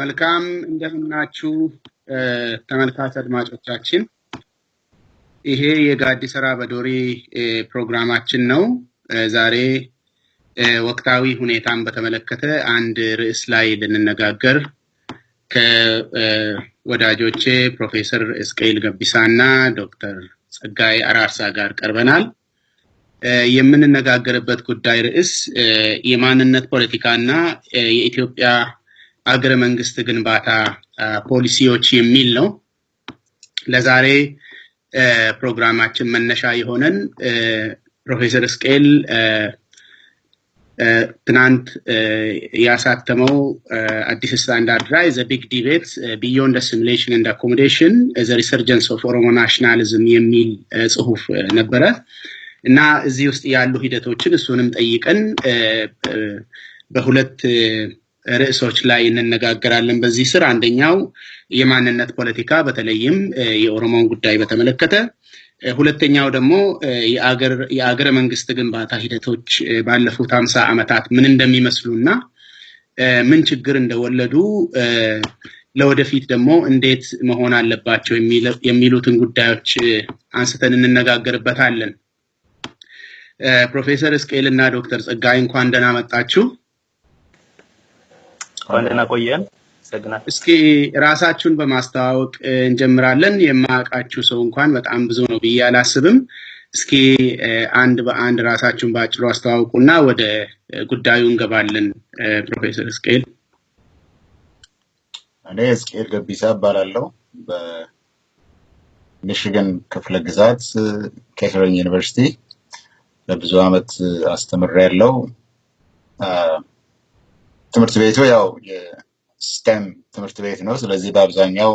መልካም እንደምናችሁ ተመልካች አድማጮቻችን ይሄ የጋዲሰራ በዶሪ ፕሮግራማችን ነው ዛሬ ወቅታዊ ሁኔታን በተመለከተ አንድ ርዕስ ላይ ልንነጋገር ከወዳጆቼ ፕሮፌሰር እስቄል ገቢሳና ዶክተር ጸጋይ አራርሳ ጋር ቀርበናል የምንነጋገርበት ጉዳይ ርዕስ የማንነት ፖለቲካና የኢትዮጵያ አገረ መንግስት ግንባታ ፖሊሲዎች የሚል ነው ለዛሬ ፕሮግራማችን መነሻ የሆነን ፕሮፌሰር እስቄል ትናንት ያሳተመው አዲስ ስታንዳርድ ላይ the big debate beyond assimilation and accommodation the resurgence of Oromo nationalism የሚል ጽሁፍ ነበረ እና እዚህ ውስጥ ያሉ ሂደቶችን እሱንም ጠይቀን በሁለት ርዕሶች ላይ እንነጋገራለን በዚህ ስር አንደኛው የማንነት ፖለቲካ በተለይም የኦሮሞን ጉዳይ በተመለከተ ሁለተኛው ደግሞ የአገረ መንግስት ግንባታ ሂደቶች ባለፉት 50 አመታት ምን እንደሚመስሉና ምን ችግር እንደወለዱ ለወደፊት ደግሞ እንዴት መሆን አለባቸው የሚሉትን ጉዳዮች አንስተን እንነጋገርበታለን ፕሮፌሰር እስቄልና ዶክተር ጸጋይ እንኳን ደህና መጣችሁ እንኳን ደህና ቆየን እስኪ ራሳችሁን በማስተዋወቅ እንጀምራለን የማያውቃችሁ ሰው እንኳን በጣም ብዙ ነው ብዬ አላስብም እስኪ አንድ በአንድ ራሳችሁን ባጭሩ አስተዋውቁና ወደ ጉዳዩ እንገባለን ፕሮፌሰር እስቄል እኔ እስቄል ገቢሳ እባላለሁ በሚሽገን ክፍለ ግዛት ኬተሪንግ ዩኒቨርሲቲ ለብዙ አመት አስተምሬያለሁ ትምህርት ቤቱ ያው የስቴም ትምህርት ቤት ነው ስለዚህ በአብዛኛው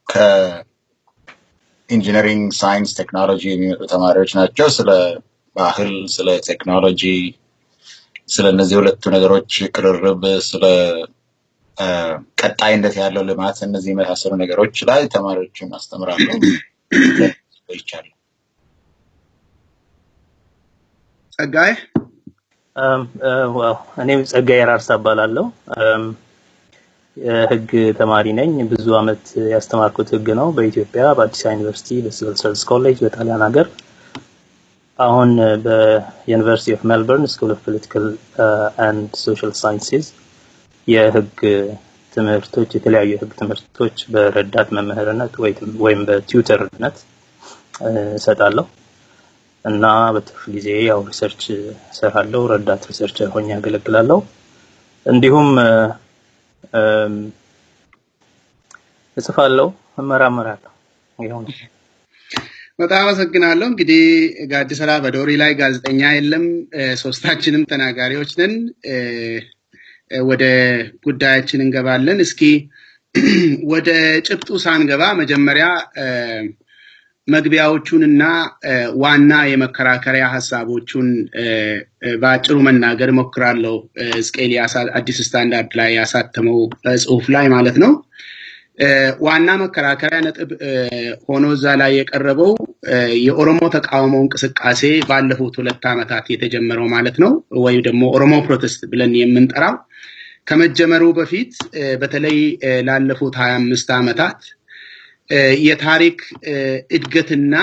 ከኢንጂነሪንግ ሳይንስ ቴክኖሎጂ የሚመጡ ተማሪዎች ናቸው ስለ ባህል ስለ ቴክኖሎጂ ስለ እነዚህ ሁለቱ ነገሮች ቅርርብ ስለ ቀጣይነት ያለው ልማት እነዚህ የመሳሰሉ ነገሮች ላይ ተማሪዎችን አስተምራለሁ ይቻላል ጸጋይ እኔም ጸጋይ አራርሳ እባላለሁ የህግ ተማሪ ነኝ ብዙ አመት ያስተማርኩት ህግ ነው በኢትዮጵያ በአዲስ አበባ ዩኒቨርሲቲ በሲቪል ሰርቪስ ኮሌጅ በጣሊያን ሀገር አሁን በዩኒቨርሲቲ ኦፍ ሜልበርን ስኩል ኦፍ ፖለቲካል ኤንድ ሶሻል ሳይንስስ የህግ ትምህርቶች የተለያዩ የህግ ትምህርቶች በረዳት መምህርነት ወይም በቲዩተርነት እሰጣለሁ እና በትርፍ ጊዜ ያው ሪሰርች ሰራለሁ ረዳት ሪሰርቸር ሆኜ አገለግላለሁ እንዲሁም እጽፋለሁ እመራመራለሁ ይሄው በጣም አመሰግናለሁ እንግዲህ ጋዲሰራ በዶሪ ላይ ጋዜጠኛ የለም ሶስታችንም ተናጋሪዎች ነን ወደ ጉዳያችን እንገባለን እስኪ ወደ ጭብጡ ሳንገባ መጀመሪያ መግቢያዎቹንና ዋና የመከራከሪያ ሐሳቦቹን ባጭሩ መናገር ሞክራለሁ እስቄል አዲስ ስታንዳርድ ላይ ያሳተመው ጽሁፍ ላይ ማለት ነው ዋና መከራከሪያ ነጥብ ሆኖ እዛ ላይ የቀረበው የኦሮሞ ተቃውሞ እንቅስቃሴ ባለፉት 2 አመታት የተጀመረው ማለት ነው ወይ ደግሞ ኦሮሞ ፕሮቴስት ብለን የምንጠራው ከመጀመሩ በፊት በተለይ ላለፉት 25 አመታት የታሪክ እድገትና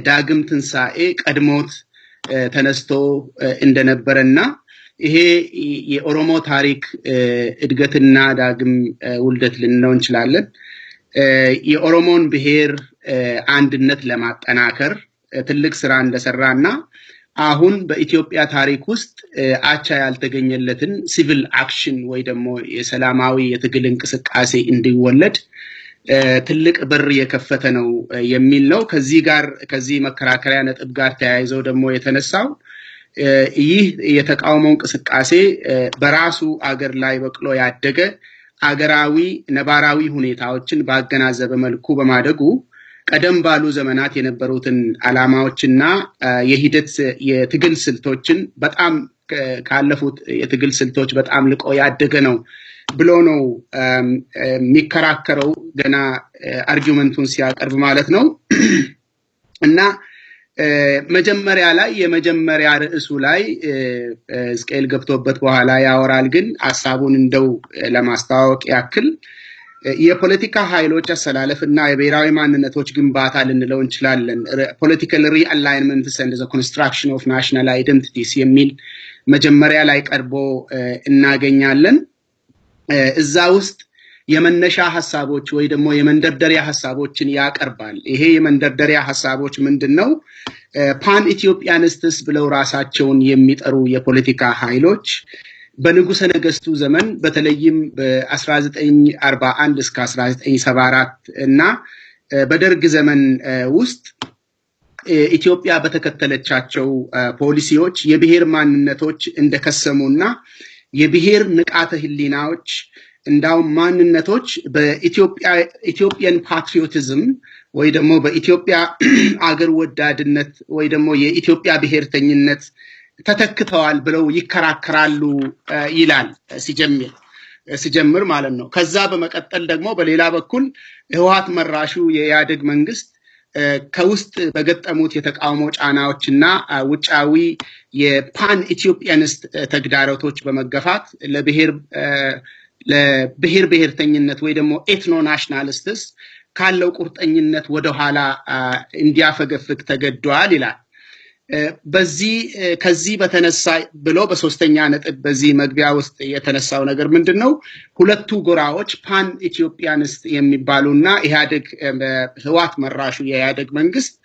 ዳግም ትንሳኤ ቀድሞት ተነስቶ እንደነበረና ይሄ የኦሮሞ ታሪክ እድገትና ዳግም ውልደት ልንለው እንችላለን የኦሮሞን ብሔር አንድነት ለማጠናከር ትልቅ ስራ እንደሰራና አሁን በኢትዮጵያ ታሪክ ውስጥ አቻ ያልተገኘለትን ሲቪል አክሽን ወይ ደግሞ የሰላማዊ የትግል እንቅስቃሴ እንዲወለድ ትልቅ በር የከፈተ ነው የሚል ነው ከዚህ መከራከሪያ ነጥብ ጋር ተያይዘው ደግሞ የተነሳው ይህ የተቃውሞ እንቅስቃሴ በራሱ አገር ላይ በቅሎ ያደገ አገራዊ ነባራዊ ሁኔታዎችን ባገናዘበ መልኩ በማደጉ ቀደም ባሉ ዘመናት የነበሩትን አላማዎችና የሂደት የትግል ስልቶችን በጣም ካለፉት የትግል ስልቶች በጣም ልቆ ያደገ ነው ብሎ ነው የሚከራከረው ገና አርጊውመንቱን ሲያቀርብ ማለት ነው እና መጀመሪያ ላይ የመጀመሪያ ርዕሱ ላይ እስቄል ገብቶበት በኋላ ያወራል። ግን ሐሳቡን እንደው ለማስተዋወቅ ያክል የፖለቲካ ኃይሎች አሰላለፍና የብሔራዊ ማንነቶች ግንባታ ልንለው እንችላለን። ፖለቲካል ሪአላይንመንትስ ኤንድ ዘ ኮንስትራክሽን ኦፍ ናሽናል አይደንቲቲስ የሚል መጀመሪያ ላይ ቀርቦ እናገኛለን። እዛ ውስጥ የመነሻ ሐሳቦች ወይ ደግሞ የመንደርደሪያ ሐሳቦችን ያቀርባል። ይሄ የመንደርደሪያ ሐሳቦች ምንድነው? ፓን ኢትዮጵያኒስትስ ብለው ራሳቸውን የሚጠሩ የፖለቲካ ኃይሎች በንጉሠ ነገሥቱ ዘመን በተለይም በ1941 እስከ 1974 እና በደርግ ዘመን ውስጥ ኢትዮጵያ በተከተለቻቸው ፖሊሲዎች የብሔር ማንነቶች እንደከሰሙና የብሔር ንቃተ ህሊናዎች እንዳውም ማንነቶች በኢትዮጵያን ፓትሪዮቲዝም ወይ ደግሞ በኢትዮጵያ አገር ወዳድነት ወይ ደግሞ የኢትዮጵያ ብሔርተኝነት ተተክተዋል ብለው ይከራከራሉ ይላል ሲጀምር ማለት ነው። ከዛ በመቀጠል ደግሞ በሌላ በኩል ህወሓት መራሹ የኢህአዴግ መንግስት ከውስጥ በገጠሙት የተቃውሞ ጫናዎችና ውጫዊ የፓን ኢትዮጵያኒስት ተግዳሮቶች በመገፋት ለብሔር ብሔርተኝነት ወይ ደግሞ ኤትኖ ናሽናሊስትስ ካለው ቁርጠኝነት ወደኋላ እንዲያፈገፍግ ተገደዋል ይላል። ከዚህ በተነሳ ብሎ በሶስተኛ ነጥብ በዚህ መግቢያ ውስጥ የተነሳው ነገር ምንድነው? ሁለቱ ጎራዎች ፓን ኢትዮጵያኒስት የሚባሉና ኢህአዴግ ህወሓት መራሹ የኢህአዴግ መንግስት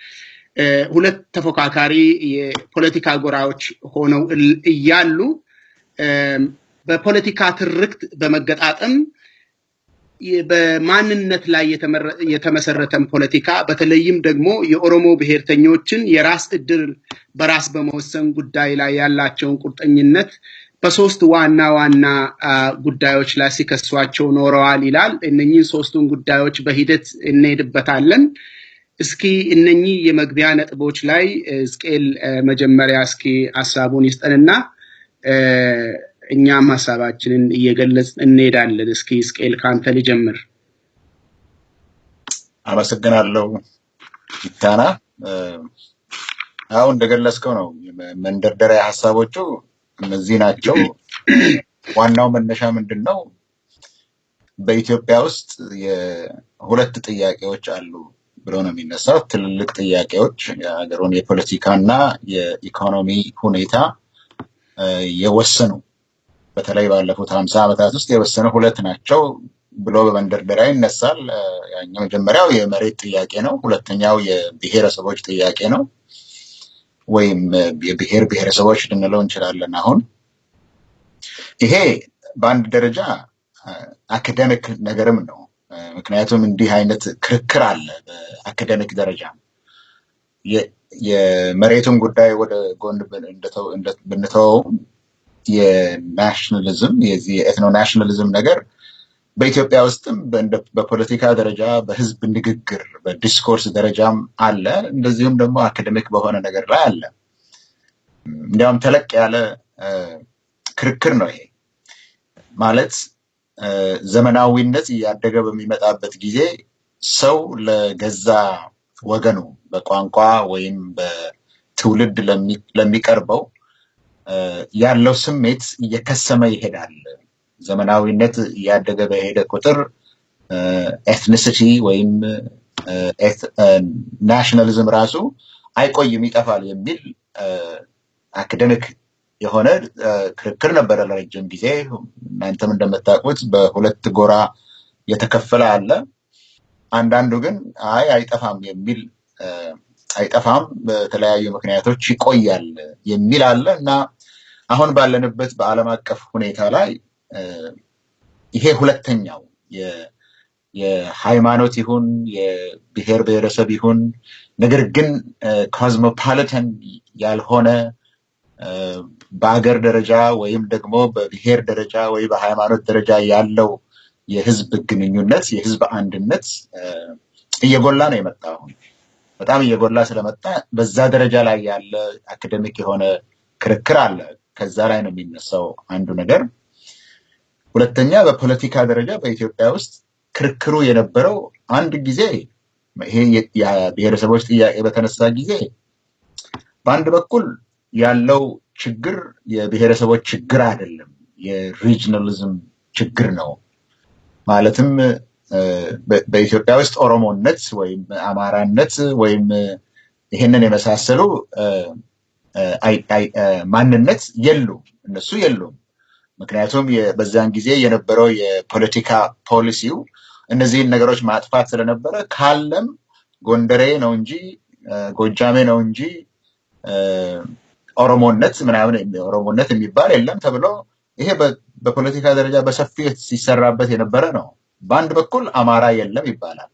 ሁለት ተፎካካሪ የፖለቲካ ጎራዎች ሆነው እያሉ በፖለቲካ ትርክት በመገጣጠም በማንነት ላይ የተመሰረተን ፖለቲካ በተለይም ደግሞ የኦሮሞ ብሔርተኞችን የራስ እድል በራስ በመወሰን ጉዳይ ላይ ያላቸውን ቁርጠኝነት በሶስት ዋና ዋና ጉዳዮች ላይ ሲከሷቸው ኖረዋል ይላል። እነኚህ ሶስቱን ጉዳዮች በሂደት እንሄድበታለን። እስኪ እነኚህ የመግቢያ ነጥቦች ላይ እስቄል መጀመሪያ እስኪ ሐሳቡን ይስጠንና እኛም ሐሳባችንን እየገለጽን እንሄዳለን። እስኪ እስቄል ካንተ ልጀምር። አመሰግናለሁ ኢታና። አሁን እንደገለጽከው ነው መንደርደሪያ ሐሳቦቹ እነዚህ ናቸው። ዋናው መነሻ ምንድነው? በኢትዮጵያ ውስጥ የሁለት ጥያቄዎች አሉ ብሎ ነው የሚነሳው። ትልልቅ ጥያቄዎች የሀገሩን የፖለቲካና የኢኮኖሚ ሁኔታ የወሰኑ በተለይ ባለፉት 50 ዓመታት ውስጥ የወሰኑ ሁለት ናቸው ብሎ በመንደርደሪያ ይነሳል። ያኛው መጀመሪያው የመሬት ጥያቄ ነው። ሁለተኛው የብሔረሰቦች ጥያቄ ነው፣ ወይም የብሔር ብሔረሰቦች ልንለው እንችላለን። አሁን ይሄ በአንድ ደረጃ አካዳሚክ ነገርም ነው። ምክንያቱም እንዲህ አይነት ክርክር አለ በአካዳሚክ ደረጃ። የመሬቱን ጉዳይ ወደ ጎን ብንተወው የናሽናሊዝም የዚህ የኤትኖ ናሽናሊዝም ነገር በኢትዮጵያ ውስጥም በፖለቲካ ደረጃ በህዝብ ንግግር በዲስኮርስ ደረጃም አለ፣ እንደዚሁም ደግሞ አካዳሚክ በሆነ ነገር ላይ አለ። እንዲያውም ተለቅ ያለ ክርክር ነው ይሄ። ማለት ዘመናዊነት እያደገ በሚመጣበት ጊዜ ሰው ለገዛ ወገኑ በቋንቋ ወይም በትውልድ ለሚቀርበው ያለው ስሜት እየከሰመ ይሄዳል። ዘመናዊነት እያደገ በሄደ ቁጥር ኤትኒሲቲ ወይም ናሽናሊዝም ራሱ አይቆይም ይጠፋል የሚል አካዳሚክ የሆነ ክርክር ነበረ ለረጅም ጊዜ። እናንተም እንደምታውቁት በሁለት ጎራ የተከፈለ አለ። አንዳንዱ ግን አይጠፋም የሚል አይጠፋም በተለያዩ ምክንያቶች ይቆያል የሚል አለ እና አሁን ባለንበት በዓለም አቀፍ ሁኔታ ላይ ይሄ ሁለተኛው የሃይማኖት ይሁን የብሔር ብሔረሰብ ይሁን ነገር ግን ኮዝሞፖሊታን ያልሆነ በአገር ደረጃ ወይም ደግሞ በብሔር ደረጃ ወይ በሃይማኖት ደረጃ ያለው የህዝብ ግንኙነት የህዝብ አንድነት እየጎላ ነው የመጣው። በጣም እየጎላ ስለመጣ በዛ ደረጃ ላይ ያለ አካዳሚክ የሆነ ክርክር አለ። ከዛ ላይ ነው የሚነሳው አንዱ ነገር። ሁለተኛ በፖለቲካ ደረጃ በኢትዮጵያ ውስጥ ክርክሩ የነበረው አንድ ጊዜ ይሄ የብሔረሰቦች ጥያቄ በተነሳ ጊዜ በአንድ በኩል ያለው ችግር የብሔረሰቦች ችግር አይደለም፣ የሪጅናሊዝም ችግር ነው። ማለትም በኢትዮጵያ ውስጥ ኦሮሞነት ወይም አማራነት ወይም ይሄንን የመሳሰሉ ማንነት የሉም፣ እነሱ የሉም። ምክንያቱም በዛን ጊዜ የነበረው የፖለቲካ ፖሊሲው እነዚህን ነገሮች ማጥፋት ስለነበረ ካለም ጎንደሬ ነው እንጂ ጎጃሜ ነው እንጂ ኦሮሞነት ምናምን ኦሮሞነት የሚባል የለም ተብሎ ይሄ በፖለቲካ ደረጃ በሰፊው ሲሰራበት የነበረ ነው። በአንድ በኩል አማራ የለም ይባላል፣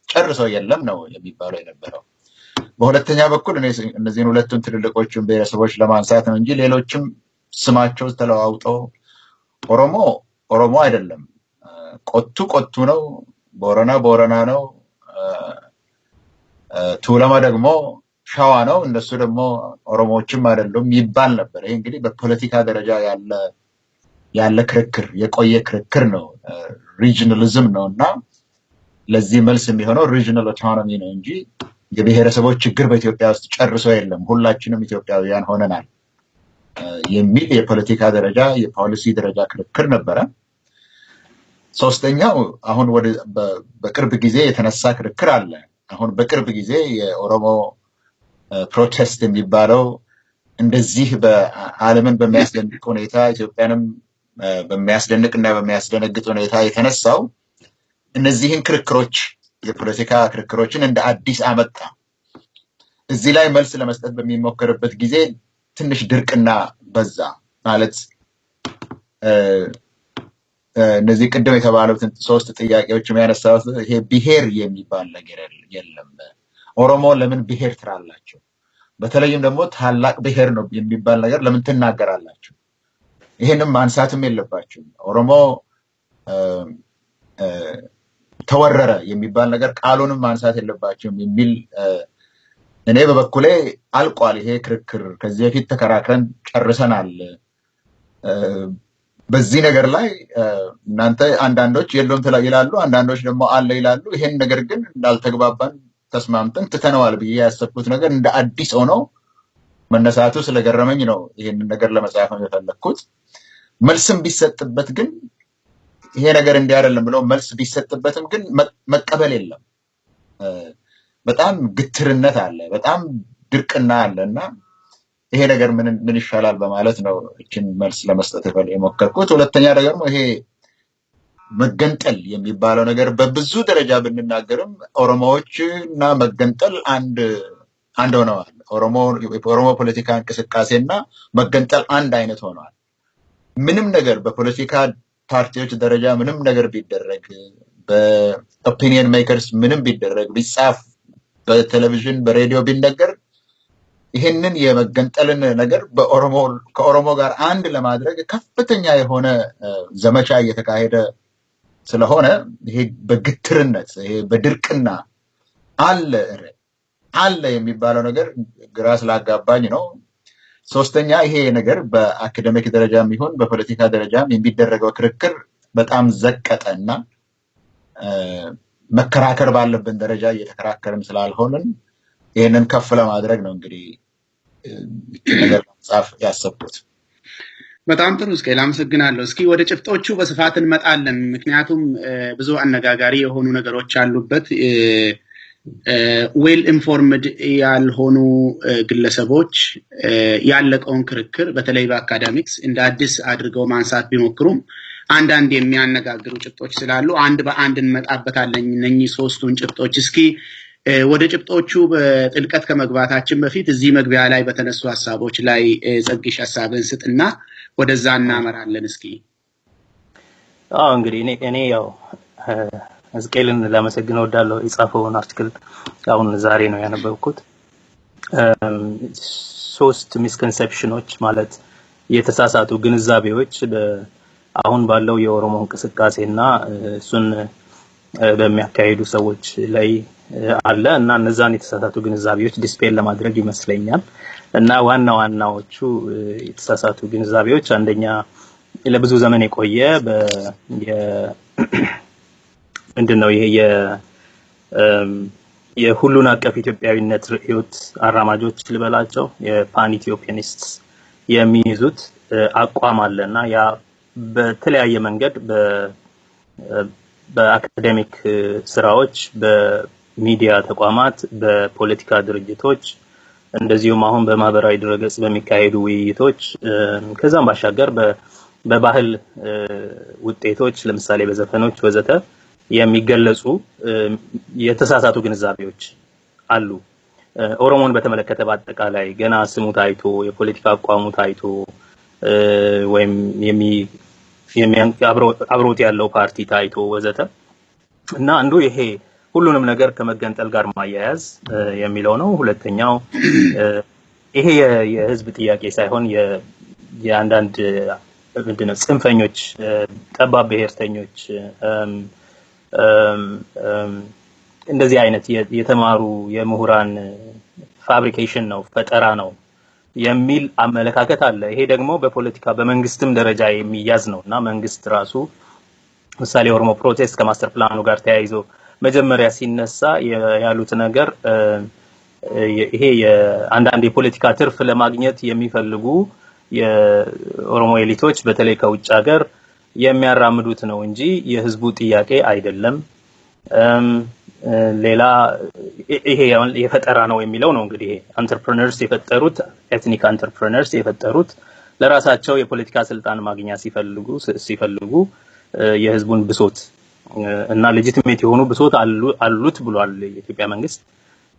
ጨርሶ የለም ነው የሚባለው የነበረው። በሁለተኛ በኩል እነዚህን ሁለቱን ትልልቆቹን ብሔረሰቦች ለማንሳት ነው እንጂ ሌሎችም ስማቸው ተለዋውጠው ኦሮሞ አይደለም፣ ቆቱ ነው፣ ቦረና ቦረና ነው፣ ቱለማ ደግሞ ሸዋ ነው፣ እነሱ ደግሞ ኦሮሞዎችም አይደሉም ይባል ነበር። ይሄ እንግዲህ በፖለቲካ ደረጃ ያለ ክርክር የቆየ ክርክር ነው፣ ሪጅናሊዝም ነው። እና ለዚህ መልስ የሚሆነው ሪጅናል ኦቶኖሚ ነው እንጂ የብሔረሰቦች ችግር በኢትዮጵያ ውስጥ ጨርሶ የለም፣ ሁላችንም ኢትዮጵያውያን ሆነናል የሚል የፖለቲካ ደረጃ የፖሊሲ ደረጃ ክርክር ነበረ። ሶስተኛው አሁን በቅርብ ጊዜ የተነሳ ክርክር አለ። አሁን በቅርብ ጊዜ የኦሮሞ ፕሮቴስት የሚባለው እንደዚህ በዓለምን በሚያስደንቅ ሁኔታ ኢትዮጵያንም በሚያስደንቅ እና በሚያስደነግጥ ሁኔታ የተነሳው እነዚህን ክርክሮች የፖለቲካ ክርክሮችን እንደ አዲስ አመጣ። እዚህ ላይ መልስ ለመስጠት በሚሞከርበት ጊዜ ትንሽ ድርቅና በዛ ማለት እነዚህ ቅድም የተባሉትን ሶስት ጥያቄዎች የሚያነሳው ይሄ ብሔር የሚባል ነገር የለም። ኦሮሞ ለምን ብሔር ትላላችሁ? በተለይም ደግሞ ታላቅ ብሔር ነው የሚባል ነገር ለምን ትናገራላችሁ? ይሄንም ማንሳትም የለባችሁም። ኦሮሞ ተወረረ የሚባል ነገር ቃሉንም ማንሳት የለባችሁም የሚል እኔ በበኩሌ አልቋል ይሄ ክርክር። ከዚህ በፊት ተከራክረን ጨርሰናል። በዚህ ነገር ላይ እናንተ አንዳንዶች የለም ይላሉ፣ አንዳንዶች ደግሞ አለ ይላሉ። ይሄን ነገር ግን እንዳልተግባባን ተስማምተን ትተነዋል ብዬ ያሰብኩት ነገር እንደ አዲስ ሆኖ መነሳቱ ስለገረመኝ ነው ይሄንን ነገር ለመጻፍ ነው የፈለኩት። መልስም ቢሰጥበት ግን ይሄ ነገር እንዲህ አይደለም ብለው መልስ ቢሰጥበትም ግን መቀበል የለም። በጣም ግትርነት አለ፣ በጣም ድርቅና አለ እና ይሄ ነገር ምን ይሻላል በማለት ነው እችን መልስ ለመስጠት የሞከርኩት። ሁለተኛ ደግሞ ይሄ መገንጠል የሚባለው ነገር በብዙ ደረጃ ብንናገርም ኦሮሞዎች እና መገንጠል አንድ ሆነዋል። ኦሮሞ ፖለቲካ እንቅስቃሴና መገንጠል አንድ አይነት ሆነዋል። ምንም ነገር በፖለቲካ ፓርቲዎች ደረጃ ምንም ነገር ቢደረግ፣ በኦፒኒየን ሜከርስ ምንም ቢደረግ፣ ቢጻፍ፣ በቴሌቪዥን በሬዲዮ ቢነገር ይህንን የመገንጠልን ነገር ከኦሮሞ ጋር አንድ ለማድረግ ከፍተኛ የሆነ ዘመቻ እየተካሄደ ስለሆነ ይሄ በግትርነት ይሄ በድርቅና አለ የሚባለው ነገር ግራ ስላጋባኝ ነው። ሶስተኛ ይሄ ነገር በአካዳሚክ ደረጃም ይሁን በፖለቲካ ደረጃም የሚደረገው ክርክር በጣም ዘቀጠና መከራከር ባለብን ደረጃ እየተከራከርን ስላልሆንን ይሄንን ከፍ ለማድረግ ነው እንግዲህ ነገር መጻፍ ያሰብኩት። በጣም ጥሩ እስኪ አመሰግናለሁ። እስኪ ወደ ጭብጦቹ በስፋት እንመጣለን፣ ምክንያቱም ብዙ አነጋጋሪ የሆኑ ነገሮች አሉበት። ዌል ኢንፎርምድ ያልሆኑ ግለሰቦች ያለቀውን ክርክር በተለይ በአካዳሚክስ እንደ አዲስ አድርገው ማንሳት ቢሞክሩም አንዳንድ የሚያነጋግሩ ጭብጦች ስላሉ አንድ በአንድ እንመጣበታለን። እነኚህ ሶስቱን ጭብጦች እስኪ ወደ ጭብጦቹ በጥልቀት ከመግባታችን በፊት እዚህ መግቢያ ላይ በተነሱ ሀሳቦች ላይ ጸግሽ ሀሳብን ስጥና ወደዛ እናመራለን። እስኪ እንግዲህ እኔ ያው ሕዝቅኤልን ላመሰግን እወዳለሁ። የጻፈውን አርቲክል አሁን ዛሬ ነው ያነበብኩት። ሶስት ሚስኮንሰፕሽኖች ማለት የተሳሳቱ ግንዛቤዎች አሁን ባለው የኦሮሞ እንቅስቃሴና እሱን በሚያካሂዱ ሰዎች ላይ አለ እና እነዛን የተሳሳቱ ግንዛቤዎች ዲስፔል ለማድረግ ይመስለኛል። እና ዋናዎቹ የተሳሳቱ ግንዛቤዎች አንደኛ ለብዙ ዘመን የቆየ ምንድነው ይሄ የሁሉን አቀፍ ኢትዮጵያዊነት ርዕዮት አራማጆች ልበላቸው የፓን ኢትዮጵያኒስትስ የሚይዙት አቋም አለና ያ በተለያየ መንገድ በአካዳሚክ ስራዎች በሚዲያ ተቋማት በፖለቲካ ድርጅቶች እንደዚሁም አሁን በማህበራዊ ድረገጽ በሚካሄዱ ውይይቶች ከዛም ባሻገር በባህል ውጤቶች ለምሳሌ በዘፈኖች ወዘተ የሚገለጹ የተሳሳቱ ግንዛቤዎች አሉ። ኦሮሞን በተመለከተ በአጠቃላይ ገና ስሙ ታይቶ የፖለቲካ አቋሙ ታይቶ ወይም አብሮት ያለው ፓርቲ ታይቶ ወዘተ እና አንዱ ይሄ ሁሉንም ነገር ከመገንጠል ጋር ማያያዝ የሚለው ነው። ሁለተኛው ይሄ የህዝብ ጥያቄ ሳይሆን የአንዳንድ ምንድነው ጽንፈኞች ጠባብ ብሔርተኞች እንደዚህ አይነት የተማሩ የምሁራን ፋብሪኬሽን ነው ፈጠራ ነው የሚል አመለካከት አለ። ይሄ ደግሞ በፖለቲካ በመንግስትም ደረጃ የሚያዝ ነውና መንግስት ራሱ ምሳሌ ኦሮሞ ፕሮቴስት ከማስተር ፕላኑ ጋር ተያይዞ መጀመሪያ ሲነሳ ያሉት ነገር ይሄ የአንዳንድ የፖለቲካ ትርፍ ለማግኘት የሚፈልጉ የኦሮሞ ኤሊቶች በተለይ ከውጭ ሀገር የሚያራምዱት ነው እንጂ የህዝቡ ጥያቄ አይደለም። ሌላ ይሄ የፈጠራ ነው የሚለው ነው እንግዲህ አንትርፕረነርስ የፈጠሩት ኤትኒክ አንትርፕረነርስ የፈጠሩት ለራሳቸው የፖለቲካ ስልጣን ማግኛ ሲፈልጉ የህዝቡን ብሶት እና ሌጂቲሜት የሆኑ ብሶት አሉት ብሏል የኢትዮጵያ መንግስት።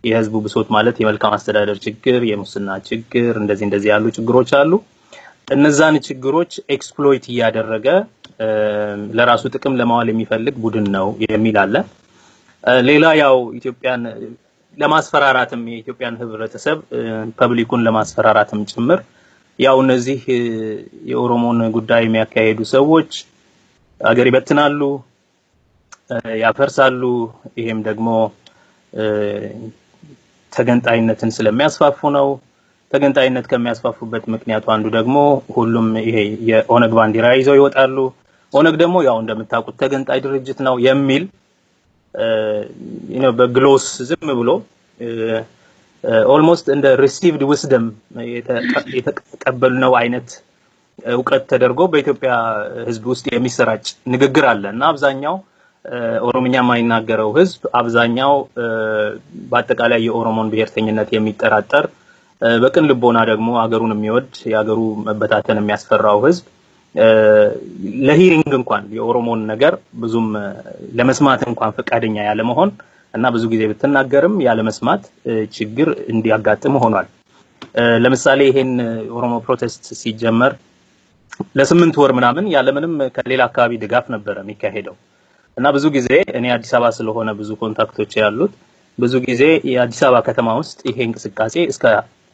የህዝቡ ብሶት ማለት የመልካም አስተዳደር ችግር፣ የሙስና ችግር እንደዚህ ያሉ ችግሮች አሉ። እነዛን ችግሮች ኤክስፕሎይት እያደረገ ለራሱ ጥቅም ለማዋል የሚፈልግ ቡድን ነው የሚል አለ። ሌላ ያው ኢትዮጵያን ለማስፈራራትም የኢትዮጵያን ህብረተሰብ ፐብሊኩን ለማስፈራራትም ጭምር ያው እነዚህ የኦሮሞን ጉዳይ የሚያካሂዱ ሰዎች አገር ይበትናሉ፣ ያፈርሳሉ። ይሄም ደግሞ ተገንጣይነትን ስለሚያስፋፉ ነው። ተገንጣይነት ከሚያስፋፉበት ምክንያቱ አንዱ ደግሞ ሁሉም ይሄ የኦነግ ባንዲራ ይዘው ይወጣሉ። ኦነግ ደግሞ ያው እንደምታውቁት ተገንጣይ ድርጅት ነው የሚል በግሎስ ዝም ብሎ ኦልሞስት እንደ ሪሲቭድ ዊዝደም የተቀበልነው አይነት ዕውቀት ተደርጎ በኢትዮጵያ ህዝብ ውስጥ የሚሰራጭ ንግግር አለ እና አብዛኛው ኦሮምኛ የማይናገረው ህዝብ አብዛኛው በአጠቃላይ የኦሮሞን ብሔርተኝነት የሚጠራጠር በቅን ልቦና ደግሞ አገሩን የሚወድ የአገሩ መበታተን የሚያስፈራው ህዝብ ለሂሪንግ እንኳን የኦሮሞን ነገር ብዙም ለመስማት እንኳን ፈቃደኛ ያለ መሆን እና ብዙ ጊዜ ብትናገርም ያለ መስማት ችግር እንዲያጋጥም ሆኗል። ለምሳሌ ይሄን ኦሮሞ ፕሮቴስት ሲጀመር ለ8 ወር ምናምን ያለምንም ከሌላ አካባቢ ድጋፍ ነበር የሚካሄደው እና ብዙ ጊዜ እኔ አዲስ አበባ ስለሆነ ብዙ ኮንታክቶች ያሉት ብዙ ጊዜ የአዲስ አበባ ከተማ ውስጥ ይሄ እንቅስቃሴ እስከ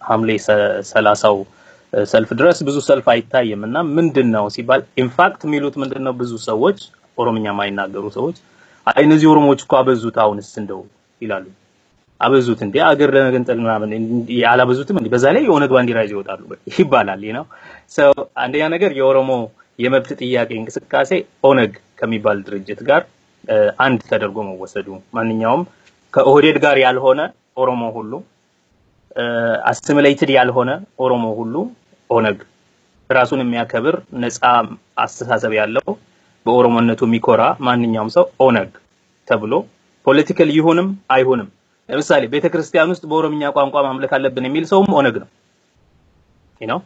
ሐምሌ 30ው ሰልፍ ድረስ ብዙ ሰልፍ አይታየምና ምንድነው ሲባል ኢንፋክት የሚሉት ምንድነው ብዙ ሰዎች ኦሮምኛ የማይናገሩ ሰዎች እነዚህ ኦሮሞዎች እኮ አበዙት አሁንስ እንደው ይላሉ። አበዙት እንዴ አገር ለመገንጠል ምናምን ያላበዙትም እንዴ በዛ ላይ የኦነግ ባንዲራ ይዘው ይወጣሉ ይባላል ነው። ሶ አንደኛ ነገር የኦሮሞ የመብት ጥያቄ እንቅስቃሴ ኦነግ ከሚባል ድርጅት ጋር አንድ ተደርጎ መወሰዱ ማንኛውም ከኦህዴድ ጋር ያልሆነ ኦሮሞ ሁሉ አሲሚሌትድ ያልሆነ ኦሮሞ ሁሉ ኦነግ ራሱን የሚያከብር ነፃ አስተሳሰብ ያለው በኦሮሞነቱ የሚኮራ ማንኛውም ሰው ኦነግ ተብሎ ፖለቲካል ይሁንም አይሁንም ለምሳሌ ቤተክርስቲያን ውስጥ በኦሮምኛ ቋንቋ ማምለክ አለብን የሚል ሰውም ኦነግ ነው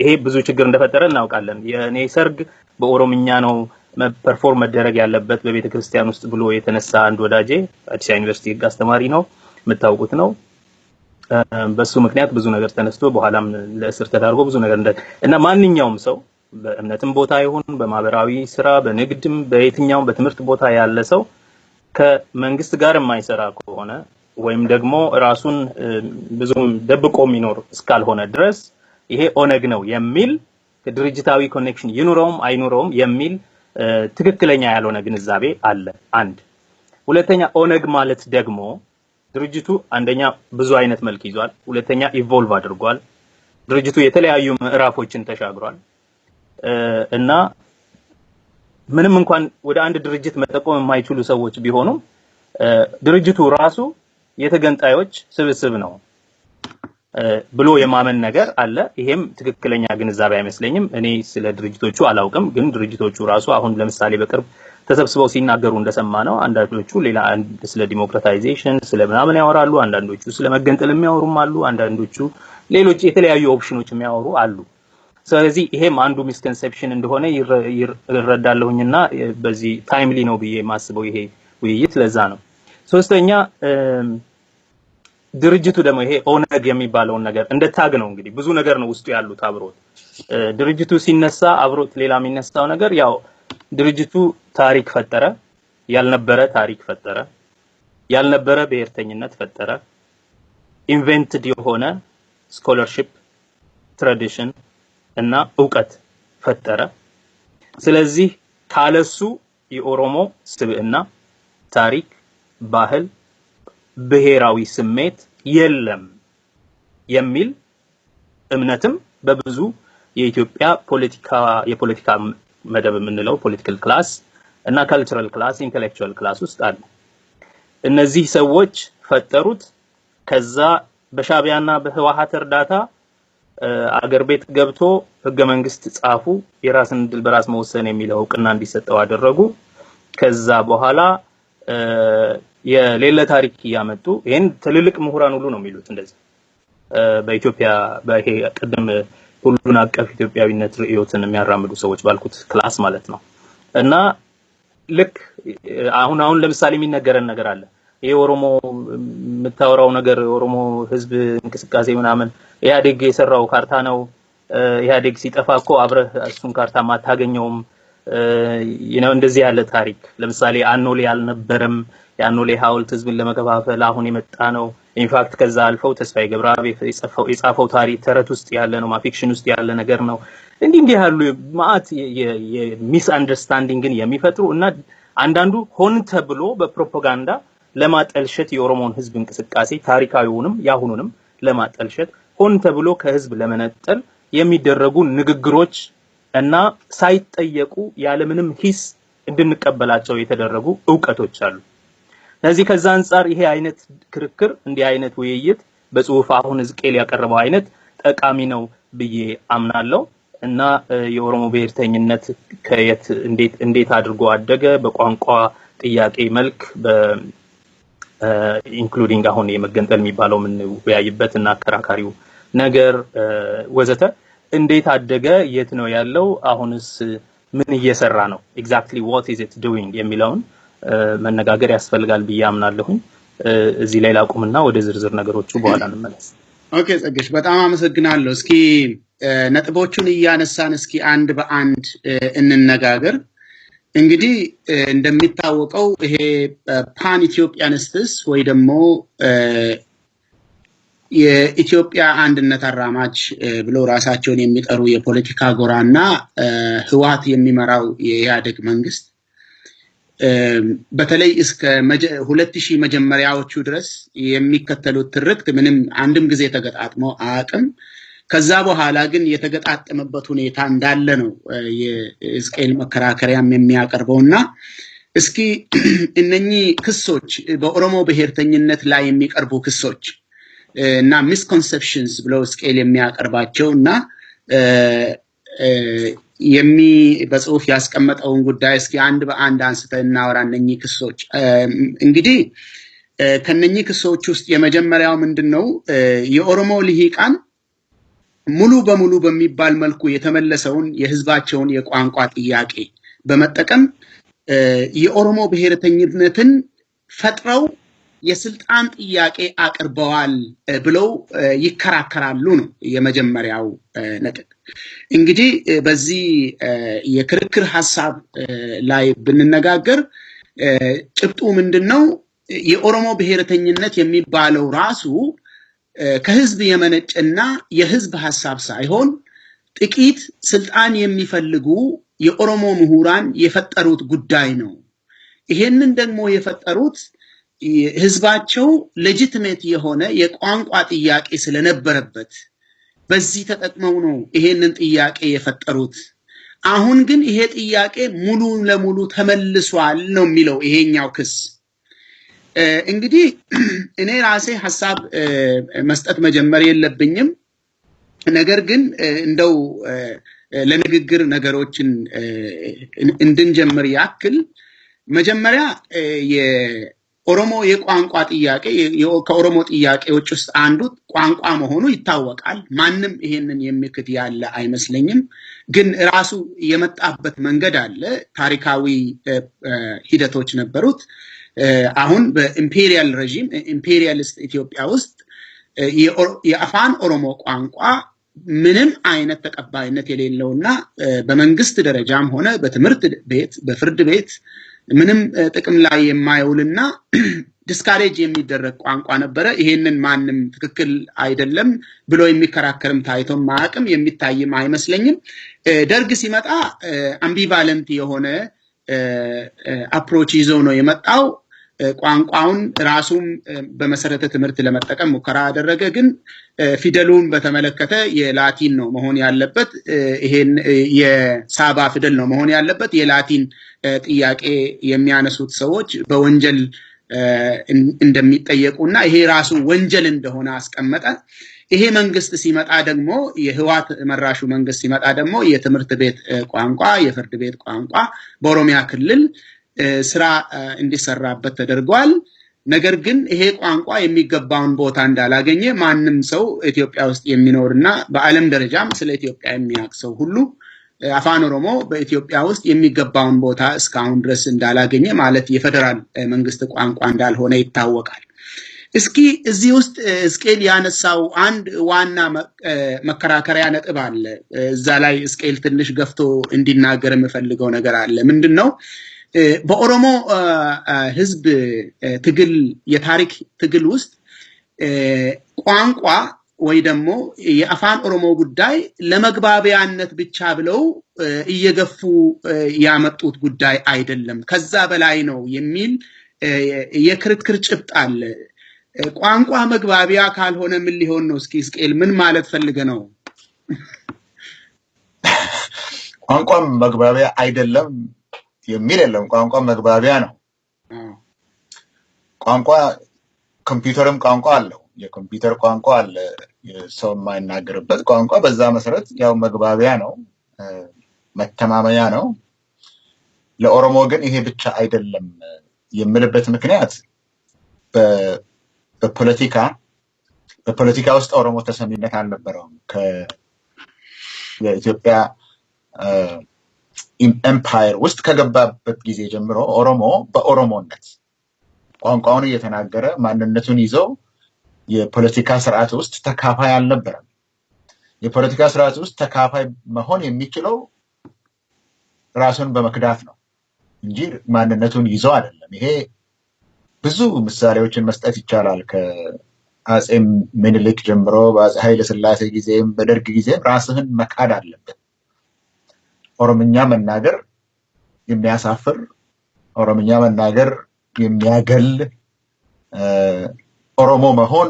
ይሄ ብዙ ችግር እንደፈጠረ እናውቃለን። የኔ ሰርግ በኦሮምኛ ነው ፐርፎርም መደረግ ያለበት በቤተክርስቲያን ውስጥ ብሎ የተነሳ አንድ ወዳጄ አዲስ ዩኒቨርሲቲ ህግ አስተማሪ ነው የምታውቁት ነው። በሱ ምክንያት ብዙ ነገር ተነስቶ በኋላም ለእስር ተዳርጎ ብዙ ነገር እና ማንኛውም ሰው በእምነትም ቦታ ይሁን በማህበራዊ ስራ በንግድም በየትኛውም በትምህርት ቦታ ያለ ሰው ከመንግስት ጋር የማይሰራ ከሆነ ወይም ደግሞ ራሱን ብዙም ደብቆ የሚኖር እስካልሆነ ድረስ ይሄ ኦነግ ነው የሚል ድርጅታዊ ኮኔክሽን ይኑረውም አይኑረውም የሚል ትክክለኛ ያልሆነ ግንዛቤ አለ። አንድ ሁለተኛ ኦነግ ማለት ደግሞ ድርጅቱ አንደኛ ብዙ አይነት መልክ ይዟል። ሁለተኛ ኢቮልቭ አድርጓል። ድርጅቱ የተለያዩ ምዕራፎችን ተሻግሯል እና ምንም እንኳን ወደ አንድ ድርጅት መጠቆም የማይችሉ ሰዎች ቢሆኑም ድርጅቱ ራሱ የተገንጣዮች ስብስብ ነው ብሎ የማመን ነገር አለ። ይሄም ትክክለኛ ግንዛቤ አይመስለኝም። እኔ ስለ ድርጅቶቹ አላውቅም፣ ግን ድርጅቶቹ ራሱ አሁን ለምሳሌ በቅርብ ተሰብስበው ሲናገሩ እንደሰማነው አንዳንዶቹ ሌላ ስለ ዲሞክራታይዜሽን ስለ ምናምን ያወራሉ፣ አንዳንዶቹ ስለ መገንጠል የሚያወሩም አሉ፣ አንዳንዶቹ ሌሎች የተለያዩ ኦፕሽኖች የሚያወሩ አሉ። ስለዚህ ይሄም አንዱ ሚስኮንሰፕሽን እንደሆነ ይረዳለሁኝና በዚህ ታይምሊ ነው ብዬ ማስበው ይሄ ውይይት ለዛ ነው። ሶስተኛ ድርጅቱ ደግሞ ይሄ ኦነግ የሚባለው ነገር እንደ ታግ ነው። እንግዲህ ብዙ ነገር ነው ውስጡ ያሉት አብሮት። ድርጅቱ ሲነሳ አብሮት ሌላ የሚነሳው ነገር ያው ድርጅቱ ታሪክ ፈጠረ፣ ያልነበረ ታሪክ ፈጠረ፣ ያልነበረ ብሔርተኝነት ፈጠረ፣ ኢንቨንትድ የሆነ ስኮለርሺፕ ትራዲሽን እና ዕውቀት ፈጠረ። ስለዚህ ካለሱ የኦሮሞ ስብዕና፣ ታሪክ፣ ባህል፣ ብሔራዊ ስሜት የለም የሚል እምነትም በብዙ የኢትዮጵያ የፖለቲካ መደብ የምንለው ፖለቲካል ክላስ እና ካልቸራል ክላስ ኢንተሌክቹዋል ክላስ ውስጥ አለ። እነዚህ ሰዎች ፈጠሩት። ከዛ በሻቢያና በህወሓት እርዳታ አገር ቤት ገብቶ ህገ መንግስት ጻፉ። የራስን ድል በራስ መወሰን የሚለው እውቅና እንዲሰጠው አደረጉ። ከዛ በኋላ የሌለ ታሪክ ያመጡ ይሄን ትልልቅ ምሁራን ሁሉ ነው የሚሉት እንደዚህ በኢትዮጵያ በይሄ ቀደም ሁሉን አቀፍ ኢትዮጵያዊነት ርዕዮትን የሚያራምዱ ሰዎች ባልኩት ክላስ ማለት ነው። እና ልክ አሁን ለምሳሌ የሚነገረን ነገር አለ። ይሄ ኦሮሞ የምታወራው ነገር ኦሮሞ ህዝብ እንቅስቃሴ ምናምን ኢህአዴግ የሰራው ካርታ ነው። ኢህአዴግ ሲጠፋ እኮ አብረህ እሱን ካርታ ማታገኘውም እንደዚህ ያለ ታሪክ ለምሳሌ አኖሌ አልነበረም። የአኖሌ ሐውልት ህዝብን ለመከፋፈል አሁን የመጣ ነው። ኢንፋክት ከዛ አልፈው ተስፋዬ ገብረአብ የጻፈው ታሪክ ተረት ውስጥ ያለ ነው፣ ፊክሽን ውስጥ ያለ ነገር ነው። እንዲህ ያሉ ማአት የሚስ አንደርስታንዲንግን የሚፈጥሩ እና አንዳንዱ ሆን ተብሎ በፕሮፓጋንዳ ለማጠልሸት የኦሮሞን ህዝብ እንቅስቃሴ ታሪካዊውንም ያሁኑንም ለማጠልሸት ሆን ተብሎ ከህዝብ ለመነጠል የሚደረጉ ንግግሮች እና ሳይጠየቁ ያለምንም ሂስ እንድንቀበላቸው የተደረጉ ዕውቀቶች አሉ። ስለዚህ ከዛ አንፃር ይሄ አይነት ክርክር እንዲህ አይነት ውይይት በጽሁፍ አሁን ሕዝቅኤል ያቀረበው አይነት ጠቃሚ ነው ብዬ አምናለሁ። እና የኦሮሞ ብሔርተኝነት ከየት እንዴት አድርጎ አደገ በቋንቋ ጥያቄ መልክ ኢንክሉዲንግ አሁን የመገንጠል የሚባለው ምን ወያይበት እና አከራካሪው ነገር ወዘተ እንዴት አደገ የት ነው ያለው አሁንስ ምን እየሰራ ነው ኤግዛክትሊ what is it doing የሚለውን መነጋገር ያስፈልጋል ብዬ አምናለሁኝ። እዚህ ላይ ላቁምና ወደ ዝርዝር ነገሮቹ በኋላ እንመለስ። ኦኬ ጸጋሽ በጣም አመሰግናለሁ። እስኪ ነጥቦቹን እያነሳን እስኪ አንድ በአንድ እንነጋገር። እንግዲህ እንደሚታወቀው ይሄ ፓን ኢትዮጵያኒስትስ ወይ ደግሞ የኢትዮጵያ አንድነት አራማጅ ብለው ራሳቸውን የሚጠሩ የፖለቲካ ጎራና ህወሓት የሚመራው የኢህአዴግ መንግስት በተለይ እስከ 2000 መጀመሪያዎቹ ድረስ የሚከተሉት ትርክት ምንም አንድም ጊዜ ተገጣጥሞ አያውቅም። ከዛ በኋላ ግን የተገጣጠመበት ሁኔታ እንዳለ ነው የሕዝቅኤል መከራከሪያም የሚያቀርበውና እስኪ እነኚህ ክሶች በኦሮሞ ብሔርተኝነት ላይ የሚቀርቡ ክሶች እና ሚስኮንሰፕሽንስ ብለው ሕዝቅኤል የሚያቀርባቸውና በጽሁፍ ያስቀመጠውን ጉዳይ እስኪ አንድ በአንድ አንስተን እናወራ። እነኚህ ክሶች እንግዲህ ከነኚህ ክሶች ውስጥ የመጀመሪያው ምንድነው የኦሮሞ ልሂቃን ሙሉ በሙሉ በሚባል መልኩ የተመለሰውን የህዝባቸውን የቋንቋ ጥያቄ በመጠቀም የኦሮሞ ብሔርተኝነትን ፈጥረው የስልጣን ጥያቄ አቅርበዋል ብለው ይከራከራሉ ነው የመጀመሪያው ነጥብ። እንግዲህ በዚህ የክርክር ሐሳብ ላይ ብንነጋገር ጭብጡ ምንድነው የኦሮሞ ብሔርተኝነት የሚባለው ራሱ ከህዝብ የመነጨና የህዝብ ሐሳብ ሳይሆን ጥቂት ስልጣን የሚፈልጉ የኦሮሞ ምሁራን የፈጠሩት ጉዳይ ነው። ይሄንን ደግሞ የፈጠሩት ህዝባቸው ሌጂቲሜት የሆነ የቋንቋ ጥያቄ ስለነበረበት በዚህ ተጠቅመው ነው ይሄንን ጥያቄ የፈጠሩት። አሁን ግን ይሄ ጥያቄ ሙሉ ለሙሉ ተመልሷል ነው የሚለው ይሄኛው ክስ። እንግዲህ እኔ ራሴ ሐሳብ መስጠት መጀመር የለብኝም። ነገር ግን እንደው ለንግግር ነገሮችን እንድንጀምር ያክል መጀመሪያ የኦሮሞ የቋንቋ ጥያቄ ከኦሮሞ ጥያቄዎች ውስጥ አንዱ ቋንቋ መሆኑ ይታወቃል። ማንም ይሄንን የሚክድ ያለ አይመስለኝም። ግን ራሱ የመጣበት መንገድ አለ። ታሪካዊ ሂደቶች ነበሩት። አሁን በኢምፔሪያል ሬጂም ኢምፔሪያሊስት ኢትዮጵያ ውስጥ የአፋን ኦሮሞ ቋንቋ ምንም አይነት ተቀባይነት የሌለውና በመንግስት ደረጃም ሆነ በትምህርት ቤት በፍርድ ቤት ምንም ጥቅም ላይ የማይውልና ዲስካሬጅ የሚደረግ ቋንቋ ነበረ። ይሄንን ማንም ትክክል አይደለም ብሎ የሚከራከርም ታይቶም ማዕቅም የሚታይም አይመስለኝም። ደርግ ሲመጣ አምቢቫለንት የሆነ አፕሮች ይዞ ነው የመጣው። ቋንቋውን ራሱም በመሰረተ ትምህርት ለመጠቀም ሙከራ አደረገ። ግን ፊደሉን በተመለከተ የላቲን ነው መሆን ያለበት፣ ይሄን የሳባ ፊደል ነው መሆን ያለበት። የላቲን ጥያቄ የሚያነሱት ሰዎች በወንጀል እንደሚጠየቁና ይሄ ራሱ ወንጀል እንደሆነ አስቀመጠ። ይሄ መንግስት ሲመጣ ደግሞ የህዋት መራሹ መንግስት ሲመጣ ደግሞ የትምህርት ቤት ቋንቋ የፍርድ ቤት ቋንቋ በኦሮሚያ ክልል ስራ እንዲሰራበት ተደርጓል። ነገር ግን ይሄ ቋንቋ የሚገባውን ቦታ እንዳላገኘ ማንም ሰው ኢትዮጵያ ውስጥ የሚኖርና በዓለም ደረጃም ስለ ኢትዮጵያ የሚያውቅ ሰው ሁሉ አፋን ኦሮሞ በኢትዮጵያ ውስጥ የሚገባውን ቦታ እስካሁን ድረስ እንዳላገኘ ማለት የፌደራል መንግስት ቋንቋ እንዳልሆነ ይታወቃል። እስኪ እዚህ ውስጥ እስቄል ያነሳው አንድ ዋና መከራከሪያ ነጥብ አለ። እዛ ላይ እስቄል ትንሽ ገፍቶ እንዲናገር የምፈልገው ነገር አለ። ምንድነው? በኦሮሞ ህዝብ ትግል የታሪክ ትግል ውስጥ ቋንቋ ወይ ደግሞ የአፋን ኦሮሞ ጉዳይ ለመግባቢያነት ብቻ ብለው እየገፉ ያመጡት ጉዳይ አይደለም፣ ከዛ በላይ ነው የሚል የክርክር ጭብጥ አለ። ቋንቋ መግባቢያ ካልሆነ ምን ሊሆን ነው? እስኪ እስቄል ምን ማለት ፈልገ ነው? ቋንቋ መግባቢያ አይደለም የሚል የለም። ቋንቋ መግባቢያ ነው። ቋንቋ ኮምፒውተርም ቋንቋ አለው። የኮምፒውተር ቋንቋ አለ፣ ሰው የማይናገርበት ቋንቋ። በዛ መሰረት ያው መግባቢያ ነው፣ መተማመኛ ነው። ለኦሮሞ ግን ይሄ ብቻ አይደለም የምልበት ምክንያት በፖለቲካ ውስጥ ኦሮሞ ተሰሚነት አልነበረውም። የኢትዮጵያ ኤምፓየር ውስጥ ከገባበት ጊዜ ጀምሮ ኦሮሞ በኦሮሞነት ቋንቋውን እየተናገረ ማንነቱን ይዞ የፖለቲካ ስርዓት ውስጥ ተካፋይ አልነበረም። የፖለቲካ ስርዓት ውስጥ ተካፋይ መሆን የሚችለው ራሱን በመክዳት ነው እንጂ ማንነቱን ይዞ አይደለም። ይሄ ብዙ ምሳሌዎችን መስጠት ይቻላል። ከአጼ ምኒልክ ጀምሮ በአጼ ኃይለ ሥላሴ ጊዜም በደርግ ጊዜም ራስህን መካድ አለበት። ኦሮምኛ መናገር የሚያሳፍር፣ ኦሮምኛ መናገር የሚያገል፣ ኦሮሞ መሆን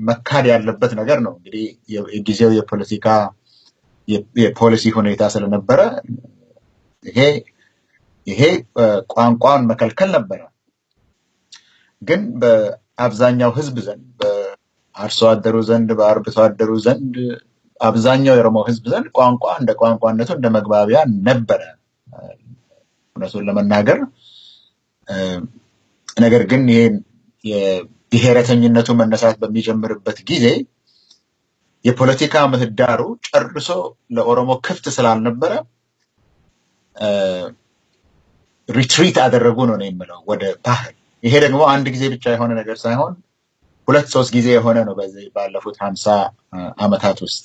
መካድ ያለበት ነገር ነው። እንግዲህ የጊዜው የፖሊሲ ሁኔታ ስለነበረ ይሄ ቋንቋን መከልከል ነበረ። ግን በአብዛኛው ህዝብ ዘንድ፣ በአርሶ አደሩ ዘንድ፣ በአርብቶ አደሩ ዘንድ፣ አብዛኛው የኦሮሞ ህዝብ ዘንድ ቋንቋ እንደ ቋንቋነቱ እንደ መግባቢያ ነበረ እውነቱን ለመናገር። ነገር ግን ይሄ የብሔረተኝነቱ መነሳት በሚጀምርበት ጊዜ የፖለቲካ ምህዳሩ ጨርሶ ለኦሮሞ ክፍት ስላልነበረ ሪትሪት አደረጉ ነው የምለው ወደ ባህል። ይሄ ደግሞ አንድ ጊዜ ብቻ የሆነ ነገር ሳይሆን 2-3 ጊዜ የሆነ ነው በዚህ ባለፉት 50 ዓመታት ውስጥ።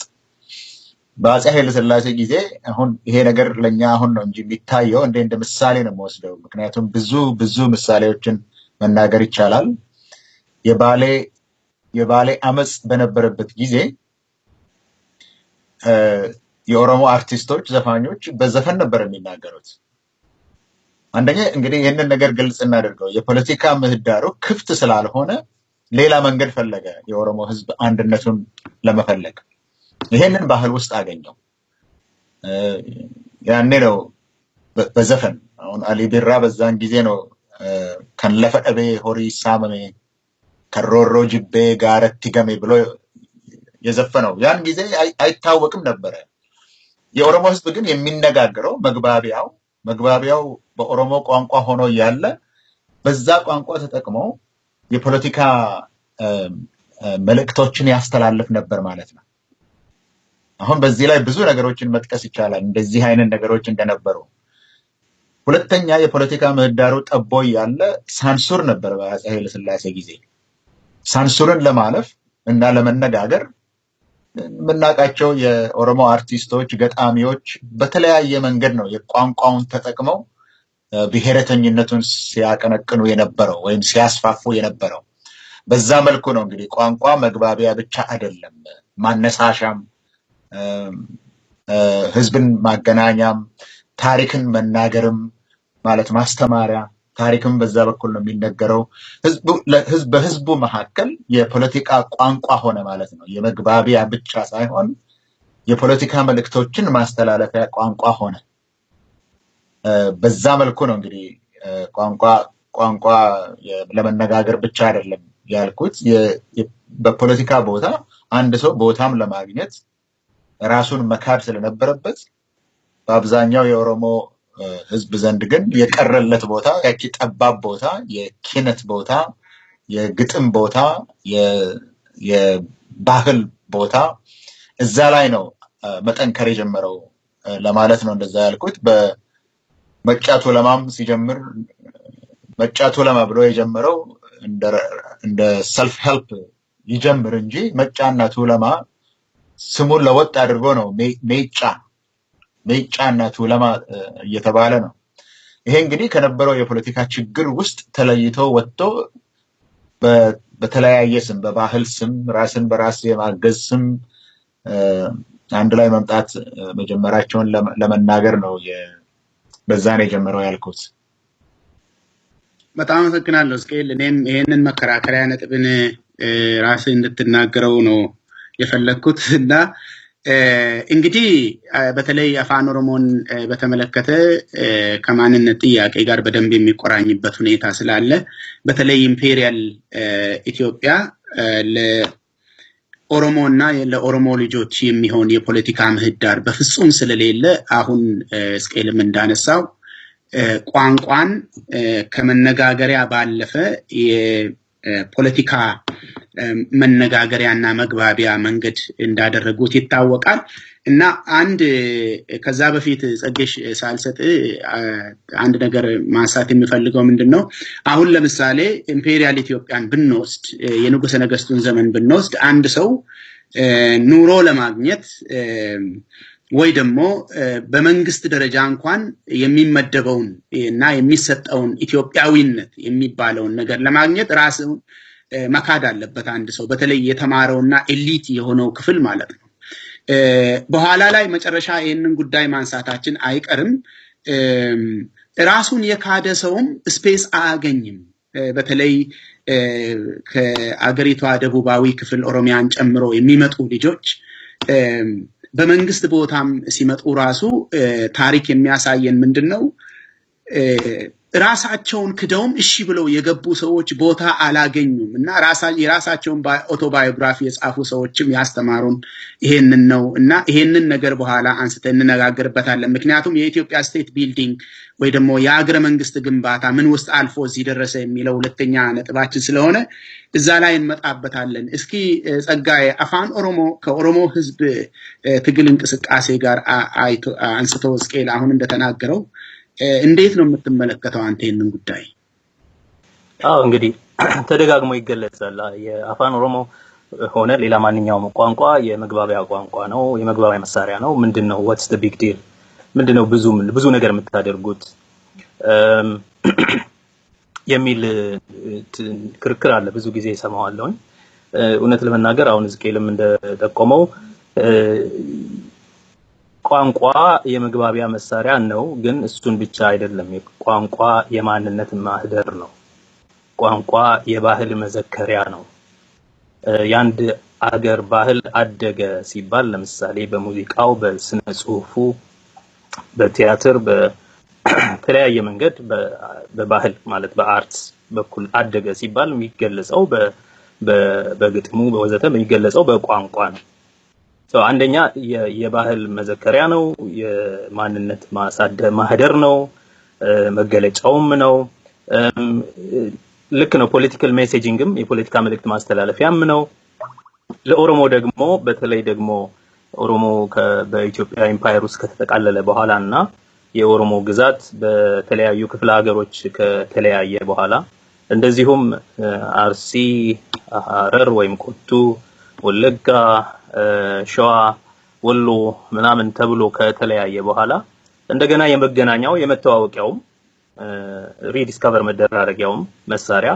በአጼ ኃይለ ሥላሴ ጊዜ አሁን ይሄ ነገር ለኛ አሁን ነው እንጂ የሚታየው እንደ ምሳሌ ነው የምወስደው። ምክንያቱም ብዙ ምሳሌዎችን መናገር ይቻላል። የባሌ አመጽ በነበረበት ጊዜ የኦሮሞ አርቲስቶች፣ ዘፋኞች በዘፈን ነበር የሚናገሩት። አንደኛ እንግዲህ ይህንን ነገር ግልጽ እናደርገው፣ የፖለቲካ ምህዳሩ ክፍት ስላልሆነ ሌላ መንገድ ፈለገ የኦሮሞ ህዝብ አንድነቱን ለመፈለግ። ይሄንን ባህል ውስጥ አገኘው። ያኔ ነው በዘፈን አሁን አሊ ቢራ በዛን ጊዜ ነው ከለፈደቤ ሆሪ ሳመሜ ከሮሮ ጅቤ ጋረት ገሜ ብሎ የዘፈነው ያን ጊዜ አይታወቅም ነበር። የኦሮሞ ህዝብ ግን የሚነጋገረው መግባቢያው በኦሮሞ ቋንቋ ሆኖ ያለ በዛ ቋንቋ ተጠቅመው የፖለቲካ መልእክቶችን ያስተላልፍ ነበር ማለት ነው። አሁን በዚህ ላይ ብዙ ነገሮችን መጥቀስ ይቻላል እንደዚህ አይነት ነገሮች እንደነበሩ። ሁለተኛ የፖለቲካ ምህዳሩ ጠቦ ያለ ሳንሱር ነበር በአፄ ኃይለ ሥላሴ ጊዜ። ሳንሱርን ለማለፍ እና ለመነጋገር የምናውቃቸው የኦሮሞ አርቲስቶች፣ ገጣሚዎች በተለያየ መንገድ ነው የቋንቋውን ተጠቅመው ብሔረተኝነቱን ሲያቀነቅኑ የነበረው ወይም ሲያስፋፉ የነበረው። በዛ መልኩ ነው እንግዲህ ቋንቋ መግባቢያ ብቻ አይደለም፣ ማነሳሻም፣ ህዝብን ማገናኛም፣ ታሪክን መናገርም ማለት ማስተማሪያ፣ ታሪክም በዛ በኩል ነው የሚነገረው። በህዝቡ መካከል የፖለቲካ ቋንቋ ሆነ ማለት ነው። የመግባቢያ ብቻ ሳይሆን የፖለቲካ መልእክቶችን ማስተላለፊያ ቋንቋ ሆነ። በዛ መልኩ ነው እንግዲህ ቋንቋ ለመነጋገር ብቻ አይደለም ያልኩት። በፖለቲካ ቦታ አንድ ሰው ቦታም ለማግኘት ራሱን መካድ ስለነበረበት በአብዛኛው የኦሮሞ ህዝብ ዘንድ ግን የቀረለት ቦታ ያቺ ጠባብ ቦታ፣ የኪነት ቦታ፣ የግጥም ቦታ፣ የባህል ቦታ እዛ ላይ ነው መጠንከር የጀመረው ለማለት ነው እንደዛ ያልኩት። በመጫቱ ለማም ሲጀምር መጫቱ ለማ ብሎ የጀመረው እንደ ሰልፍ ሄልፕ ይጀምር እንጂ መጫና ቱለማ ስሙን ለወጥ አድርጎ ነው ሜጫና ቱለማ እየተባለ ነው። ይሄ እንግዲህ ከነበረው የፖለቲካ ችግር ውስጥ ተለይቶ ወጥቶ በተለያየ ስም፣ በባህል ስም፣ ራስን በራስ የማገዝ ስም አንድ ላይ መምጣት መጀመራቸውን ለመናገር ነው በዛ ነው የጀመረው ያልኩት። በጣም አመሰግናለሁ እስቄል። እኔም ይሄንን መከራከሪያ ነጥብን ራስህ እንድትናገረው ነው የፈለኩት እና እንግዲህ በተለይ አፋን ኦሮሞን በተመለከተ ከማንነት ጥያቄ ጋር በደንብ የሚቆራኝበት ሁኔታ ስላለ በተለይ ኢምፔሪያል ኢትዮጵያ ለኦሮሞ እና ለኦሮሞ ልጆች የሚሆን የፖለቲካ ምህዳር በፍጹም ስለሌለ አሁን እስቄልም እንዳነሳው ቋንቋን ከመነጋገሪያ ባለፈ የፖለቲካ መነጋገሪያና መግባቢያ መንገድ እንዳደረጉት ይታወቃል። እና ከዛ በፊት ጸጌሽ ሳልሰጥ አንድ ነገር ማንሳት የሚፈልገው ምንድነው፣ አሁን ለምሳሌ ኢምፔሪያል ኢትዮጵያን ብንወስድ፣ የንጉሠ ነገስቱን ዘመን ብንወስድ አንድ ሰው ኑሮ ለማግኘት ወይ ደግሞ በመንግስት ደረጃ እንኳን የሚመደበውን እና የሚሰጠውን ኢትዮጵያዊነት የሚባለውን ነገር ለማግኘት ራሱን መካድ አለበት አንድ ሰው፣ በተለይ የተማረውና ኤሊት የሆነው ክፍል ማለት ነው። በኋላ ላይ መጨረሻ ይህንን ጉዳይ ማንሳታችን አይቀርም። ራሱን የካደ ሰውም ስፔስ አያገኝም። በተለይ ከአገሪቷ ደቡባዊ ክፍል ኦሮሚያን ጨምሮ የሚመጡ ልጆች በመንግስት ቦታም ሲመጡ ራሱ ታሪክ የሚያሳየን ምንድነው፣ ራሳቸውን ክደውም እሺ ብለው የገቡ ሰዎች ቦታ አላገኙም። እና የራሳቸውን ኦቶባዮግራፊ የጻፉ ሰዎችም ያስተማሩን ይሄንን ነው። እና ይሄንን ነገር በኋላ አንስተን እንነጋገርበታለን። ምክንያቱም የኢትዮጵያ ስቴት ቢልዲንግ ወይ ደግሞ የአገረ መንግስት ግንባታ ምን ውስጥ አልፎ እዚህ ደረሰ የሚለው ሁለተኛ ነጥባችን ስለሆነ እዛ ላይ እንመጣበታለን። እስኪ ጸጋዬ አፋን ኦሮሞ ከኦሮሞ ህዝብ ትግል እንቅስቃሴ ጋር አንስቶ እስቄል አሁን እንደተናገረው እንዴት ነው የምትመለከተው አንተ ይሄንን ጉዳይ? እንግዲህ ተደጋግሞ ይገለጻል። የአፋን ኦሮሞ ሆነ ሌላ ማንኛውም ቋንቋ የመግባቢያ ቋንቋ ነው፣ የመግባቢያ መሳሪያ ነው። ምንድነው what's the big deal? ምንድነው ብዙ ነገር የምታደርጉት የሚል ክርክር አለ። ብዙ ጊዜ ሰማዋለሁ። እውነት ለመናገር አሁን ዝቄልም እንደጠቆመው ቋንቋ የመግባቢያ መሳሪያ ነው፣ ግን እሱን ብቻ አይደለም። ቋንቋ የማንነት ማህደር ነው። ቋንቋ የባህል መዘከሪያ ነው። የአንድ አገር ባህል አደገ ሲባል ለምሳሌ በሙዚቃው፣ በስነ ጽሁፉ፣ በቲያትር፣ በተለያየ መንገድ በባህል ማለት በአርት በኩል አደገ ሲባል የሚገለጸው በግጥሙ በወዘተ የሚገለጸው በቋንቋ ነው። አንደኛ የባህል መዘከሪያ ነው፣ የማንነት ማህደር ነው፣ መገለጫውም ነው። ልክ ነው። ፖለቲካል ሜሴጂንግም የፖለቲካ መልእክት ማስተላለፊያም ነው። ለኦሮሞ ደግሞ በተለይ ደግሞ ኦሮሞ በኢትዮጵያ ኤምፓየር ውስጥ ከተጠቃለለ በኋላና የኦሮሞ ግዛት በተለያዩ ክፍለ ሀገሮች ከተለያየ በኋላ እንደዚሁም አርሲ፣ ሐረር ወይም ቆቱ፣ ወለጋ፣ ሸዋ፣ ወሎ ምናምን ተብሎ ከተለያየ በኋላ እንደገና የመገናኛው የመተዋወቂያውም ሪዲስከቨር መደራረጊያውም መሳሪያ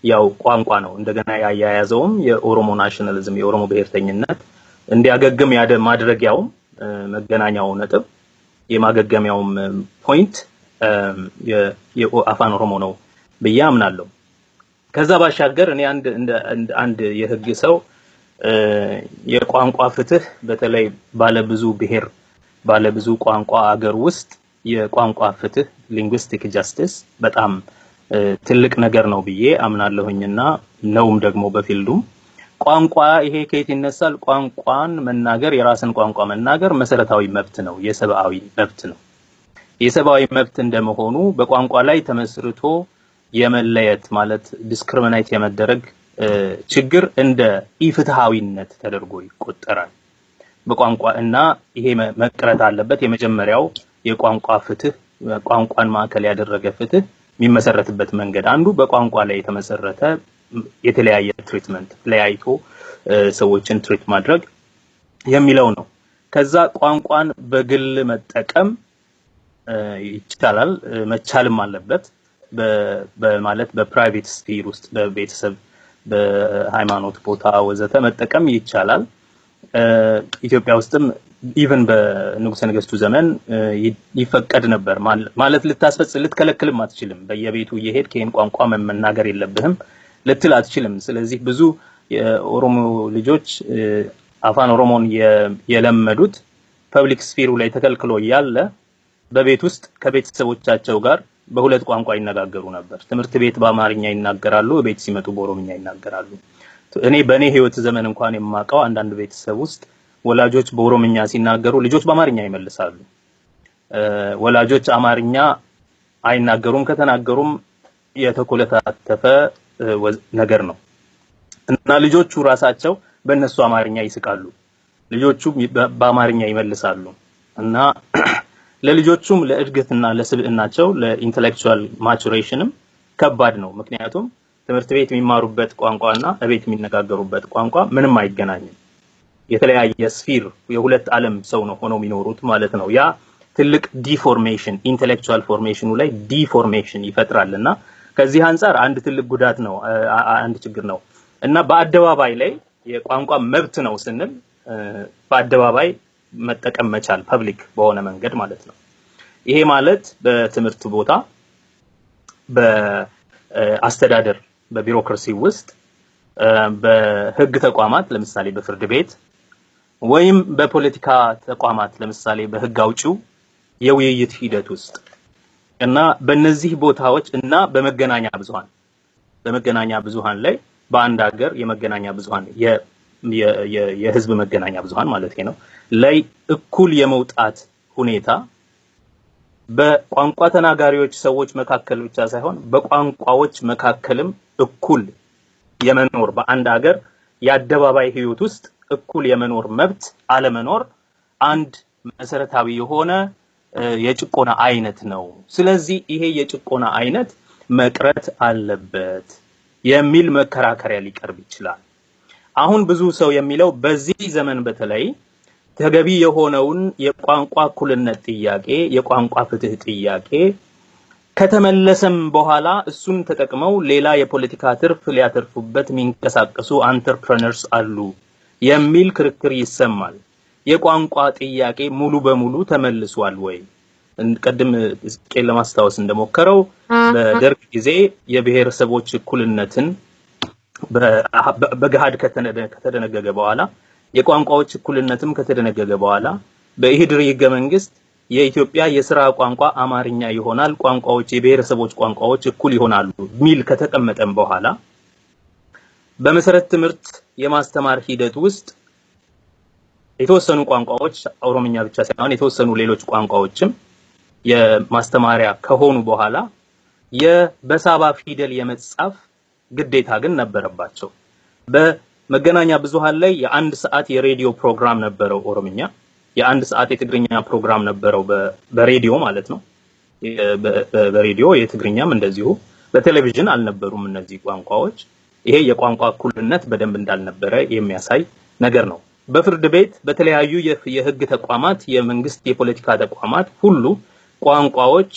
ያው ቋንቋ ነው። እንደገና ያያያዘውም የኦሮሞ ናሽናሊዝም የኦሮሞ ብሔርተኝነት እንዲያገግም ማድረጊያውም መገናኛው ነጥብ የማገገሚያውም ፖይንት የአፋን ኦሮሞ ነው ብዬ አምናለሁ። ከዛ ባሻገር እኔ አንድ የህግ ሰው የቋንቋ ፍትህ በተለይ ባለብዙ ብሔር ባለብዙ ቋንቋ አገር ውስጥ የቋንቋ ፍትህ ሊንጉስቲክ ጃስቲስ በጣም ትልቅ ነገር ነው ብዬ አምናለሁኝና ነውም ደግሞ በፊልዱም ቋንቋ ይሄ ከየት ይነሳል? ቋንቋን መናገር የራስን ቋንቋ መናገር መሰረታዊ መብት ነው፣ የሰብአዊ መብት ነው። የሰብአዊ መብት እንደመሆኑ በቋንቋ ላይ ተመስርቶ የመለየት ማለት ዲስክሪሚኔት የመደረግ ችግር እንደ ኢፍትሃዊነት ተደርጎ ይቆጠራል በቋንቋ እና ይሄ መቅረት አለበት። የመጀመሪያው የቋንቋ ፍትህ ቋንቋን ማዕከል ያደረገ ፍትህ የሚመሰረትበት መንገድ አንዱ በቋንቋ ላይ የተመሰረተ የተለያየ ትሪትመንት ለያይቶ ሰዎችን ትሪት ማድረግ የሚለው ነው። ከዛ ቋንቋን በግል መጠቀም ይቻላል መቻልም አለበት። በማለት በፕራይቬት ስፒር ውስጥ በቤተሰብ በሃይማኖት ቦታ ወዘተ መጠቀም ይቻላል። ኢትዮጵያ ውስጥም ኢቭን በንጉሠ ነገሥቱ ዘመን ይፈቀድ ነበር ማለት ልትከለክልም አትችልም። በየቤቱ እየሄድክ ይሄን ቋንቋ መናገር የለብህም ልትል አትችልም። ስለዚህ ብዙ የኦሮሞ ልጆች አፋን ኦሮሞን የለመዱት ፐብሊክ ስፊሩ ላይ ተከልክሎ ያለ በቤት ውስጥ ከቤተሰቦቻቸው ጋር በሁለት ቋንቋ ይነጋገሩ ነበር። ትምህርት ቤት በአማርኛ ይናገራሉ፣ ቤት ሲመጡ በኦሮምኛ ይናገራሉ። እኔ በእኔ ህይወት ዘመን እንኳን የማውቀው አንዳንድ ቤተሰብ ውስጥ ወላጆች በኦሮምኛ ሲናገሩ ልጆች በአማርኛ ይመልሳሉ። ወላጆች አማርኛ አይናገሩም፣ ከተናገሩም የተኮለታተፈ ነገር ነው እና ልጆቹ ራሳቸው በእነሱ አማርኛ ይስቃሉ፣ ልጆቹ በአማርኛ ይመልሳሉ እና ለልጆቹም ለእድገትና ለስብዕናቸው ለኢንተሌክቹዋል ማቹሬሽንም ከባድ ነው። ምክንያቱም ትምህርት ቤት የሚማሩበት ቋንቋና እቤት የሚነጋገሩበት ቋንቋ ምንም አይገናኝም። የተለያየ ስፊር የሁለት ዓለም ሰው ነው ሆነው የሚኖሩት ማለት ነው። ያ ትልቅ ዲፎርሜሽን ኢንተሌክቹዋል ፎርሜሽኑ ላይ ዲፎርሜሽን ይፈጥራልና ከዚህ አንፃር አንድ ትልቅ ጉዳት ነው፣ አንድ ችግር ነው እና በአደባባይ ላይ የቋንቋ መብት ነው ስንል በአደባባይ መጠቀም መቻል ፐብሊክ በሆነ መንገድ ማለት ነው። ይሄ ማለት በትምህርት ቦታ በአስተዳደር በቢሮክራሲ ውስጥ በህግ ተቋማት ለምሳሌ በፍርድ ቤት ወይም በፖለቲካ ተቋማት ለምሳሌ በህግ አውጪው የውይይት ሂደት ውስጥ እና በእነዚህ ቦታዎች እና በመገናኛ ብዙሃን ላይ በአንድ ሀገር የመገናኛ ብዙሃን የህዝብ መገናኛ ብዙሃን ማለት ነው ላይ እኩል የመውጣት ሁኔታ በቋንቋ ተናጋሪዎች ሰዎች መካከል ብቻ ሳይሆን በቋንቋዎች መካከልም እኩል የመኖር በአንድ ሀገር የአደባባይ ህይወት ውስጥ እኩል የመኖር መብት አለመኖር አንድ መሰረታዊ የሆነ የጭቆና አይነት ነው። ስለዚህ ይሄ የጭቆና አይነት መቅረት አለበት የሚል መከራከሪያ ሊቀርብ ይችላል። አሁን ብዙ ሰው የሚለው በዚህ ዘመን በተለይ ተገቢ የሆነውን የቋንቋ እኩልነት ጥያቄ የቋንቋ ፍትህ ጥያቄ ከተመለሰም በኋላ እሱን ተጠቅመው ሌላ የፖለቲካ ትርፍ ሊያተርፉበት የሚንቀሳቀሱ አንተርፕረነርስ አሉ የሚል ክርክር ይሰማል። የቋንቋ ጥያቄ ሙሉ በሙሉ ተመልሷል ወይ? ቀደም እስቄ ለማስታወስ እንደሞከረው በደርግ ጊዜ የብሔረሰቦች እኩልነትን በገሃድ ከተደነገገ በኋላ የቋንቋዎች እኩልነትም ከተደነገገ በኋላ በኢህድሪ ህገ መንግስት የኢትዮጵያ የሥራ ቋንቋ አማርኛ ይሆናል፣ ቋንቋዎች የብሔረሰቦች ቋንቋዎች እኩል ይሆናሉ ሚል ከተቀመጠም በኋላ በመሰረት ትምህርት የማስተማር ሂደት ውስጥ የተወሰኑ ቋንቋዎች ኦሮምኛ ብቻ ሳይሆን የተወሰኑ ሌሎች ቋንቋዎችም የማስተማሪያ ከሆኑ በኋላ በሳባ ፊደል የመጻፍ ግዴታ ግን ነበረባቸው። በመገናኛ ብዙሃን ላይ የአንድ ሰዓት የሬዲዮ ፕሮግራም ነበረው ኦሮምኛ፣ የአንድ ሰዓት የትግርኛ ፕሮግራም ነበረው በሬዲዮ ማለት ነው። በሬዲዮ የትግርኛም እንደዚሁ። በቴሌቪዥን አልነበሩም እነዚህ ቋንቋዎች። ይሄ የቋንቋ እኩልነት በደንብ እንዳልነበረ የሚያሳይ ነገር ነው። በፍርድ ቤት በተለያዩ የህግ ተቋማት የመንግስት የፖለቲካ ተቋማት ሁሉ ቋንቋዎች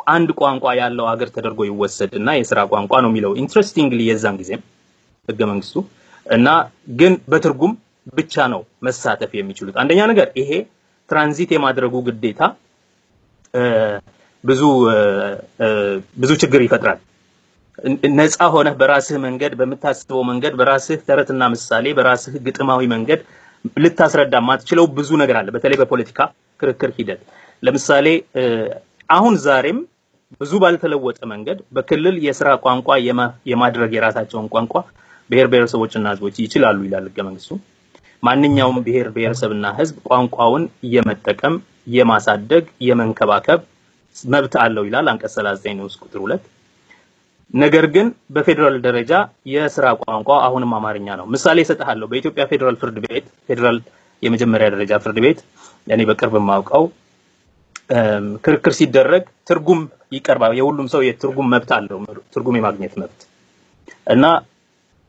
አንድ ቋንቋ ያለው ሀገር ተደርጎ ይወሰድና የሥራ ቋንቋ ነው የሚለው ኢንትረስቲንግሊ የዛን ጊዜም ህገ መንግስቱ እና ግን በትርጉም ብቻ ነው መሳተፍ የሚችሉት። አንደኛ ነገር ይሄ ትራንዚት የማድረጉ ግዴታ ብዙ ችግር ይፈጥራል። ነፃ ሆነህ በራስህ መንገድ በመታሰበው መንገድ በራስህ ተረትና ምሳሌ በራስህ ግጥማዊ መንገድ ልታስረዳ ማትችለው ብዙ ነገር አለ። በተለይ በፖለቲካ ክርክር ሂደት ለምሳሌ አሁን ዛሬም ብዙ ባልተለወጠ መንገድ በክልል የሥራ ቋንቋ የማድረግ የራሳቸውን ቋንቋ ብሔር ብሔረሰቦችና ህዝቦች ይችላሉ ይላል ህገ መንግስቱ። ማንኛውም ብሔር ብሔረሰብና ህዝብ ቋንቋውን የመጠቀም የማሳደግ የመንከባከብ መብት አለው ይላል አንቀጽ 39 ንዑስ ቁጥር 2። ነገር ግን በፌደራል ደረጃ የሥራ ቋንቋ አሁንም አማርኛ ነው። ምሳሌ እሰጥሃለሁ። በኢትዮጵያ ፌደራል ፍርድ ቤት ፌደራል የመጀመሪያ ደረጃ ፍርድ ቤት እኔ በቅርብ ማውቀው ክርክር ሲደረግ ትርጉም ይቀርባል። የሁሉም ሰው የትርጉም መብት አለው፣ ትርጉም የማግኘት መብት እና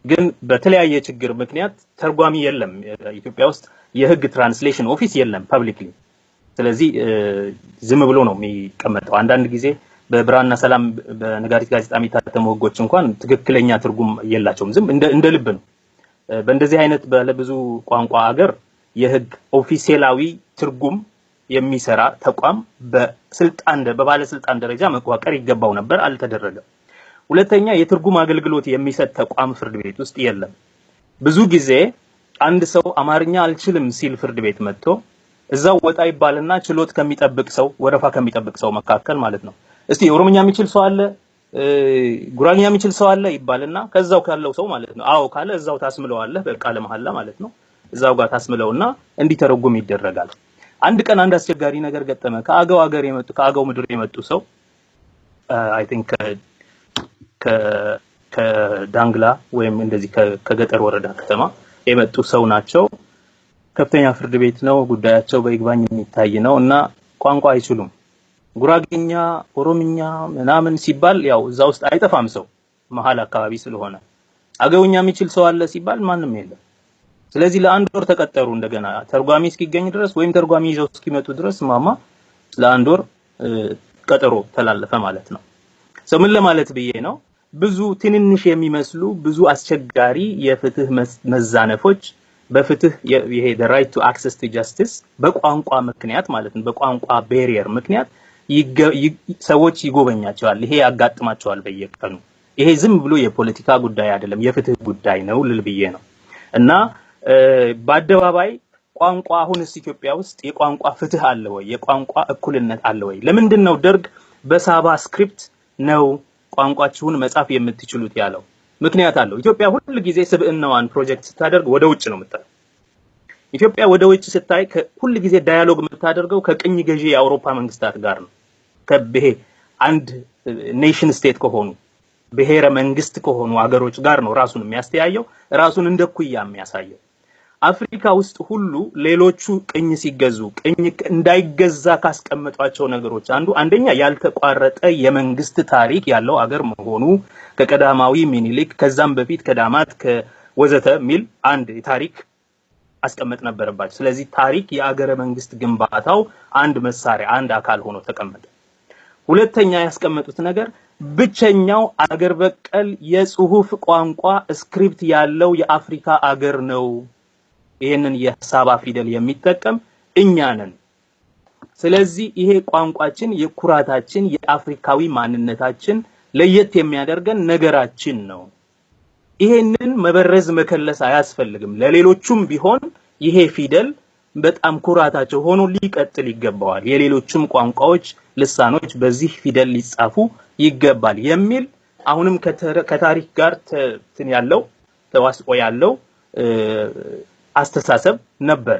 ግን በተለያየ ችግር ምክንያት ተርጓሚ የለም። ኢትዮጵያ ውስጥ የህግ ትራንስሌሽን ኦፊስ የለም ፐብሊክሊ። ስለዚህ ዝም ብሎ ነው የሚቀመጠው። አንዳንድ ጊዜ በብራና ሰላም በነጋሪት ጋዜጣ የሚታተሙ ህጎች እንኳን ትክክለኛ ትርጉም የላቸውም። ዝም እንደ ልብ ነው። በእንደዚህ አይነት ባለብዙ ቋንቋ ሀገር የህግ ኦፊሴላዊ ትርጉም የሚሰራ ተቋም በባለስልጣን ደረጃ መቋቋር ይገባው ነበር፣ አልተደረገም። ሁለተኛ የትርጉም አገልግሎት የሚሰጥ ተቋም ፍርድ ቤት ውስጥ የለም። ብዙ ጊዜ አንድ ሰው አማርኛ አልችልም ሲል ፍርድ ቤት መጥቶ እዛው ወጣ ይባልና ችሎት ከሚጠብቅ ሰው ወረፋ ከሚጠብቅ ሰው መካከል ማለት ነው እስቲ ኦሮምኛ የሚችል ሰው አለ፣ ጉራኛ የሚችል ሰው አለ ይባልና ከዛው ካለው ሰው ማለት ነው አዎ ካለ እዛው ታስምለዋለህ በቃለ መሐላ ማለት ነው። እዛው ጋር ታስምለውና እንዲተረጉም ይደረጋል። አንድ ቀን አንድ አስቸጋሪ ነገር ገጠመ። ከአገው ምድር የመጡ ሰው አይ ቲንክ ከዳንግላ ወይም እንደዚህ ከገጠር ወረዳ ከተማ የመጡ ሰው ናቸው። ከፍተኛ ፍርድ ቤት ነው ጉዳያቸው፣ በይግባኝ የሚታይ ነው እና ቋንቋ አይችሉም። ጉራጌኛ፣ ኦሮምኛ ምናምን ሲባል ያው እዛ ውስጥ አይጠፋም ሰው መሀል አካባቢ ስለሆነ። አገውኛ የሚችል ሰው አለ ሲባል ማንም የለም። ስለዚህ ለአንድ ወር ተቀጠሩ እንደገና ተርጓሚ እስኪገኝ ድረስ ወይም ተርጓሚ ይዘው እስኪመጡ ድረስ ለአንድ ወር ቀጠሮ ተላለፈ ማለት ነው። ምን ለማለት ብዬ ነው? ብዙ ትንንሽ የሚመስሉ ብዙ አስቸጋሪ የፍትህ መዛነፎች በፍትህ ይሄ the right to access to justice በቋንቋ ምክንያት ማለት ነው በቋንቋ barrier ምክንያት ሰዎች ይጎበኛቸዋል። ይሄ ያጋጥማቸዋል በየቀኑ። ይሄ ዝም ብሎ የፖለቲካ ጉዳይ አይደለም፣ የፍትህ ጉዳይ ነው ልል ብዬ ነው። እና በአደባባይ ቋንቋ አሁንስ ኢትዮጵያ ውስጥ የቋንቋ ፍትህ አለ ወይ? የቋንቋ እኩልነት አለ ወይ? ለምንድን ነው ደርግ በሳባ ስክሪፕት ነው ቋንቋችሁን መጻፍ የምትችሉት ያለው? ምክንያት አለው። ኢትዮጵያ ሁሉ ጊዜ ስብዕናዋን ፕሮጀክት ስታደርግ ወደ ውጭ ነው የምታየው። ኢትዮጵያ ወደ ውጭ ስታይ ሁሉ ጊዜ ዳያሎግ የምታደርገው ከቅኝ ገዢ የአውሮፓ መንግስታት ጋር ነው። ከብሄ አንድ ኔሽን ስቴት ከሆኑ ብሔረ መንግስት ከሆኑ ሀገሮች ጋር ነው ራሱን የሚያስተያየው፣ ራሱን እንደኩያ የሚያሳየው። አፍሪካ ውስጥ ሁሉ ሌሎቹ ቅኝ ሲገዙ ቅኝ እንዳይገዛ ካስቀመጧቸው ነገሮች አንደኛ ያልተቋረጠ የመንግስት ታሪክ ያለው አገር መሆኑ ከቀዳማዊ ሚኒሊክ ከዛም በፊት ከዳማት ከወዘተ ሚል አንድ ታሪክ አስቀመጥ ነበረባቸው። ስለዚህ ታሪክ የአገረ መንግስት ግንባታው አንድ መሳሪያ አንድ አካል ሆኖ ተቀመጠ። ሁለተኛ ያስቀመጡት ነገር ብቸኛው አገር በቀል የጽሁፍ ቋንቋ ስክሪፕት ያለው የአፍሪካ አገር ነው። ይሄንን የሳባ ፊደል የሚጠቀም እኛ ነን። ስለዚህ ይሄ ቋንቋችን የኩራታችን የአፍሪካዊ ማንነታችን ለየት የሚያደርገን ነገራችን ነው። ይሄንን መበረዝ መከለስ አያስፈልግም። ለሌሎቹም ቢሆን ይሄ ፊደል በጣም ኩራታቸው ሆኖ ሊቀጥል ይገባዋል። የሌሎችም ቋንቋዎች ልሳኖች በዚህ ፊደል ሊጻፉ ይገባል የሚል አሁንም ከታሪክ ጋር ያለው ተዋስቆ ያለው አስተሳሰብ ነበር።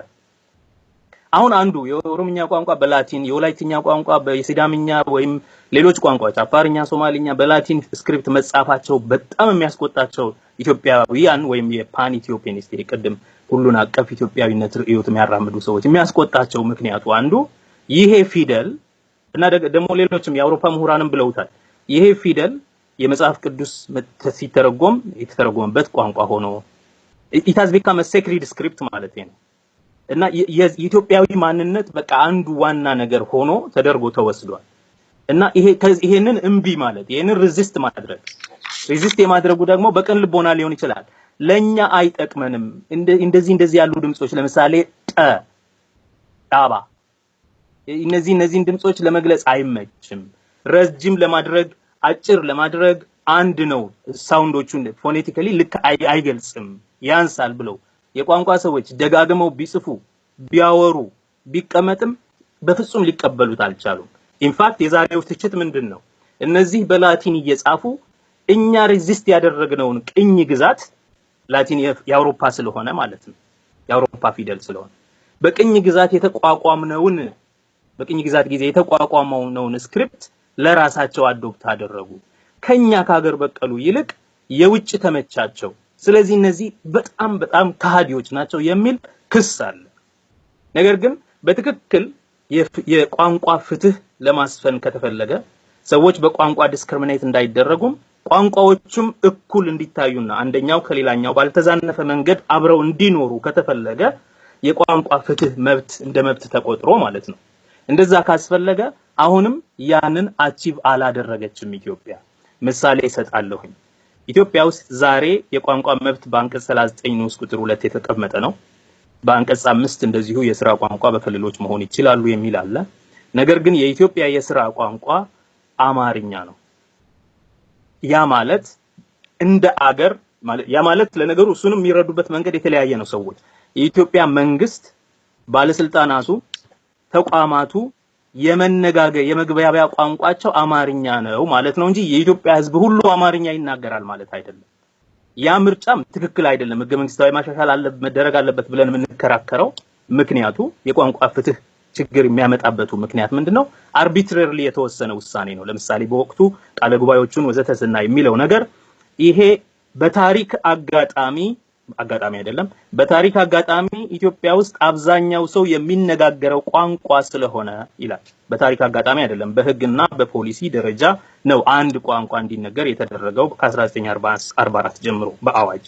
አሁን አንዱ የኦሮምኛ ቋንቋ በላቲን፣ የወላይትኛ ቋንቋ በሲዳምኛ ወይም ሌሎች ቋንቋዎች አፋርኛ፣ ሶማሊኛ በላቲን ስክሪፕት መጻፋቸው በጣም የሚያስቆጣቸው ኢትዮጵያውያን ወይም የፓን ኢትዮጵያኒስት ቅድም ሁሉን አቀፍ ኢትዮጵያዊነት ርዕዮት የሚያራምዱ ሰዎች የሚያስቆጣቸው ምክንያቱ አንዱ ይሄ ፊደል እና ደግሞ ሌሎችም የአውሮፓ ምሁራንም ብለውታል። ይሄ ፊደል የመጽሐፍ ቅዱስ ሲተረጎም የተተረጎመበት ቋንቋ ሆኖ it has become a sacred script ማለት ነው እና የኢትዮጵያዊ ማንነት በቃ አንዱ ዋና ነገር ሆኖ ተደርጎ ተወስዷል እና ይሄንን እምቢ ማለት ይሄንን ሬዚስት ማድረግ ሬዚስት የማድረጉ ደግሞ በቀን ልቦና ሊሆን ይችላል። ለኛ አይጠቅመንም። እንደዚህ ያሉ ድምጾች ለምሳሌ ጣባ እነዚህን ድምጾች ለመግለጽ አይመችም። ረጅም ለማድረግ አጭር ለማድረግ አንድ ነው። ሳውንዶቹን ፎኔቲካሊ ልክ አይገልጽም ያንሳል ብለው የቋንቋ ሰዎች ደጋግመው ቢጽፉ ቢያወሩ ቢቀመጥም በፍጹም ሊቀበሉት አልቻሉም። ኢንፋክት የዛሬው ትችት ምንድነው? እነዚህ በላቲን እየጻፉ እኛ ሬዚስት ያደረግነውን ቅኝ ግዛት ላቲን የአውሮፓ ስለሆነ ማለት ነው የአውሮፓ ፊደል ስለሆነ በቅኝ ግዛት የተቋቋመውን በቅኝ ግዛት ጊዜ የተቋቋመውን ስክሪፕት ለራሳቸው አዶፕት አደረጉ። ከኛ ከሀገር በቀሉ ይልቅ የውጭ ተመቻቸው። ስለዚህ እነዚህ በጣም ከሃዲዎች ናቸው የሚል ክስ አለ። ነገር ግን በትክክል የቋንቋ ፍትህ ለማስፈን ከተፈለገ ሰዎች በቋንቋ ዲስክሪሚኔት እንዳይደረጉም ቋንቋዎቹም እኩል እንዲታዩና አንደኛው ከሌላኛው ባልተዛነፈ መንገድ አብረው እንዲኖሩ ከተፈለገ የቋንቋ ፍትህ መብት እንደ መብት ተቆጥሮ ማለት ነው። እንደዛ ካስፈለገ አሁንም ያንን አቺቭ አላደረገችም ኢትዮጵያ። ምሳሌ እሰጣለሁ። ኢትዮጵያ ውስጥ ዛሬ የቋንቋ መብት በአንቀጽ 39 ንዑስ ቁጥር 2 የተቀመጠ ነው። በአንቀጽ 5 እንደዚሁ የሥራ ቋንቋ በክልሎች መሆን ይችላሉ የሚል አለ። ነገር ግን የኢትዮጵያ የሥራ ቋንቋ አማርኛ ነው። ያ ማለት እንደ አገር ያ ማለት ለነገሩ እሱንም የሚረዱበት መንገድ የተለያየ ነው ሰዎች። የኢትዮጵያ መንግስት ባለስልጣናቱ ተቋማቱ የመግባቢያ ቋንቋቸው አማርኛ ነው ማለት ነው እንጂ የኢትዮጵያ ሕዝብ ሁሉ አማርኛ ይናገራል ማለት አይደለም። ያ ምርጫም ትክክል አይደለም። ህገ መንግስታዊ ማሻሻል መደረግ አለበት ብለን የምንከራከረው ምክንያቱ የቋንቋ ፍትህ ችግር የሚያመጣበቱ ምክንያት ምንድነው? አርቢትራሪሊ የተወሰነ ውሳኔ ነው። ለምሳሌ በወቅቱ ቃለ ጉባኤዎቹን ወዘተ ስናይ የሚለው ነገር ይሄ በታሪክ አጋጣሚ አይደለም። በታሪክ አጋጣሚ ኢትዮጵያ ውስጥ አብዛኛው ሰው የሚነጋገረው ቋንቋ ስለሆነ ይላል። በታሪክ አጋጣሚ አይደለም፣ በህግና በፖሊሲ ደረጃ ነው አንድ ቋንቋ እንዲነገር የተደረገው ከ1944 ጀምሮ በአዋጅ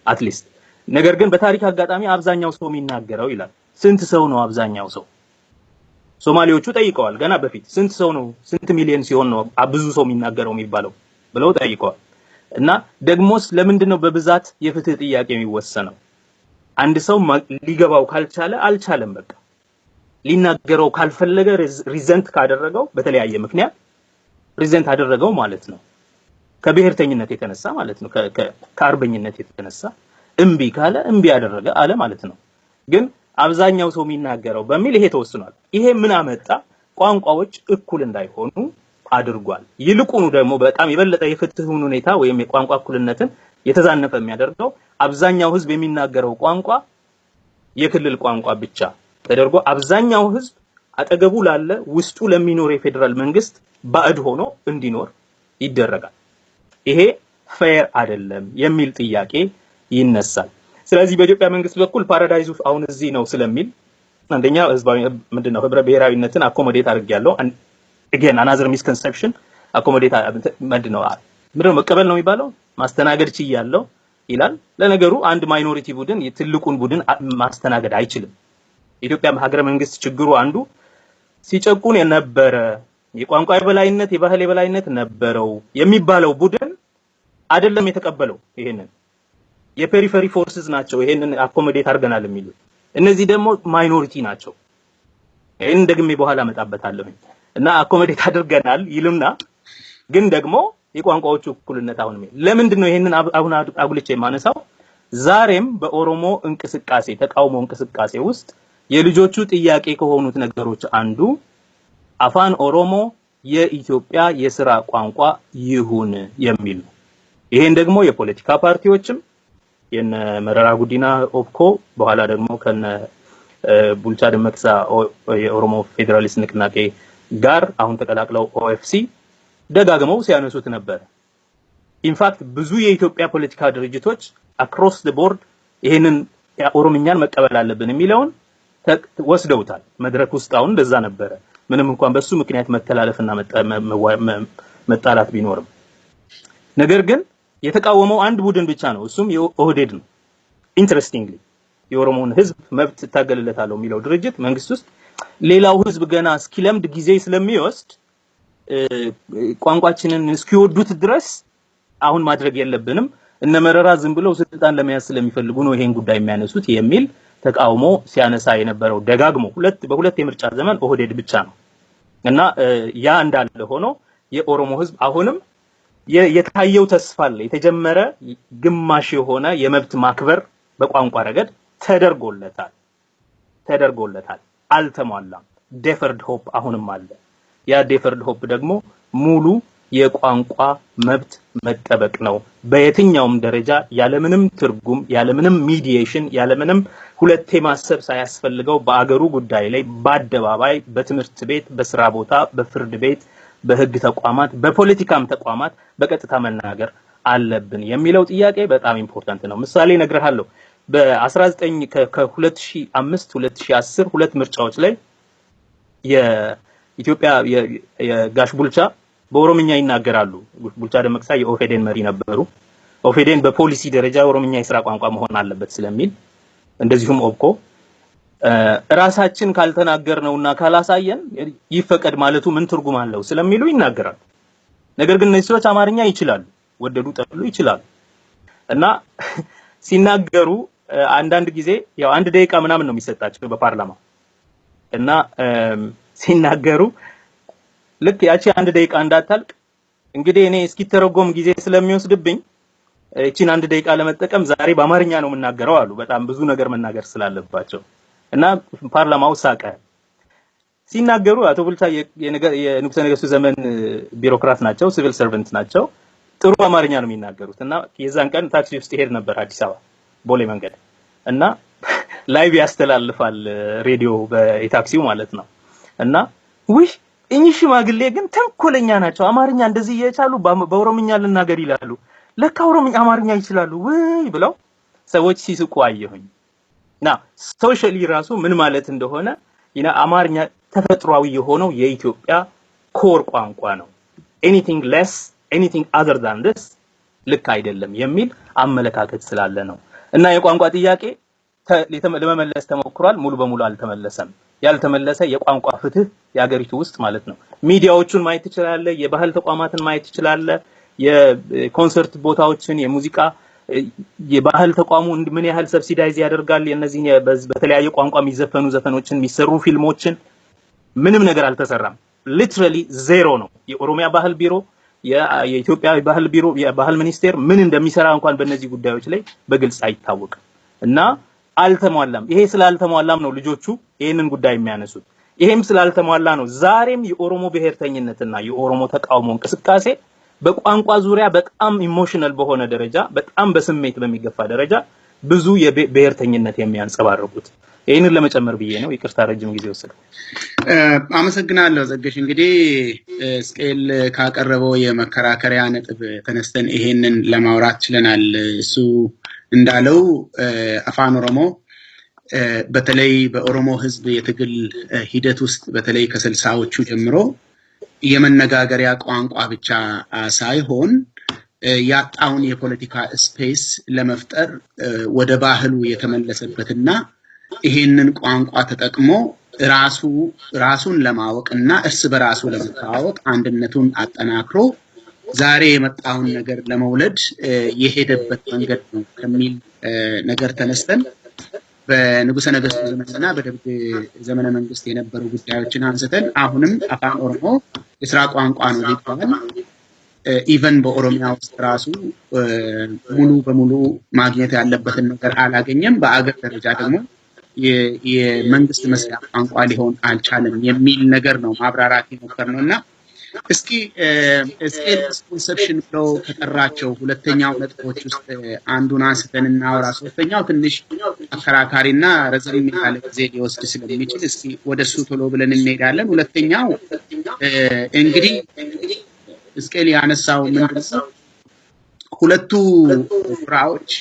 አትሊስት። ነገር ግን በታሪክ አጋጣሚ አብዛኛው ሰው የሚናገረው ይላል። ስንት ሰው ነው አብዛኛው ሰው? ሶማሌዎቹ ጠይቀዋል ገና በፊት ስንት ሰው ነው ስንት ሚሊዮን ሲሆን ነው ብዙ ሰው የሚናገረው የሚባለው ብለው ጠይቀዋል። እና ደግሞስ ለምንድነው በብዛት የፍትህ ጥያቄ የሚወሰነው? አንድ ሰው ሊገባው ካልቻለ አልቻለም፣ በቃ ሊናገረው ካልፈለገ ሪዘንት ካደረገው በተለያየ ምክንያት ሪዘንት አደረገው ማለት ነው። ከብሔርተኝነት የተነሳ ማለት ነው፣ ከአርበኝነት የተነሳ እምቢ ካለ እምቢ ያደረገ አለ ማለት ነው። ግን አብዛኛው ሰው የሚናገረው በሚል ይሄ ተወስኗል። ይሄ ምን አመጣ? ቋንቋዎች እኩል እንዳይሆኑ አድርጓል። ይልቁኑ ደግሞ በጣም የበለጠ የፍትህን ሁኔታ ወይም የቋንቋ እኩልነትን የተዛነፈ የሚያደርገው አብዛኛው ህዝብ የሚናገረው ቋንቋ የክልል ቋንቋ ብቻ ተደርጎ አብዛኛው ህዝብ አጠገቡ ላለ ውስጡ ለሚኖር የፌደራል መንግስት ባዕድ ሆኖ እንዲኖር ይደረጋል። ይሄ ፌር አይደለም የሚል ጥያቄ ይነሳል። ስለዚህ በኢትዮጵያ መንግስት በኩል ፓራዳይዙ አሁን እዚህ ነው ስለሚል አንደኛ ህዝባዊ ምንድነው ህብረ ብሔራዊነትን አኮሞዴት አድርጌያለሁ። again another misconception አኮሞዴት ምንድነው መቀበል ነው የሚባለው፣ ማስተናገድ ችያለሁ ይላል። ለነገሩ አንድ ማይኖሪቲ ቡድን የትልቁን ቡድን ማስተናገድ አይችልም። ኢትዮጵያ ሀገረ መንግስት ችግሩ አንዱ ሲጨቁን የነበረ የቋንቋ የበላይነት የባህል የበላይነት ነበረው የሚባለው ቡድን አይደለም የተቀበለው። ይሄንን የፔሪፈሪ ፎርስስ ናቸው ይሄንን አኮሞዴት አድርገናል የሚሉት። እነዚህ ደግሞ ማይኖሪቲ ናቸው። ይሄን ደግሜ በኋላ መጣበታለሁ። እና አኮሞዴት አድርገናል ይሉና ግን ደግሞ የቋንቋዎቹ እኩልነት አሁንም ለምንድነው ይሄንን አሁን አጉልቼ ማነሳው? ዛሬም በኦሮሞ እንቅስቃሴ ተቃውሞ እንቅስቃሴ ውስጥ የልጆቹ ጥያቄ ከሆኑት ነገሮች አንዱ አፋን ኦሮሞ የኢትዮጵያ የሥራ ቋንቋ ይሁን የሚል ነው። ይሄን ደግሞ የፖለቲካ ፓርቲዎችም የነ መረራ ጉዲና ኦፕኮ በኋላ ደግሞ ከነ ቡልቻ ደመቅሳ የኦሮሞ ፌደራሊስት ንቅናቄ ጋር አሁን ተቀላቅለው ኦኤፍሲ ደጋግመው ሲያነሱት ነበር። ኢንፋክት ብዙ የኢትዮጵያ ፖለቲካ ድርጅቶች አክሮስ ዘ ቦርድ ይሄንን ኦሮምኛን መቀበል አለብን የሚለውን ወስደውታል። መድረክ ውስጥ አሁን እንደዛ ነበረ። ምንም እንኳን በሱ ምክንያት መተላለፍና መጣላት ቢኖርም ነገር ግን የተቃወመው አንድ ቡድን ብቻ ነው። እሱም የኦህዴድ ነው። ኢንትረስቲንግሊ የኦሮሞን ህዝብ መብት ታገልለታለሁ የሚለው ድርጅት መንግስት ውስጥ ሌላው ህዝብ ገና እስኪለምድ ጊዜ ስለሚወስድ ቋንቋችንን እስኪወዱት ድረስ አሁን ማድረግ የለብንም እነ መረራ ዝም ብለው ስልጣን ለመያዝ ስለሚፈልጉ ነው ይሄን ጉዳይ የሚያነሱት የሚል ተቃውሞ ሲያነሳ የነበረው ደጋግሞ በሁለት የምርጫ ዘመን ኦህዴድ ብቻ ነው። እና ያ እንዳለ ሆኖ የኦሮሞ ህዝብ አሁንም የታየው ተስፋ አለ። የተጀመረ ግማሽ የሆነ የመብት ማክበር በቋንቋ ረገድ ተደርጎለታል። አልተሟላም። ዴፈርድ ሆፕ አሁንም አለ። ያ ዴፈርድ ሆፕ ደግሞ ሙሉ የቋንቋ መብት መጠበቅ ነው። በየትኛውም ደረጃ ያለምንም ትርጉም፣ ያለምንም ሚዲዬሽን፣ ያለምንም ሁለቴ ማሰብ ሳያስፈልገው በአገሩ ጉዳይ ላይ በአደባባይ፣ በትምህርት ቤት፣ በስራ ቦታ፣ በፍርድ ቤት፣ በህግ ተቋማት፣ በፖለቲካም ተቋማት በቀጥታ መናገር አለብን የሚለው ጥያቄ በጣም ኢምፖርታንት ነው። ምሳሌ እነግርሃለሁ። በ19 ከ2005 2010 ሁለት ምርጫዎች ላይ የኢትዮጵያ የጋሽ ቡልቻ በኦሮምኛ ይናገራሉ። ቡልቻ ደመቅሳ የኦፌዴን መሪ ነበሩ። ኦፌዴን በፖሊሲ ደረጃ ኦሮምኛ የሥራ ቋንቋ መሆን አለበት ስለሚል እንደዚሁም ኦብኮ ራሳችን ካልተናገርነውና ካላሳየን ይፈቀድ ማለቱ ምን ትርጉም አለው ስለሚሉ ይናገራሉ። ነገር ግን እነዚህ ሰዎች አማርኛ ይችላሉ፣ ወደዱ ጠሉ ይችላሉ። እና ሲናገሩ አንዳንድ ጊዜ ያው 1 ደቂቃ ምናምን ነው የሚሰጣቸው በፓርላማ እና ሲናገሩ ልክ ያቺ 1 ደቂቃ እንዳታልቅ እንግዲህ እኔ እስኪተረጎም ጊዜ ስለሚወስድብኝ እቺን 1 ደቂቃ ለመጠቀም ዛሬ በአማርኛ ነው የምናገረው አሉ። በጣም ብዙ ነገር መናገር ስላለባቸው እና ፓርላማው ሳቀ። ሲናገሩ አቶ ቡልቻ የንጉሠ ነገሥቱ ዘመን ቢሮክራት ናቸው፣ ሲቪል ሰርቨንት ናቸው። ጥሩ አማርኛ ነው የሚናገሩት እና የዛን ቀን ታክሲ ውስጥ ይሄድ ነበር አዲስ አበባ ቦሌ መንገድ እና ላይቭ ያስተላልፋል ሬዲዮ በታክሲው ማለት ነው። እና ውይ እኚህ ሽማግሌ ግን ተንኮለኛ ናቸው፣ አማርኛ እንደዚህ እየቻሉ በኦሮምኛ ልናገር ይላሉ፣ ለካ አማርኛ ይችላሉ ወይ ብለው ሰዎች ሲስቁ አየሁኝ። ና ሶሻሊ ራሱ ምን ማለት እንደሆነ አማርኛ ተፈጥሯዊ የሆነው የኢትዮጵያ ኮር ቋንቋ ነው። ኤኒቲንግ ሌስ ኤኒቲንግ አዘር ዳን ዲስ ልክ አይደለም የሚል አመለካከት ስላለ ነው። እና የቋንቋ ጥያቄ ለመመለስ ተሞክሯል፣ ሙሉ በሙሉ አልተመለሰም። ያልተመለሰ የቋንቋ ፍትህ የሀገሪቱ ውስጥ ማለት ነው። ሚዲያዎቹን ማየት ትችላለህ፣ የባህል ተቋማትን ማየት ትችላለህ፣ የኮንሰርት ቦታዎችን፣ የሙዚቃ የባህል ተቋሙ ምን ያህል ሰብሲዳይዝ ያደርጋል የነዚህ በተለያየ ቋንቋ የሚዘፈኑ ዘፈኖችን የሚሰሩ ፊልሞችን ምንም ነገር አልተሰራም። ሊትራሊ ዜሮ ነው። የኦሮሚያ ባህል ቢሮ የኢትዮጵያ ባህል ቢሮ የባህል ሚኒስቴር ምን እንደሚሰራ እንኳን በእነዚህ ጉዳዮች ላይ በግልጽ አይታወቅም እና አልተሟላም። ይሄ ስላልተሟላም ነው ልጆቹ ይሄንን ጉዳይ የሚያነሱት። ይሄም ስላልተሟላ ነው ዛሬም የኦሮሞ ብሔርተኝነትና የኦሮሞ ተቃውሞ እንቅስቃሴ በቋንቋ ዙሪያ በጣም ኢሞሽናል በሆነ ደረጃ በጣም በስሜት በሚገፋ ደረጃ ብዙ የብሔርተኝነት የሚያንጸባርቁት። ይሄንን ለመጨመር ብዬ ነው። ይቅርታ ረጅም ጊዜ ወሰደ። አመሰግናለሁ ዘገሽ። እንግዲህ ስኬል ካቀረበው የመከራከሪያ ነጥብ ተነስተን ይሄንን ለማውራት ችለናል። እሱ እንዳለው አፋን ኦሮሞ በተለይ በኦሮሞ ህዝብ የትግል ሂደት ውስጥ በተለይ ከ60ዎቹ ጀምሮ የመነጋገሪያ ቋንቋ ብቻ ሳይሆን ያጣውን የፖለቲካ ስፔስ ለመፍጠር ወደ ባህሉ የተመለሰበትና ይሄንን ቋንቋ ተጠቅሞ ራሱን ለማወቅና እርስ በራሱ ለመተዋወቅ አንድነቱን አጠናክሮ ዛሬ የመጣውን ነገር ለመውለድ የሄደበት መንገድ ነው ከሚል ነገር ተነስተን በንጉሠ ነገሥቱ ዘመንና በደርግ ዘመነ መንግስት የነበሩ ጉዳዮችን አንስተን አሁንም አፋን ኦሮሞ የሥራ ቋንቋ ነው ሊባል ኢቨን በኦሮሚያ ውስጥ ራሱ ሙሉ በሙሉ ማግኘት ያለበትን ነገር አላገኘም። በአገር ደረጃ ደግሞ የመንግስት መስሪያ ቋንቋ ሊሆን አልቻለም የሚል ነገር ነው ማብራራት የሞከርነውና እስኪ ስኬል ሚስኮንሰፕሽን ብለው ከጠራቸው ሁለተኛው ነጥቦች ውስጥ አንዱን አንስተን እናወራ። ሶስተኛው ትንሽ አከራካሪና ረዘም ያለ ጊዜ ሊወስድ ስለሚችል እስኪ ወደሱ ቶሎ ብለን እንሄዳለን። ሁለተኛው እንግዲህ ስኬል ያነሳው ምንድነው ሁለቱ ፍራዎች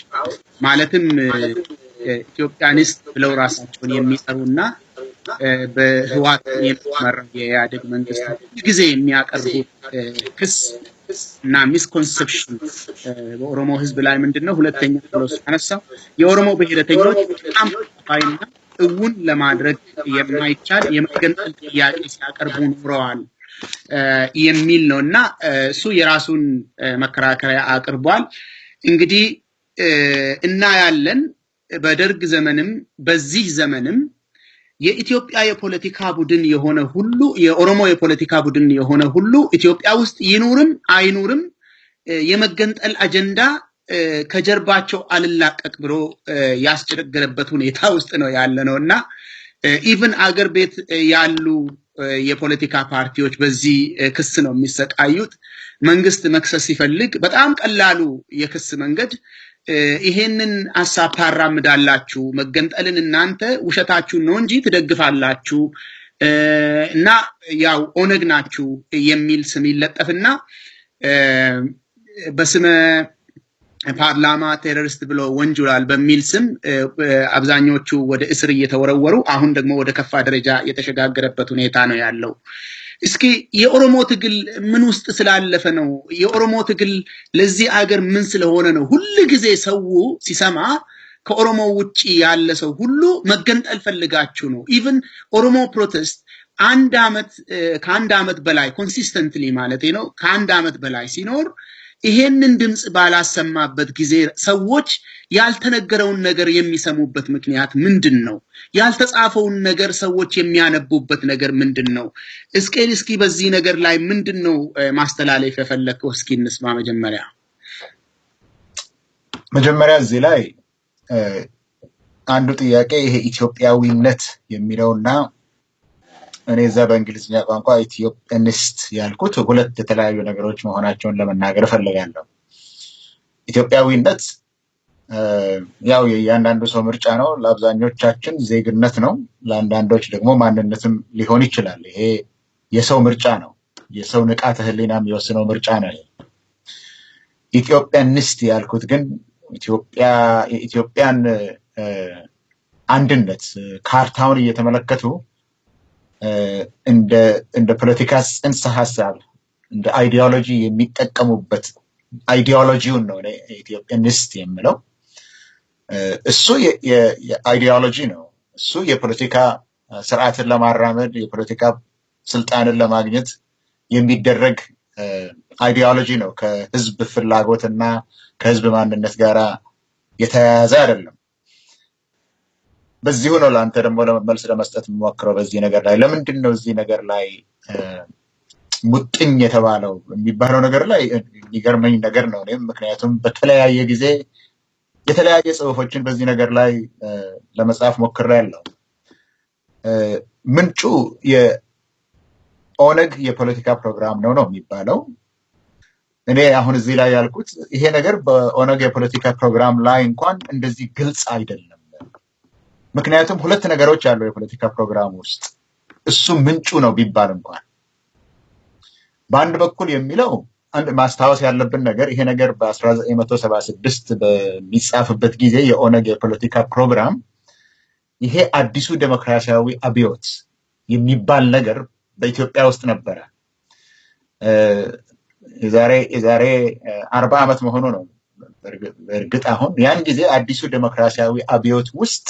ማለትም ኢትዮጵያኒስት ብለው ራሳቸውን የሚጠሩና በህዋት የሚመራው የኢህአዴግ መንግስት ጊዜ የሚያቀርቡት ክስ እና ሚስኮንሰፕሽን በኦሮሞ ህዝብ ላይ ምንድነው? ሁለተኛ ብሎ ያነሳው የኦሮሞ ብሔረተኞች በጣም ከፋይና እውን ለማድረግ የማይቻል የመገንጠል ጥያቄ ሲያቀርቡ ኖረዋል የሚል ነውና እሱ የራሱን መከራከሪያ አቅርቧል። እንግዲህ እናያለን በደርግ ዘመንም በዚህ ዘመንም የኢትዮጵያ የፖለቲካ ቡድን የሆነ ሁሉ የኦሮሞ የፖለቲካ ቡድን የሆነ ሁሉ ኢትዮጵያ ውስጥ ይኑርም አይኑርም የመገንጠል አጀንዳ ከጀርባቸው አልላቀቅ ብሎ ያስቸገረበት ሁኔታ ውስጥ ነው ያለነውና ኢቭን አገር ቤት ያሉ የፖለቲካ ፓርቲዎች በዚህ ክስ ነው የሚሰቃዩት። መንግስት መክሰስ ሲፈልግ በጣም ቀላሉ የክስ መንገድ ይሄንን ሐሳብ ታራምዳላችሁ፣ መገንጠልን እናንተ ውሸታችሁን ነው እንጂ ትደግፋላችሁ እና ያው ኦነግ ናችሁ የሚል ስም ይለጠፍና በስመ ፓርላማ ቴሮሪስት ብሎ ወንጅሏል በሚል ስም አብዛኞቹ ወደ እስር እየተወረወሩ አሁን ደግሞ ወደ ከፋ ደረጃ የተሸጋገረበት ሁኔታ ነው ያለው። እስኪ የኦሮሞ ትግል ምን ውስጥ ስላለፈ ነው? የኦሮሞ ትግል ለዚህ አገር ምን ስለሆነ ነው? ሁሉ ጊዜ ሰው ሲሰማ ከኦሮሞ ውጪ ያለ ሰው ሁሉ መገንጠል ፈልጋችሁ ነው። ኢቭን ኦሮሞ ፕሮቴስት ከአንድ ዓመት በላይ ኮንሲስተንትሊ ማለት ነው ከአንድ ዓመት በላይ ሲኖር ይሄንን ድምጽ ባላሰማበት ጊዜ ሰዎች ያልተነገረውን ነገር የሚሰሙበት ምክንያት ምንድነው? ያልተጻፈውን ነገር ሰዎች የሚያነቡበት ነገር ምንድነው? እስኪ በዚህ ነገር ላይ ምንድነው ማስተላለፍ የፈለከው? እስኪ እንስማ። መጀመሪያ እዚህ ላይ አንዱ ጥያቄ ይሄ ኢትዮጵያዊነት የሚለውና እኔ እዛ በእንግሊዝኛ ቋንቋ ኢትዮጵያኒስት ያልኩት ሁለት የተለያዩ ነገሮች መሆናቸውን ለመናገር ፈልጋለሁ። ኢትዮጵያዊነት ያው የእያንዳንዱ ሰው ምርጫ ነው። ለአብዛኞቻችን ዜግነት ነው፣ ለአንዳንዶች ደግሞ ማንነትም ሊሆን ይችላል። ይሄ የሰው ምርጫ ነው። የሰው ንቃተ ህሊናም የሚወስነው ምርጫ ነው። ኢትዮጵያኒስት ያልኩት ግን የኢትዮጵያን አንድነት ካርታውን እየተመለከቱ እንደ ፖለቲካ ጽንሰ ሐሳብ እንደ አይዲዮሎጂ የሚጠቀሙበት አይዲዮሎጂውን ነው ኢትዮጵያኒስት የሚለው። እሱ የአይዲዮሎጂ ነው። እሱ የፖለቲካ ስርዓትን ለማራመድ የፖለቲካ ስልጣንን ለማግኘት የሚደረግ አይዲዮሎጂ ነው። ከህዝብ ፍላጎትና ከህዝብ ማንነት ጋር የተያያዘ አይደለም። በዚሁ ነው ለአንተ ደግሞ መልስ ለመስጠት የምሞክረው በዚህ ነገር ላይ። ለምንድን ነው እዚህ ነገር ላይ ሙጥኝ የተባለው የሚባለው ነገር ላይ የሚገርመኝ ነገር ነው። ምክንያቱም በተለያየ ጊዜ የተለያየ ጽሁፎችን በዚህ ነገር ላይ ለመጻፍ ሞክሬያለሁ። ምንጩ የኦነግ የፖለቲካ ፕሮግራም ነው የሚባለው። እኔ አሁን እዚህ ላይ ያልኩት ይሄ ነገር በኦነግ የፖለቲካ ፕሮግራም ላይ እንኳን እንደዚህ ግልጽ አይደለም። ምክንያቱም ሁለት ነገሮች አሉ የፖለቲካ ፕሮግራም ውስጥ፣ እሱ ምንጩ ነው ቢባል እንኳን። በአንድ በኩል የሚለው አንድ ማስታወስ ያለብን ነገር ይሄ ነገር በ1976 በሚጻፍበት ጊዜ የኦነግ የፖለቲካ ፕሮግራም ይሄ አዲሱ ዴሞክራሲያዊ አብዮት የሚባል ነገር በኢትዮጵያ ውስጥ ነበረ። የዛሬ 40 ዓመት መሆኑ ነው። በእርግጥ አሁን ያን ጊዜ አዲሱ ዴሞክራሲያዊ አብዮት ውስጥ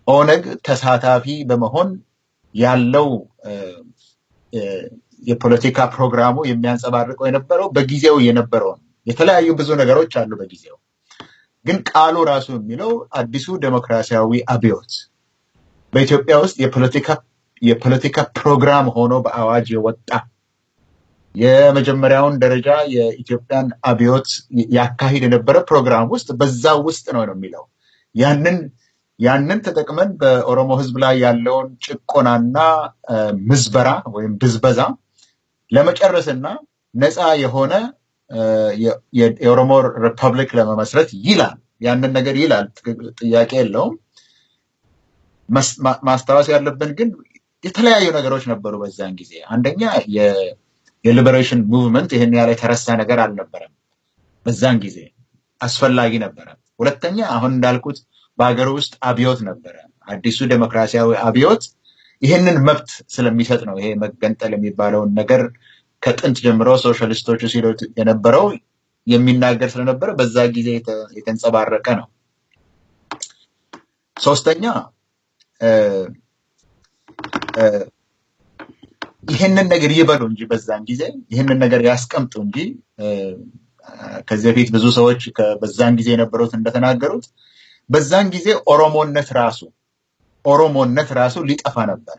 ኦነግ ተሳታፊ በመሆን ያለው የፖለቲካ ፕሮግራሙ የሚያንጸባርቀው የነበረው በጊዜው የነበረው የተለያዩ ብዙ ነገሮች አሉ በጊዜው። ግን ቃሉ ራሱ የሚለው አዲሱ ዴሞክራሲያዊ አብዮት በኢትዮጵያ ውስጥ የፖለቲካ ፕሮግራም ሆኖ በአዋጅ የወጣ የመጀመሪያውን ደረጃ የኢትዮጵያን አብዮት ያካሂድ የነበረ ፕሮግራም ውስጥ በዛው ውስጥ ነው የሚለው። ያንን ያንን ተጠቅመን በኦሮሞ ህዝብ ላይ ያለውን ጭቆናና ምዝበራ ወይም ብዝበዛ ለመጨረስና ነፃ የሆነ የኦሮሞ ሪፐብሊክ ለመመስረት ይላል። ያንን ነገር ይላል፣ ጥያቄ የለውም። ማስታወስ ያለብን ግን የተለያዩ ነገሮች ነበሩ በዛን ጊዜ። አንደኛ የሊበሬሽን ሙቭመንት ይሄን ያለ የተረሳ ነገር አልነበረም፣ በዛን ጊዜ አስፈላጊ ነበረ። ሁለተኛ አሁን እንዳልኩት በሀገር ውስጥ አብዮት ነበረ። አዲሱ ዴሞክራሲያዊ አብዮት ይሄንን መብት ስለሚሰጥ ነው። ይሄ መገንጠል የሚባለውን ነገር ከጥንት ጀምሮ ሶሻሊስቶቹ ሲሉት የነበረው የሚናገር ስለነበረ በዛ ጊዜ የተንጸባረቀ ነው። ሶስተኛ ይሄንን ነገር ይበሉ እንጂ በዛን ጊዜ ይሄንን ነገር ያስቀምጡ እንጂ ከዚህ በፊት ብዙ ሰዎች በዛን ጊዜ የነበሩት እንደተናገሩት በዛን ጊዜ ኦሮሞነት ራሱ ሊጠፋ ነበር።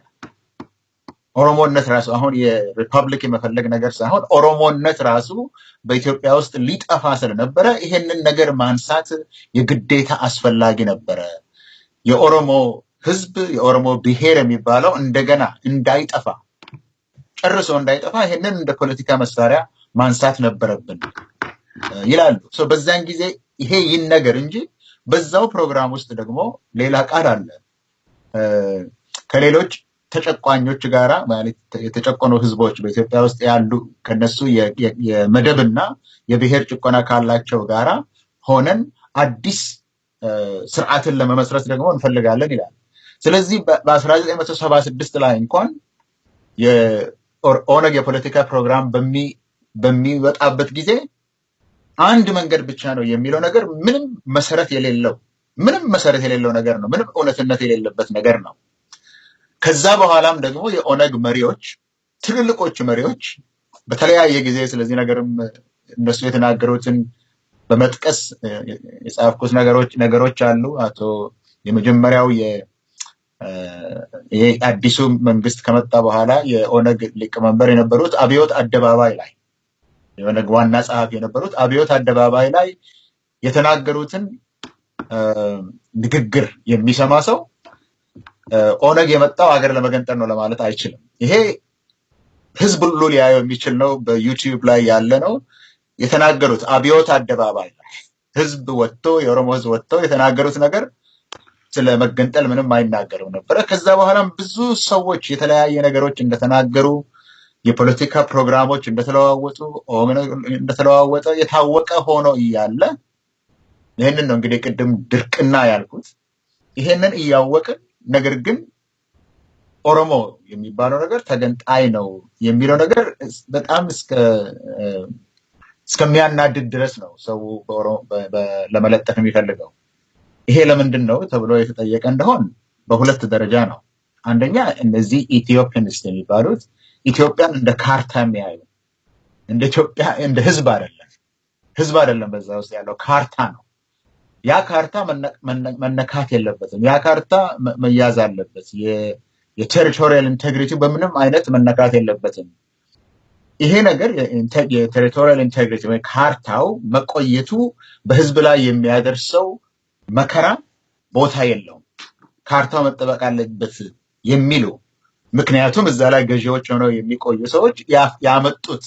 ኦሮሞነት ራሱ አሁን የሪፐብሊክ የመፈለግ ነገር ሳይሆን ኦሮሞነት ራሱ በኢትዮጵያ ውስጥ ሊጠፋ ስለነበረ ይሄንን ነገር ማንሳት የግዴታ አስፈላጊ ነበረ። የኦሮሞ ህዝብ የኦሮሞ ብሔር የሚባለው እንደገና እንዳይጠፋ ጨርሶ እንዳይጠፋ ይሄንን እንደ ፖለቲካ መሳሪያ ማንሳት ነበረብን ይላሉ። በዛን ጊዜ ይሄ ይነገር እንጂ በዛው ፕሮግራም ውስጥ ደግሞ ሌላ ቃል አለ። ከሌሎች ተጨቋኞች ጋራ ማለት የተጨቆኑ ህዝቦች በኢትዮጵያ ውስጥ ያሉ ከነሱ የመደብና የብሔር ጭቆና ካላቸው ጋራ ሆነን አዲስ ስርዓትን ለመመስረት ደግሞ እንፈልጋለን ይላል። ስለዚህ በ1976 ላይ እንኳን የኦነግ የፖለቲካ ፕሮግራም በሚወጣበት ጊዜ አንድ መንገድ ብቻ ነው የሚለው ነገር ምንም መሰረት የሌለው ነገር ነው። ምንም እውነትነት የሌለበት ነገር ነው። ከዛ በኋላም ደግሞ የኦነግ መሪዎች ትልልቆች መሪዎች በተለያየ ጊዜ ስለዚህ ነገርም እነሱ የተናገሩትን በመጥቀስ የጻፍኩት ነገሮች አሉ። አቶ የመጀመሪያው ይሄ አዲሱ መንግስት ከመጣ በኋላ የኦነግ ሊቀመንበር የነበሩት አብዮት አደባባይ ላይ የኦነግ ዋና ጸሐፊ የነበሩት አብዮት አደባባይ ላይ የተናገሩትን ንግግር የሚሰማ ሰው ኦነግ የመጣው ሀገር ለመገንጠል ነው ለማለት አይችልም። ይሄ ህዝብ ሁሉ ሊያየው የሚችል ነው። በዩቲዩብ ላይ ያለ ነው። የተናገሩት አብዮት አደባባይ ላይ ህዝብ ወጥቶ የኦሮሞ ህዝብ ወጥቶ የተናገሩት ነገር ስለ መገንጠል ምንም አይናገረው ነበረ። ከዛ በኋላም ብዙ ሰዎች የተለያየ ነገሮች እንደተናገሩ የፖለቲካ ፕሮግራሞች እንደተለዋወጠ የታወቀ ሆኖ እያለ ይሄንን ነው እንግዲህ ቅድም ድርቅና ያልኩት። ይሄንን እያወቅን ነገር ግን ኦሮሞ የሚባለው ነገር ተገንጣይ ነው የሚለው ነገር በጣም እስከሚያናድድ ድረስ ነው ሰው ለመለጠፍ የሚፈልገው። ይሄ ለምንድን ነው ተብሎ የተጠየቀ እንደሆን በሁለት ደረጃ ነው። አንደኛ እነዚህ ኢትዮፒያኒስት የሚባሉት ኢትዮጵያን እንደ ካርታ የሚያዩ እንደ ኢትዮጵያ እንደ ህዝብ አይደለም በዛ ውስጥ ያለው ካርታ ነው። ያ ካርታ መነካት የለበትም። ያ ካርታ መያዝ አለበት። የቴሪቶሪያል ኢንቴግሪቲ በምንም አይነት መነካት የለበትም። ይሄ ነገር የቴሪቶሪያል ኢንቴግሪቲ ወይ ካርታው መቆየቱ በህዝብ ላይ የሚያደርሰው መከራ ቦታ የለውም። ካርታው መጠበቅ አለበት የሚሉ ምክንያቱም እዛ ላይ ገዢዎች ሆነው የሚቆዩ ሰዎች ያመጡት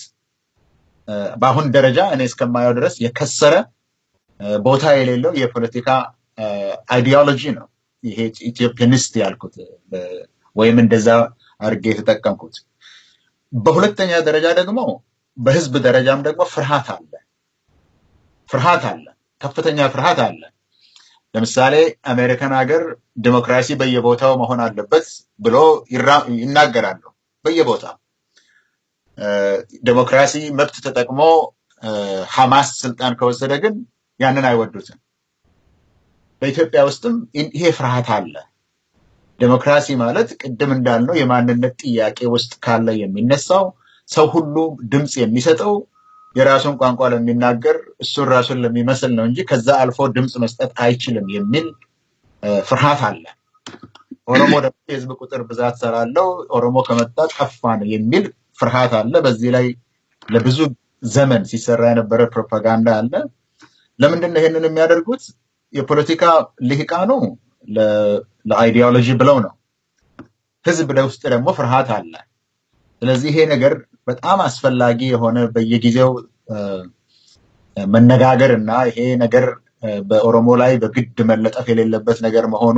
በአሁን ደረጃ እኔ እስከማየው ድረስ የከሰረ ቦታ የሌለው የፖለቲካ አይዲዮሎጂ ነው። ይሄ ኢትዮፒያኒስት ያልኩት ወይም እንደዛ አድርጌ የተጠቀምኩት። በሁለተኛ ደረጃ ደግሞ በህዝብ ደረጃም ደግሞ ፍርሃት አለ፣ ከፍተኛ ፍርሃት አለ። ለምሳሌ አሜሪካን ሀገር ዲሞክራሲ በየቦታው መሆን አለበት ብሎ ይናገራሉ። በየቦታው ዲሞክራሲ መብት ተጠቅሞ ሐማስ ስልጣን ከወሰደ ግን ያንን አይወዱትም። በኢትዮጵያ ውስጥም ይሄ ፍርሃት አለ። ዲሞክራሲ ማለት ቅድም እንዳልነው የማንነት ጥያቄ ውስጥ ካለ የሚነሳው ሰው ሁሉ ድምጽ የሚሰጠው የራሱን ቋንቋ ለሚናገር እሱን ራሱን ለሚመስል ነው እንጂ ከዛ አልፎ ድምጽ መስጠት አይችልም የሚል ፍርሃት አለ። ኦሮሞ ደግሞ የህዝብ ቁጥር ብዛት ስላለው ኦሮሞ ከመጣ ጠፋን የሚል ፍርሃት አለ። በዚህ ላይ ለብዙ ዘመን ሲሰራ የነበረ ፕሮፓጋንዳ አለ። ለምንድን ነው ይሄንን የሚያደርጉት? የፖለቲካ ልሂቃኑ ለአይዲዮሎጂ ብለው ነው። ህዝብ ውስጥ ደግሞ ፍርሃት አለ። ስለዚህ ይሄ ነገር በጣም አስፈላጊ የሆነ በየጊዜው መነጋገር እና ይሄ ነገር በኦሮሞ ላይ በግድ መለጠፍ የሌለበት ነገር መሆኑ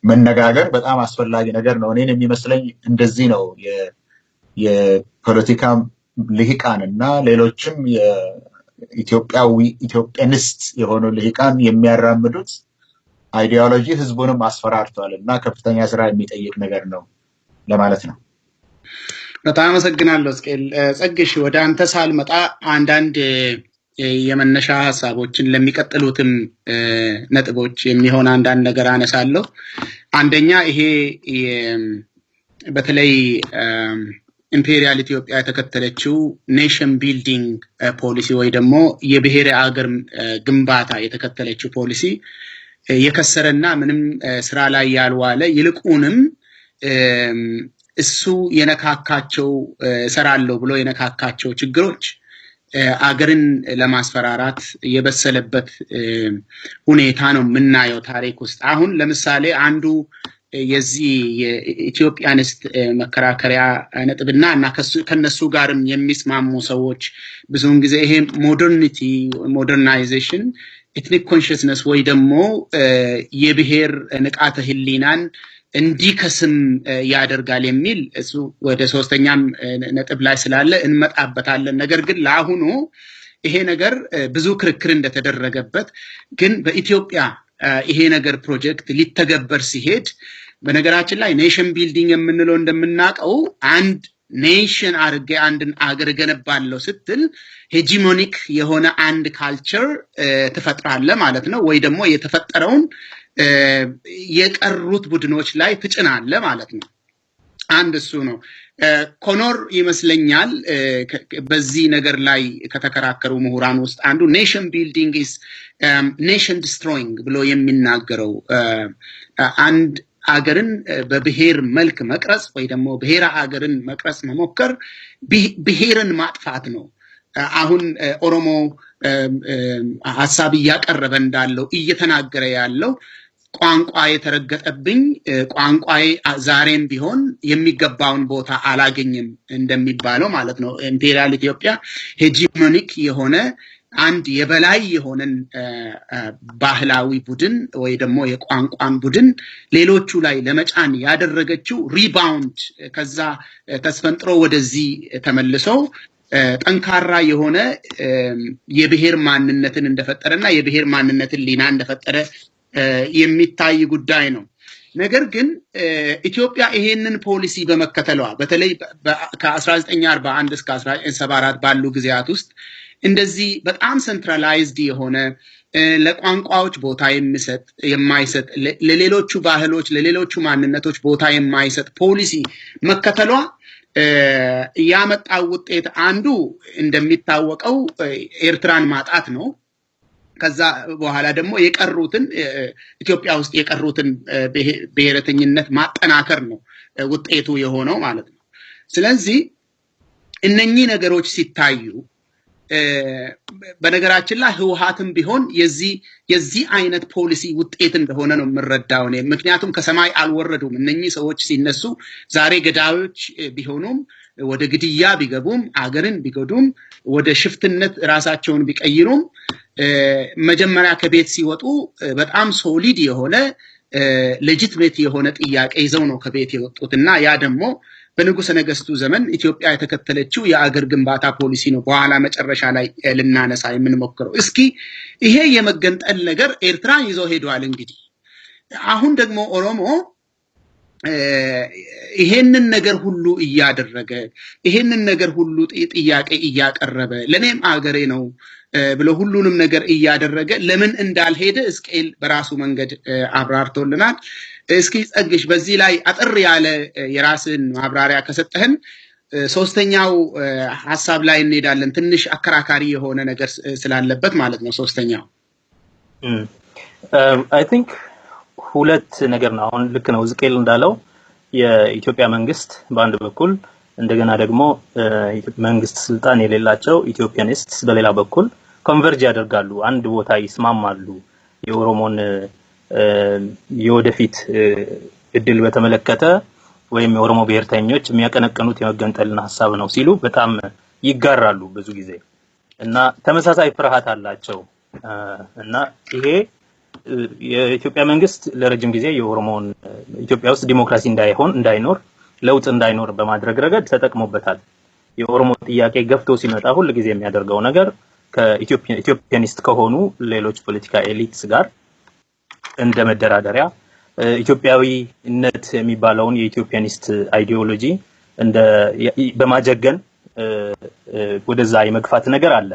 መነጋገር በጣም አስፈላጊ ነገር ነው። እኔን የሚመስለኝ እንደዚህ ነው። የፖለቲካ ልሂቃን እና ሌሎችም ኢትዮጵያኒስት የሆኑ ልሂቃን የሚያራምዱት አይዲዮሎጂ ህዝቡንም አስፈራርቷል እና ከፍተኛ ስራ የሚጠይቅ ነገር ነው ለማለት ነው። በጣም አመሰግናለሁ እስቄል። ጸግሽ ወደ አንተ ሳልመጣ አንዳንድ የመነሻ ሀሳቦችን ለሚቀጥሉትም ነጥቦች የሚሆን አንዳንድ ነገር አነሳለሁ። አንደኛ ይሄ በተለይ ኢምፔሪያል ኢትዮጵያ የተከተለችው ኔሽን ቢልዲንግ ፖሊሲ ወይ ደግሞ የብሔረ አገር ግንባታ የተከተለችው ፖሊሲ የከሰረና ምንም ስራ ላይ ያልዋለ ይልቁንም እሱ የነካካቸው ሰራለው ብሎ የነካካቸው ችግሮች አገርን ለማስፈራራት የበሰለበት ሁኔታ ነው የምናየው ታሪክ ውስጥ። አሁን ለምሳሌ አንዱ የዚህ የኢትዮጵያኒስት መከራከሪያ ነጥብና እና ከነሱ ጋርም የሚስማሙ ሰዎች ብዙውን ጊዜ ይሄ ሞደርናይዜሽን ኤትኒክ ኮንሽስነስ ወይ ደግሞ የብሔር ንቃተ ህሊናን እንዲከስም ያደርጋል የሚል እሱ ወደ ሶስተኛም ነጥብ ላይ ስላለ እንመጣበታለን። ነገር ግን ለአሁኑ ይሄ ነገር ብዙ ክርክር እንደተደረገበት ግን በኢትዮጵያ ይሄ ነገር ፕሮጀክት ሊተገበር ሲሄድ በነገራችን ላይ ኔሽን ቢልዲንግ የምንለው እንደምናውቀው አንድ ኔሽን አርገ አንድን አገር ገነባለው ስትል ሄጂሞኒክ የሆነ አንድ ካልቸር ትፈጥራለህ ማለት ነው። ወይ ደግሞ የተፈጠረውን የቀሩት ቡድኖች ላይ ትጭናለህ ማለት ነው። አንድ እሱ ነው። ኮኖር ይመስለኛል በዚህ ነገር ላይ ከተከራከሩ ምሁራን ውስጥ አንዱ ኔሽን ቢልዲንግ ኢዝ ኔሽን ዲስትሮይንግ ብሎ የሚናገረው አንድ አገርን በብሔር መልክ መቅረጽ ወይ ደግሞ ብሔራ አገርን መቅረጽ መሞከር ብሔርን ማጥፋት ነው። አሁን ኦሮሞ ሐሳብ እያቀረበ እንዳለው እየተናገረ ያለው ቋንቋ የተረገጠብኝ ቋንቋዬ ዛሬም ቢሆን የሚገባውን ቦታ አላገኝም እንደሚባለው ማለት ነው። ኢምፔሪያል ኢትዮጵያ ሄጂሞኒክ የሆነ አንድ የበላይ የሆነን ባህላዊ ቡድን ወይ ደግሞ የቋንቋን ቡድን ሌሎቹ ላይ ለመጫን ያደረገችው ሪባውንድ ከዛ ተስፈንጥሮ ወደዚህ ተመልሰው ጠንካራ የሆነ የብሔር ማንነትን እንደፈጠረና የብሔር ማንነትን ሊና እንደፈጠረ የሚታይ ጉዳይ ነው። ነገር ግን ኢትዮጵያ ይሄንን ፖሊሲ በመከተሏ በተለይ ከ1941 እስከ 1974 ባሉ ጊዜያት ውስጥ እንደዚህ በጣም ሴንትራላይዝድ የሆነ ለቋንቋዎች ቦታ የማይሰጥ ለሌሎቹ ባህሎች ለሌሎቹ ማንነቶች ቦታ የማይሰጥ ፖሊሲ መከተሏ ያመጣው ውጤት አንዱ እንደሚታወቀው ኤርትራን ማጣት ነው። ከዛ በኋላ ደግሞ የቀሩትን ኢትዮጵያ ውስጥ የቀሩትን ብሔረተኝነት ማጠናከር ነው ውጤቱ የሆነው ማለት ነው። ስለዚህ እነኚህ ነገሮች ሲታዩ በነገራችን ላይ ህወሓትም ቢሆን የዚህ አይነት ፖሊሲ ውጤት እንደሆነ ነው የምረዳው እኔ። ምክንያቱም ከሰማይ አልወረዱም። እነኚህ ሰዎች ሲነሱ ዛሬ ገዳዮች ቢሆኑም ወደ ግድያ ቢገቡም አገርን ቢገዱም ወደ ሽፍትነት ራሳቸውን ቢቀይሩም መጀመሪያ ከቤት ሲወጡ በጣም ሶሊድ የሆነ ሌጂቲሜት የሆነ ጥያቄ ይዘው ነው ከቤት የወጡትና ያ ደግሞ በንጉሠ ነገሥቱ ዘመን ኢትዮጵያ የተከተለችው የአገር ግንባታ ፖሊሲ ነው። በኋላ መጨረሻ ላይ ልናነሳ የምንሞክረው እስኪ ይሄ የመገንጠል ነገር ኤርትራን ይዘው ሄዷል። እንግዲህ አሁን ደግሞ ኦሮሞ ይሄንን ነገር ሁሉ እያደረገ ይሄንን ነገር ሁሉ ጥያቄ እያቀረበ ለኔም አገሬ ነው ብሎ ሁሉንም ነገር እያደረገ ለምን እንዳልሄደ እስቄል በራሱ መንገድ አብራርቶልናል። እስኪ ጸግሽ በዚህ ላይ አጥር ያለ የራስን ማብራሪያ ከሰጠህን ሶስተኛው ሐሳብ ላይ እንሄዳለን። ትንሽ አከራካሪ የሆነ ነገር ስላለበት ማለት ነው። ሶስተኛው አይ ቲንክ ሁለት ነገር ነው። አሁን ልክ ነው ዝቄል እንዳለው የኢትዮጵያ መንግስት በአንድ በኩል እንደገና ደግሞ መንግስት ስልጣን የሌላቸው ኢትዮጵያኒስት በሌላ በኩል ኮንቨርጅ ያደርጋሉ፣ አንድ ቦታ ይስማማሉ። የኦሮሞን የወደፊት እድል በተመለከተ ወይም የኦሮሞ ብሔርተኞች የሚያቀነቅኑት የመገንጠልን ሐሳብ ነው ሲሉ በጣም ይጋራሉ ብዙ ጊዜ እና ተመሳሳይ ፍርሃት አላቸው እና ይሄ የኢትዮጵያ መንግስት ለረጅም ጊዜ የኦሮሞን ኢትዮጵያ ውስጥ ዲሞክራሲ እንዳይኖር ለውጥ እንዳይኖር በማድረግ ረገድ ተጠቅሞበታል። የኦሮሞ ጥያቄ ገፍቶ ሲመጣ ሁሉ ጊዜ የሚያደርገው ነገር ከኢትዮጵያኒስት ከሆኑ ሌሎች ፖለቲካ ኤሊትስ ጋር እንደ መደራደሪያ ኢትዮጵያዊነት የሚባለውን የኢትዮጵያኒስት አይዲዮሎጂ እንደ በማጀገን ወደዛ የመግፋት ነገር አለ።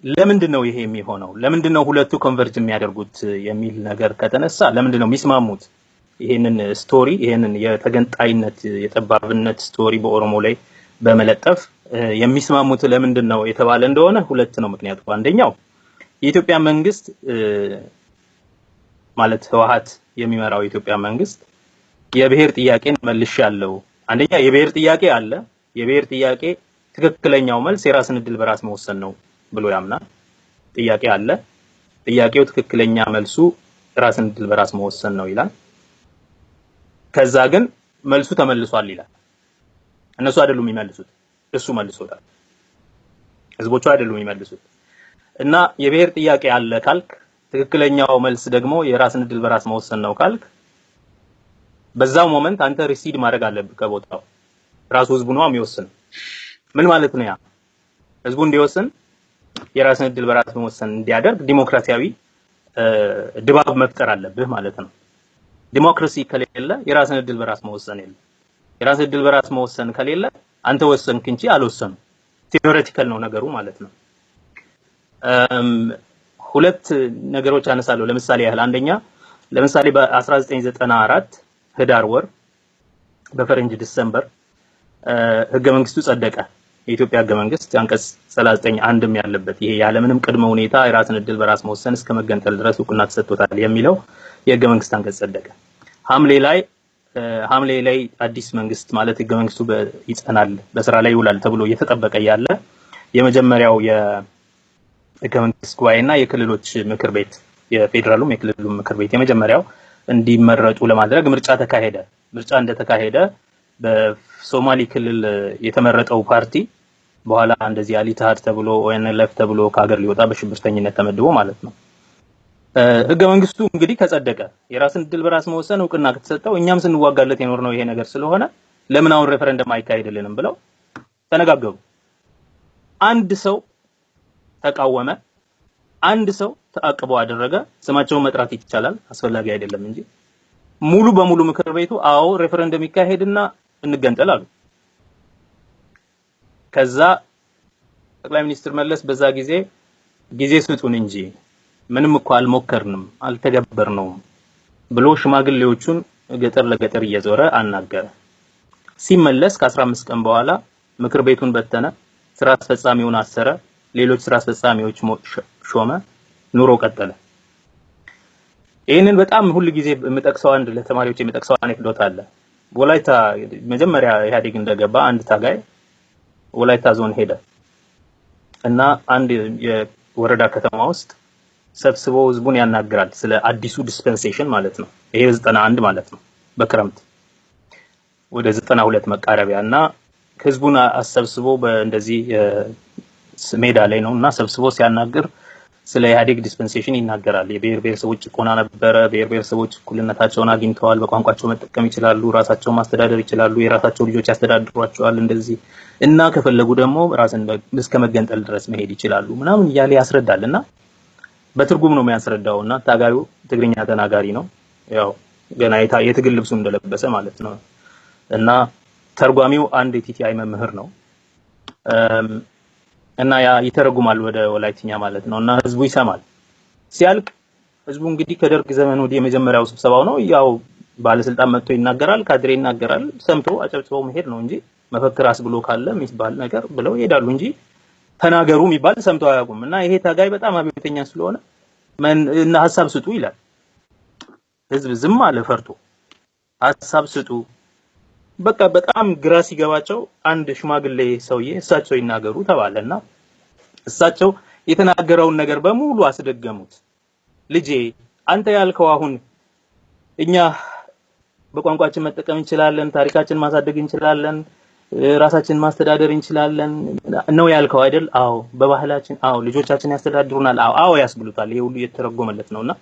ለምንድነው ይሄ የሚሆነው? ለምንድነው ሁለቱ ኮንቨርጅ የሚያደርጉት የሚል ነገር ከተነሳ ለምንድነው የሚስማሙት? ይሄንን ስቶሪ ይሄንን የተገንጣይነት የጠባብነት ስቶሪ በኦሮሞ ላይ በመለጠፍ የሚስማሙት ለምንድነው የተባለ እንደሆነ ሁለት ነው ምክንያቱ። አንደኛው የኢትዮጵያ መንግስት ማለት ህወሓት የሚመራው የኢትዮጵያ መንግስት የብሔር ጥያቄን መልሻለሁ። አንደኛ የብሔር ጥያቄ አለ። የብሔር ጥያቄ ትክክለኛው መልስ የራስን እድል በራስ መወሰን ነው ብሎ ያምናል። ጥያቄ አለ። ጥያቄው ትክክለኛ መልሱ ራስን እድል በራስ መወሰን ነው ይላል። ከዛ ግን መልሱ ተመልሷል ይላል። እነሱ አይደሉም የሚመልሱት፣ እሱ መልሶታል። ህዝቦቹ አይደሉም የሚመልሱት። እና የብሔር ጥያቄ አለ ካልክ ትክክለኛው መልስ ደግሞ የራስን እድል በራስ መወሰን ነው ካልክ በዛው ሞመንት አንተ ሪሲድ ማድረግ አለብህ ከቦታው። ራሱ ህዝቡ ነው የሚወስን። ምን ማለት ነው? ያ ህዝቡ እንዲወስን የራስን እድል በራስ መወሰን እንዲያደርግ ዲሞክራሲያዊ ድባብ መፍጠር አለብህ ማለት ነው። ዲሞክራሲ ከሌለ የራስን እድል በራስ መወሰን የለም። የራስን እድል በራስ መወሰን ከሌለ አንተ ወሰንክ እንጂ አልወሰንም። ቲዮሬቲካል ነው ነገሩ ማለት ነው። ሁለት ነገሮች አነሳለሁ ለምሳሌ ያህል። አንደኛ ለምሳሌ በ1994 ህዳር ወር በፈረንጅ ዲሰምበር ህገ መንግስቱ ጸደቀ። የኢትዮጵያ ህገ መንግስት አንቀጽ 39 አንድም ያለበት ይሄ ያለምንም ቅድመ ሁኔታ የራስን እድል በራስ መወሰን እስከ መገንጠል ድረስ እውቅና ተሰጥቶታል የሚለው የህገ መንግስት አንቀጽ ጸደቀ። ሐምሌ ላይ አዲስ መንግስት ማለት ህገ መንግስቱ ይጸናል በስራ ላይ ይውላል ተብሎ እየተጠበቀ ያለ የመጀመሪያው የህገ መንግስት ጉባኤና የክልሎች ምክር ቤት የፌደራሉም የክልሉ ምክር ቤት የመጀመሪያው እንዲመረጡ ለማድረግ ምርጫ ተካሄደ። ምርጫ እንደተካሄደ በሶማሊ ክልል የተመረጠው ፓርቲ በኋላ እንደዚህ አሊታሃድ ተብሎ ኦኤንኤልኤፍ ተብሎ ከሀገር ሊወጣ በሽብርተኝነት ተመድቦ ማለት ነው። ህገ መንግስቱ እንግዲህ ከጸደቀ የራስን እድል በራስ መወሰን እውቅና ከተሰጠው እኛም ስንዋጋለት የኖርነው ይሄ ነገር ስለሆነ ለምን አሁን ሬፈረንደም አይካሄድልንም ብለው ተነጋገሩ። አንድ ሰው ተቃወመ፣ አንድ ሰው ተአቅቦ አደረገ። ስማቸውን መጥራት ይቻላል አስፈላጊ አይደለም እንጂ ሙሉ በሙሉ ምክር ቤቱ አዎ ሬፈረንደም ይካሄድና እንገንጠል አሉ። ከዛ ጠቅላይ ሚኒስትር መለስ በዛ ጊዜ ስጡን እንጂ ምንም እኮ አልሞከርንም አልተገበርነውም ብሎ ሽማግሌዎቹን ገጠር ለገጠር እየዞረ አናገረ። ሲመለስ ከ15 ቀን በኋላ ምክር ቤቱን በተነ፣ ስራ አስፈጻሚውን አሰረ፣ ሌሎች ስራ አስፈጻሚዎች ሾመ፣ ኑሮ ቀጠለ። ይሄንን በጣም ሁሉ ጊዜ የምጠቅሰው አንድ ለተማሪዎች የምጠቅሰው አኔክዶት አለ። ወላይታ መጀመሪያ ኢህአዴግ እንደገባ አንድ ታጋይ ወላይታ ዞን ሄደ እና አንድ የወረዳ ከተማ ውስጥ ሰብስቦ ህዝቡን ያናግራል ስለ አዲሱ ዲስፔንሴሽን ማለት ነው። ይሄ 91 ማለት ነው በክረምት ወደ 92 መቃረቢያ እና ህዝቡን አሰብስቦ በእንደዚህ ሜዳ ላይ ነውና ሰብስቦ ሲያናግር ስለ ኢህአዴግ ዲስፔንሴሽን ይናገራል። የብሔር ብሔረሰቦች ጭቆና ነበረ፣ ብሔር ብሔረሰቦች እኩልነታቸውን አግኝተዋል፣ በቋንቋቸው መጠቀም ይችላሉ፣ ራሳቸውን ማስተዳደር ይችላሉ፣ የራሳቸው ልጆች ያስተዳድሯቸዋል እንደዚህ እና ከፈለጉ ደግሞ ራስን እስከ መገንጠል ድረስ መሄድ ይችላሉ ምናምን እያለ ያስረዳልና በትርጉም ነው የሚያስረዳውና ታጋዩ ትግርኛ ተናጋሪ ነው። ያው ገና የትግል ልብሱ እንደለበሰ ማለት ነው። እና ተርጓሚው አንድ የቲቲአይ መምህር ነው። እና ያ ይተረጉማል ወደ ወላይትኛ ማለት ነው። እና ህዝቡ ይሰማል። ሲያልቅ ህዝቡ እንግዲህ ከደርግ ዘመን ወዲህ የመጀመሪያው ስብሰባው ነው። ያው ባለስልጣን መጥቶ ይናገራል፣ ካድሬ ይናገራል፣ ሰምቶ አጨብጭቦ መሄድ ነው እንጂ መፈክር አስብሎ ካለ የሚባል ነገር ብለው ይሄዳሉ እንጂ ተናገሩ የሚባል ሰምተው አያውቁም። እና ይሄ ታጋይ በጣም አብዮተኛ ስለሆነ እና ሐሳብ ስጡ ይላል። ህዝብ ዝም አለ ፈርቶ። ሐሳብ ስጡ በቃ በጣም ግራ ሲገባቸው አንድ ሽማግሌ ሰውዬ እሳቸው ይናገሩ ተባለና እሳቸው የተናገረውን ነገር በሙሉ አስደገሙት። ልጄ አንተ ያልከው አሁን እኛ በቋንቋችን መጠቀም እንችላለን፣ ታሪካችን ማሳደግ እንችላለን፣ ራሳችን ማስተዳደር እንችላለን ነው ያልከው አይደል? አዎ። በባህላችን አዎ። ልጆቻችን ያስተዳድሩናል፣ አዎ ያስብሉታል። ይሄ ሁሉ እየተረጎመለት ነውና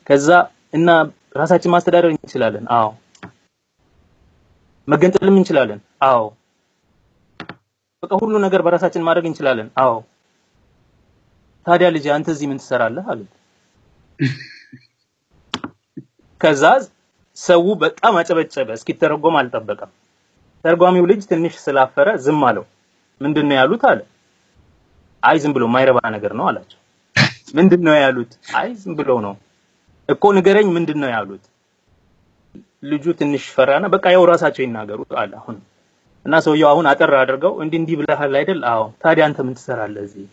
ከዛ እና ራሳችን ማስተዳደር እንችላለን፣ አዎ። መገንጠልም እንችላለን፣ አዎ። በቃ ሁሉ ነገር በራሳችን ማድረግ እንችላለን፣ አዎ። ታዲያ ልጅ አንተ እዚህ ምን ትሰራለህ አሉት። ከዛ ሰው በጣም አጨበጨበ። እስኪተረጎም አልጠበቀም። ተርጓሚው ልጅ ትንሽ ስላፈረ ዝም አለው። ምንድነው ያሉት አለ። አይ ዝም ብሎ ማይረባ ነገር ነው አላቸው። ምንድነው ያሉት? አይ ዝም ብሎ ነው እኮ ንገረኝ ምንድነው ያሉት? ልጁ ትንሽ ፈራና በቃ ያው ራሳቸው ይናገሩ አለ። አሁን እና ሰውየው አሁን አጠር አድርገው እንዲህ ብለሃል አይደል? አዎ። ታዲያ አንተ ምን ትሰራለህ እዚህ?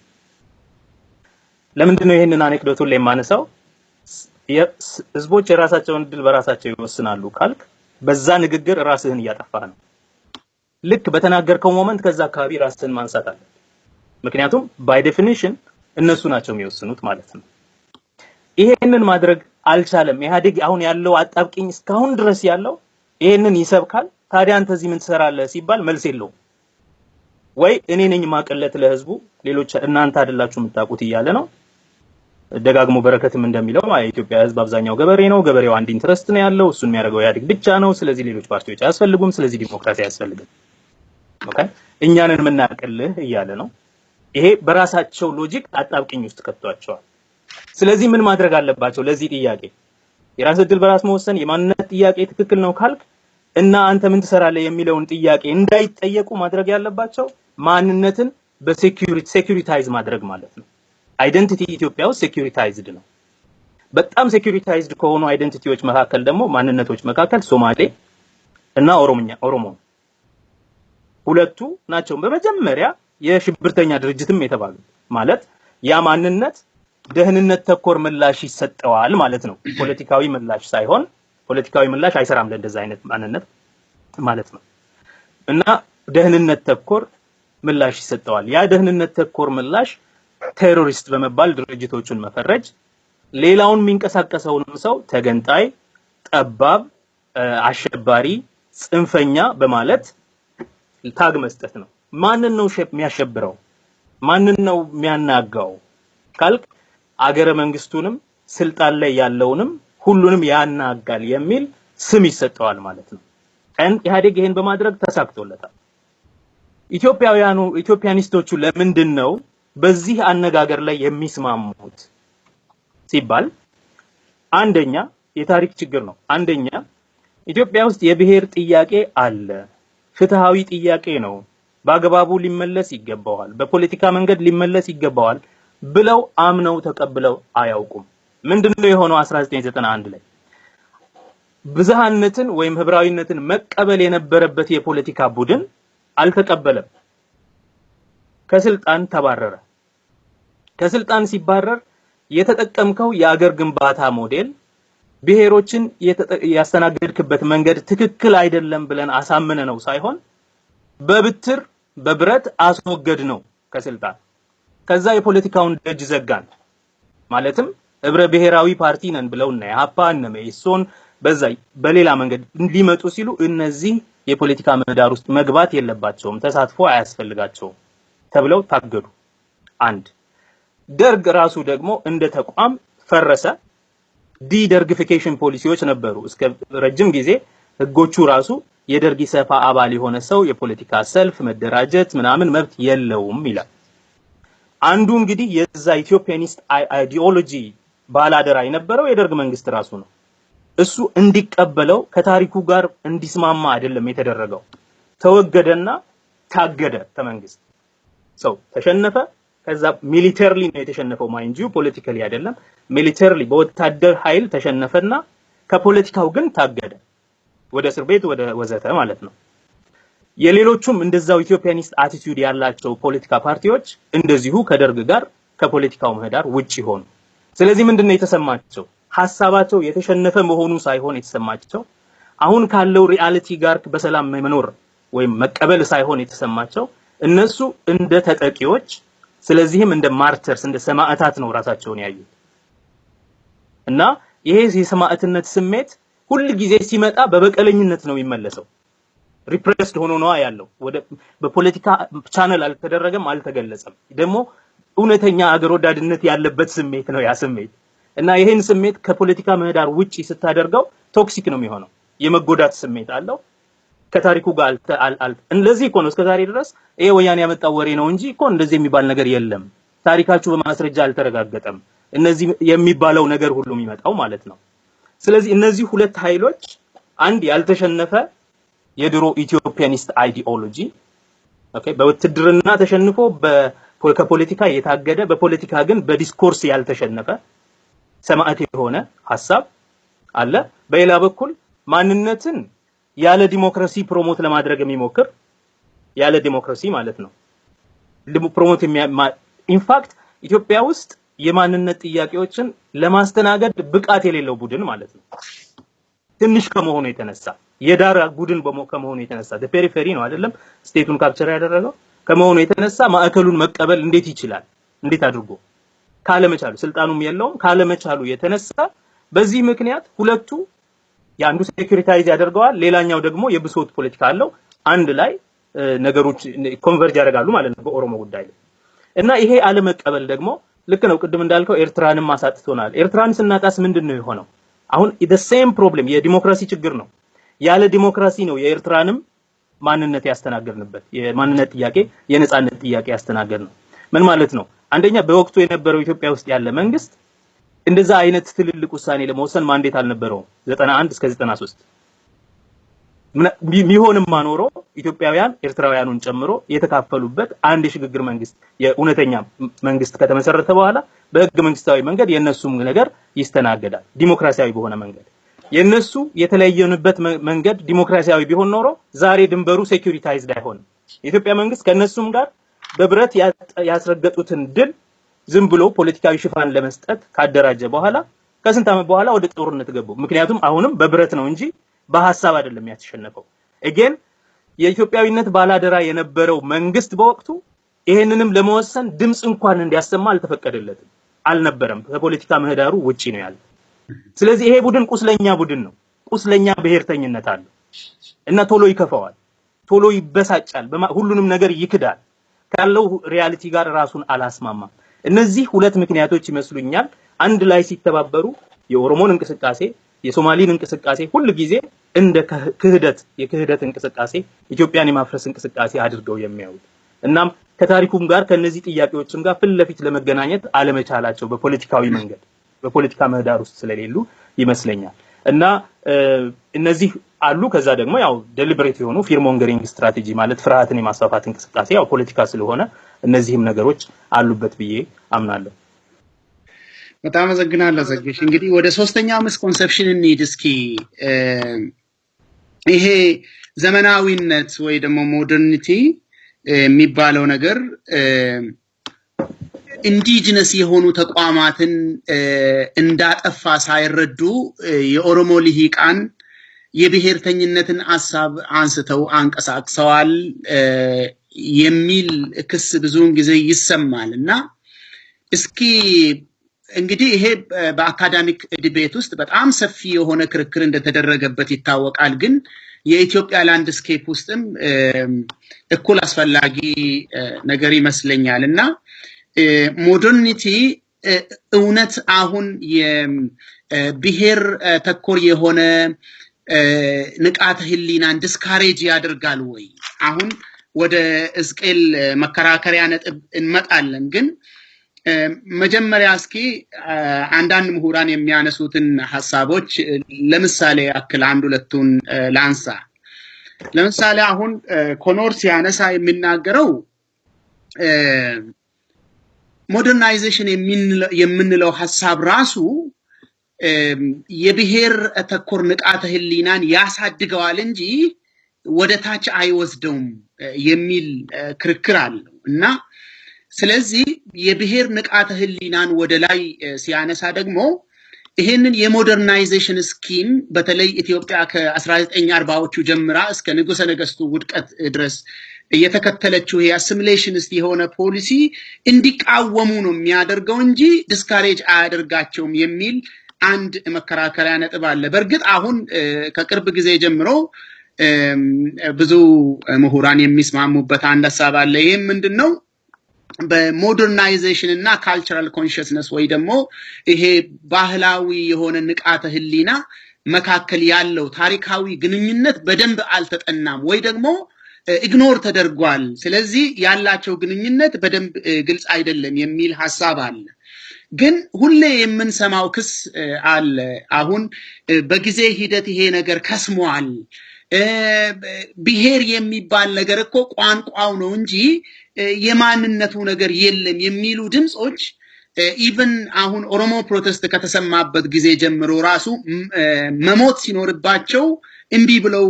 ለምንድነው ይሄንን አኔክዶቱን ላይ የማነሳው? ህዝቦች የራሳቸውን ድል በራሳቸው ይወስናሉ ካልክ በዛ ንግግር ራስህን እያጠፋ ነው። ልክ በተናገርከው ሞመንት ከዛ አካባቢ ራስህን ማንሳት አለ። ምክንያቱም ባይ ዴፊኒሽን እነሱ ናቸው የሚወስኑት ማለት ነው። ይሄንን ማድረግ አልቻለም ኢህአዴግ። አሁን ያለው አጣብቂኝ እስካሁን ድረስ ያለው ይሄንን ይሰብካል። ታዲያ አንተ እዚህ ምን ትሰራለህ ሲባል መልስ የለውም። ወይ እኔ ነኝ ማቀለት ለህዝቡ ሌሎች እናንተ አይደላችሁ የምታውቁት እያለ ነው። ደጋግሞ በረከትም እንደሚለው የኢትዮጵያ ህዝብ አብዛኛው ገበሬ ነው። ገበሬው አንድ ኢንትረስት ነው ያለው፣ እሱን የሚያደርገው ኢህአዴግ ብቻ ነው። ስለዚህ ሌሎች ፓርቲዎች አያስፈልጉም። ስለዚህ ዲሞክራሲ አያስፈልግም። ኦኬ እኛንን የምናቀልህ እያለ ነው። ይሄ በራሳቸው ሎጂክ አጣብቂኝ ውስጥ ከተዋቸዋል። ስለዚህ ምን ማድረግ አለባቸው? ለዚህ ጥያቄ የራስ ዕድል በራስ መወሰን የማንነት ጥያቄ ትክክል ነው ካልክ እና አንተ ምን ትሰራለህ የሚለውን ጥያቄ እንዳይጠየቁ ማድረግ ያለባቸው ማንነትን በሴኩሪታይዝ ማድረግ ማለት ነው። አይደንቲቲ ኢትዮጵያ ውስጥ ሴኩሪታይዝድ ነው። በጣም ሴኩሪታይዝድ ከሆኑ አይደንቲቲዎች መካከል ደግሞ ማንነቶች መካከል ሶማሌ እና ኦሮሞ ሁለቱ ናቸው። በመጀመሪያ የሽብርተኛ ድርጅትም የተባሉት ማለት ያ ማንነት ደህንነት ተኮር ምላሽ ይሰጠዋል ማለት ነው። ፖለቲካዊ ምላሽ ሳይሆን ፖለቲካዊ ምላሽ አይሰራም ለእንደዛ አይነት ማንነት ማለት ነው። እና ደህንነት ተኮር ምላሽ ይሰጠዋል። ያ ደህንነት ተኮር ምላሽ ቴሮሪስት በመባል ድርጅቶቹን መፈረጅ፣ ሌላውን የሚንቀሳቀሰውንም ሰው ተገንጣይ፣ ጠባብ፣ አሸባሪ፣ ጽንፈኛ በማለት ታግ መስጠት ነው። ማንን ነው የሚያሸብረው? ማንን ነው የሚያናጋው ካልክ አገረ መንግስቱንም ስልጣን ላይ ያለውንም ሁሉንም ያናጋል የሚል ስም ይሰጠዋል ማለት ነው። ኢህአዴግ ይሄን በማድረግ ተሳክቶለታል። ኢትዮጵያኒስቶቹ ለምንድን ነው በዚህ አነጋገር ላይ የሚስማሙት ሲባል አንደኛ የታሪክ ችግር ነው። አንደኛ ኢትዮጵያ ውስጥ የብሔር ጥያቄ አለ፣ ፍትሃዊ ጥያቄ ነው፣ በአግባቡ ሊመለስ ይገባዋል፣ በፖለቲካ መንገድ ሊመለስ ይገባዋል ብለው አምነው ተቀብለው አያውቁም። ምንድነው የሆነው? 1991 ላይ ብዝሃነትን ወይም ህብራዊነትን መቀበል የነበረበት የፖለቲካ ቡድን አልተቀበለም። ከስልጣን ተባረረ። ከስልጣን ሲባረር የተጠቀምከው የአገር ግንባታ ሞዴል ብሔሮችን ያስተናገድክበት መንገድ ትክክል አይደለም ብለን አሳምነ ነው ሳይሆን በብትር በብረት አስወገድ ነው ከስልጣን። ከዛ የፖለቲካውን ደጅ ዘጋን። ማለትም ህብረ ብሔራዊ ፓርቲ ነን ብለውና ኢህአፓ እና መኢሶን በሌላ መንገድ እንዲመጡ ሲሉ እነዚህ የፖለቲካ ምህዳር ውስጥ መግባት የለባቸውም፣ ተሳትፎ አያስፈልጋቸውም ተብለው ታገዱ። አንድ ደርግ ራሱ ደግሞ እንደ ተቋም ፈረሰ። ዲደርጊፊኬሽን ፖሊሲዎች ነበሩ እስከ ረጅም ጊዜ። ህጎቹ ራሱ የደርግ ኢሰፓ አባል የሆነ ሰው የፖለቲካ ሰልፍ መደራጀት ምናምን መብት የለውም ይላል። አንዱ እንግዲህ የዛ ኢትዮጵያኒስት አይዲዮሎጂ ባላደራ የነበረው የደርግ መንግስት ራሱ ነው። እሱ እንዲቀበለው ከታሪኩ ጋር እንዲስማማ አይደለም የተደረገው። ተወገደና ታገደ ከመንግስት። ሰው ተሸነፈ። ከዛ ሚሊተሪሊ ነው የተሸነፈው፣ ማይንድ ዩ ፖለቲካሊ አይደለም። ሚሊተሪሊ በወታደር ኃይል ተሸነፈና ከፖለቲካው ግን ታገደ፣ ወደ እስር ቤት ወደ ወዘተ ማለት ነው። የሌሎቹም እንደዛው ኢትዮጵያኒስት አቲቲዩድ ያላቸው ፖለቲካ ፓርቲዎች እንደዚሁ ከደርግ ጋር ከፖለቲካው ምህዳር ውጪ ሆኑ። ስለዚህ ምንድነው የተሰማቸው? ሐሳባቸው የተሸነፈ መሆኑ ሳይሆን የተሰማቸው አሁን ካለው ሪያሊቲ ጋር በሰላም መኖር ወይም መቀበል ሳይሆን የተሰማቸው እነሱ እንደ ተጠቂዎች፣ ስለዚህም እንደ ማርተርስ እንደ ሰማዕታት ነው ራሳቸውን ያዩት። እና ይሄ የሰማዕትነት ስሜት ሁሉ ጊዜ ሲመጣ በበቀለኝነት ነው የሚመለሰው። ሪፕሬስድ ሆኖ ነው ያለው። ወደ በፖለቲካ ቻነል አልተደረገም፣ አልተገለጸም። ደግሞ እውነተኛ አገር ወዳድነት ያለበት ስሜት ነው ያ ስሜት። እና ይሄን ስሜት ከፖለቲካ ምህዳር ውጪ ስታደርገው ቶክሲክ ነው የሚሆነው። የመጎዳት ስሜት አለው። ከታሪኩ ጋር እንደዚህ እኮ ነው እስከዛሬ ድረስ ይሄ ወያኔ ያመጣው ወሬ ነው እንጂ እኮ እንደዚህ የሚባል ነገር የለም። ታሪካችሁ በማስረጃ አልተረጋገጠም። እነዚህ የሚባለው ነገር ሁሉ የሚመጣው ማለት ነው። ስለዚህ እነዚህ ሁለት ኃይሎች አንድ ያልተሸነፈ የድሮ ኢትዮጵያኒስት አይዲዮሎጂ ኦኬ በውትድርና ተሸንፎ ከፖለቲካ የታገደ በፖለቲካ ግን በዲስኮርስ ያልተሸነፈ ሰማዕት የሆነ ሐሳብ አለ። በሌላ በኩል ማንነትን ያለ ዲሞክራሲ ፕሮሞት ለማድረግ የሚሞክር ያለ ዲሞክራሲ ማለት ነው ፕሮሞት ኢንፋክት ኢትዮጵያ ውስጥ የማንነት ጥያቄዎችን ለማስተናገድ ብቃት የሌለው ቡድን ማለት ነው። ትንሽ ከመሆኑ የተነሳ የዳር ቡድን ከመሆኑ የተነሳ ፔሪፌሪ ነው አይደለም ስቴቱን ካፕቸር ያደረገው ከመሆኑ የተነሳ ማዕከሉን መቀበል እንዴት ይችላል? እንዴት አድርጎ ካለመቻሉ ስልጣኑም የለውም ካለመቻሉ የተነሳ በዚህ ምክንያት ሁለቱ ያንዱ ሴኩሪታይዝ ያደርገዋል፣ ሌላኛው ደግሞ የብሶት ፖለቲካ አለው። አንድ ላይ ነገሮች ኮንቨርጅ ያደርጋሉ ማለት ነው በኦሮሞ ጉዳይ ላይ እና ይሄ አለመቀበል ደግሞ ልክ ነው። ቅድም እንዳልከው ኤርትራንም ማሳጥቶናል። ኤርትራን ስናጣስ ምንድነው የሆነው? አሁን the same problem የዲሞክራሲ ችግር ነው። ያለ ዲሞክራሲ ነው የኤርትራንም ማንነት ያስተናገርንበት የማንነት ጥያቄ የነጻነት ጥያቄ ያስተናገር ነው። ምን ማለት ነው? አንደኛ በወቅቱ የነበረው ኢትዮጵያ ውስጥ ያለ መንግስት እንደዛ አይነት ትልልቅ ውሳኔ ለመወሰን ማንዴት አልነበረውም 91 እስከ 93 ሚሆንም ማኖሮ ኢትዮጵያውያን ኤርትራውያኑን ጨምሮ የተካፈሉበት አንድ የሽግግር መንግስት የኡነተኛ መንግስት ከተመሰረተ በኋላ በህገ መንግስታዊ መንገድ የነሱም ነገር ይስተናገዳል ዲሞክራሲያዊ በሆነ መንገድ። የነሱ የተለየኑበት መንገድ ዲሞክራሲያዊ ቢሆን ኖሮ ዛሬ ድንበሩ ሴኩሪታይዝድ አይሆንም። የኢትዮጵያ መንግስት ከነሱም ጋር በብረት ያስረገጡትን ድል ዝም ብሎ ፖለቲካዊ ሽፋን ለመስጠት ካደራጀ በኋላ ከስንት ዓመት በኋላ ወደ ጦርነት ገቡ። ምክንያቱም አሁንም በብረት ነው እንጂ በሐሳብ አይደለም ያተሸነፈው። again የኢትዮጵያዊነት ባላደራ የነበረው መንግስት በወቅቱ ይሄንንም ለመወሰን ድምጽ እንኳን እንዲያሰማ አልተፈቀደለትም አልነበረም። ከፖለቲካ ምህዳሩ ውጪ ነው ያለው። ስለዚህ ይሄ ቡድን ቁስለኛ ቡድን ነው። ቁስለኛ ብሔርተኝነት አለው እና ቶሎ ይከፋዋል፣ ቶሎ ይበሳጫል፣ ሁሉንም ነገር ይክዳል። ካለው ሪያሊቲ ጋር ራሱን አላስማማም። እነዚህ ሁለት ምክንያቶች ይመስሉኛል አንድ ላይ ሲተባበሩ የኦሮሞን እንቅስቃሴ የሶማሊን እንቅስቃሴ ሁሉ ጊዜ እንደ የክህደት እንቅስቃሴ ኢትዮጵያን የማፍረስ እንቅስቃሴ አድርገው የሚያዩት እናም ከታሪኩም ጋር ከነዚህ ጥያቄዎችም ጋር ፍለፊት ለመገናኘት አለመቻላቸው በፖለቲካዊ መንገድ በፖለቲካ ምህዳር ውስጥ ስለሌሉ ይመስለኛል። እና እነዚህ አሉ። ከዛ ደግሞ ያው ዴሊብሬት የሆኑ ፊርሞንገሪንግ ስትራቴጂ ማለት ፍርሃትን የማስፋፋት እንቅስቃሴ ያው ፖለቲካ ስለሆነ እነዚህም ነገሮች አሉበት ብዬ አምናለሁ። በጣም አመሰግናለሁ ዘግሽ። እንግዲህ ወደ ሶስተኛው ምስኮንሰፕሽን እንሂድ እስኪ። ይሄ ዘመናዊነት ወይ ደግሞ ሞደርኒቲ የሚባለው ነገር ኢንዲጂነስ የሆኑ ተቋማትን እንዳጠፋ ሳይረዱ የኦሮሞ ልሂቃን የብሔርተኝነትን ሐሳብ አንስተው አንቀሳቅሰዋል የሚል ክስ ብዙውን ጊዜ ይሰማል። እና እስኪ እንግዲህ ይሄ በአካዳሚክ ዲቤት ውስጥ በጣም ሰፊ የሆነ ክርክር እንደተደረገበት ይታወቃል። ግን የኢትዮጵያ ላንድስኬፕ ውስጥም እኩል አስፈላጊ ነገር ይመስለኛል። እና ሞደርኒቲ እውነት አሁን የብሔር ተኮር የሆነ ንቃተ ህሊናን ዲስካሬጅ ያደርጋል ወይ? አሁን ወደ እስቄል መከራከሪያ ነጥብ እንመጣለን። ግን መጀመሪያ እስኪ አንዳንድ ምሁራን የሚያነሱትን ሐሳቦች ለምሳሌ ያክል አንድ ሁለቱን ላንሳ። ለምሳሌ አሁን ኮኖር ሲያነሳ የሚናገረው ሞደርናይዜሽን የምንለው ሐሳብ ራሱ የብሔር ተኮር ንቃተ ህሊናን ያሳድገዋል እንጂ ወደ ታች አይወስደውም የሚል ክርክር አለው። እና ስለዚህ የብሔር ንቃተ ህሊናን ወደ ላይ ሲያነሳ ደግሞ ይሄንን የሞደርናይዜሽን ስኪም በተለይ ኢትዮጵያ ከ1940ዎቹ ጀምራ እስከ ንጉሠ ነገሥቱ ውድቀት ድረስ እየተከተለችው የአሲሚሌሽንስት የሆነ ፖሊሲ እንዲቃወሙ ነው የሚያደርገው እንጂ ዲስካሬጅ አያደርጋቸውም የሚል አንድ መከራከሪያ ነጥብ አለ። በእርግጥ አሁን ከቅርብ ጊዜ ጀምሮ ብዙ ምሁራን የሚስማሙበት አንድ ሐሳብ አለ። ይሄም ምንድነው? በሞደርናይዜሽን እና ካልቸራል ኮንሽስነስ ወይ ደግሞ ይሄ ባህላዊ የሆነ ንቃተ ህሊና መካከል ያለው ታሪካዊ ግንኙነት በደንብ አልተጠናም ወይ ደግሞ ኢግኖር ተደርጓል። ስለዚህ ያላቸው ግንኙነት በደንብ ግልጽ አይደለም የሚል ሐሳብ አለ። ግን ሁሌ የምንሰማው ክስ አለ። አሁን በጊዜ ሂደት ይሄ ነገር ከስሟል። ብሔር የሚባል ነገር እኮ ቋንቋው ነው እንጂ የማንነቱ ነገር የለም የሚሉ ድምጾች ኢቭን አሁን ኦሮሞ ፕሮቴስት ከተሰማበት ጊዜ ጀምሮ ራሱ መሞት ሲኖርባቸው እንቢ ብለው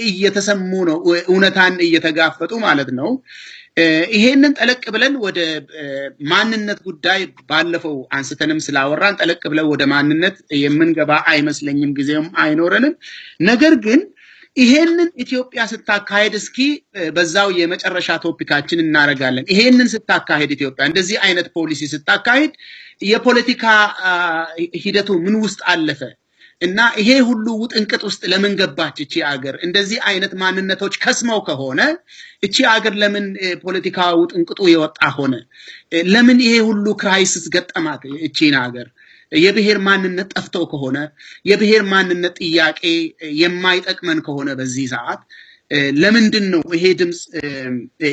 እየተሰሙ ነው፣ እውነታን እየተጋፈጡ ማለት ነው። ይሄንን ጠለቅ ብለን ወደ ማንነት ጉዳይ ባለፈው አንስተንም ስላወራን ጠለቅ ብለን ወደ ማንነት የምንገባ አይመስለኝም፣ ጊዜውም አይኖረንም። ነገር ግን ይሄንን ኢትዮጵያ ስታካሄድ እስኪ በዛው የመጨረሻ ቶፒካችን እናረጋለን። ይሄንን ስታካሄድ ኢትዮጵያ እንደዚህ አይነት ፖሊሲ ስታካሄድ የፖለቲካ ሂደቱ ምን ውስጥ አለፈ እና ይሄ ሁሉ ውጥንቅጥ ውስጥ ለምን ገባች እቺ ሀገር? እንደዚህ አይነት ማንነቶች ከስመው ከሆነ እቺ ሀገር ለምን ፖለቲካ ውጥንቅጡ የወጣ ሆነ? ለምን ይሄ ሁሉ ክራይሲስ ገጠማት እቺን ሀገር? የብሔር ማንነት ጠፍቶ ከሆነ የብሔር ማንነት ጥያቄ የማይጠቅመን ከሆነ በዚህ ሰዓት ለምንድን ነው ይሄ ድምጽ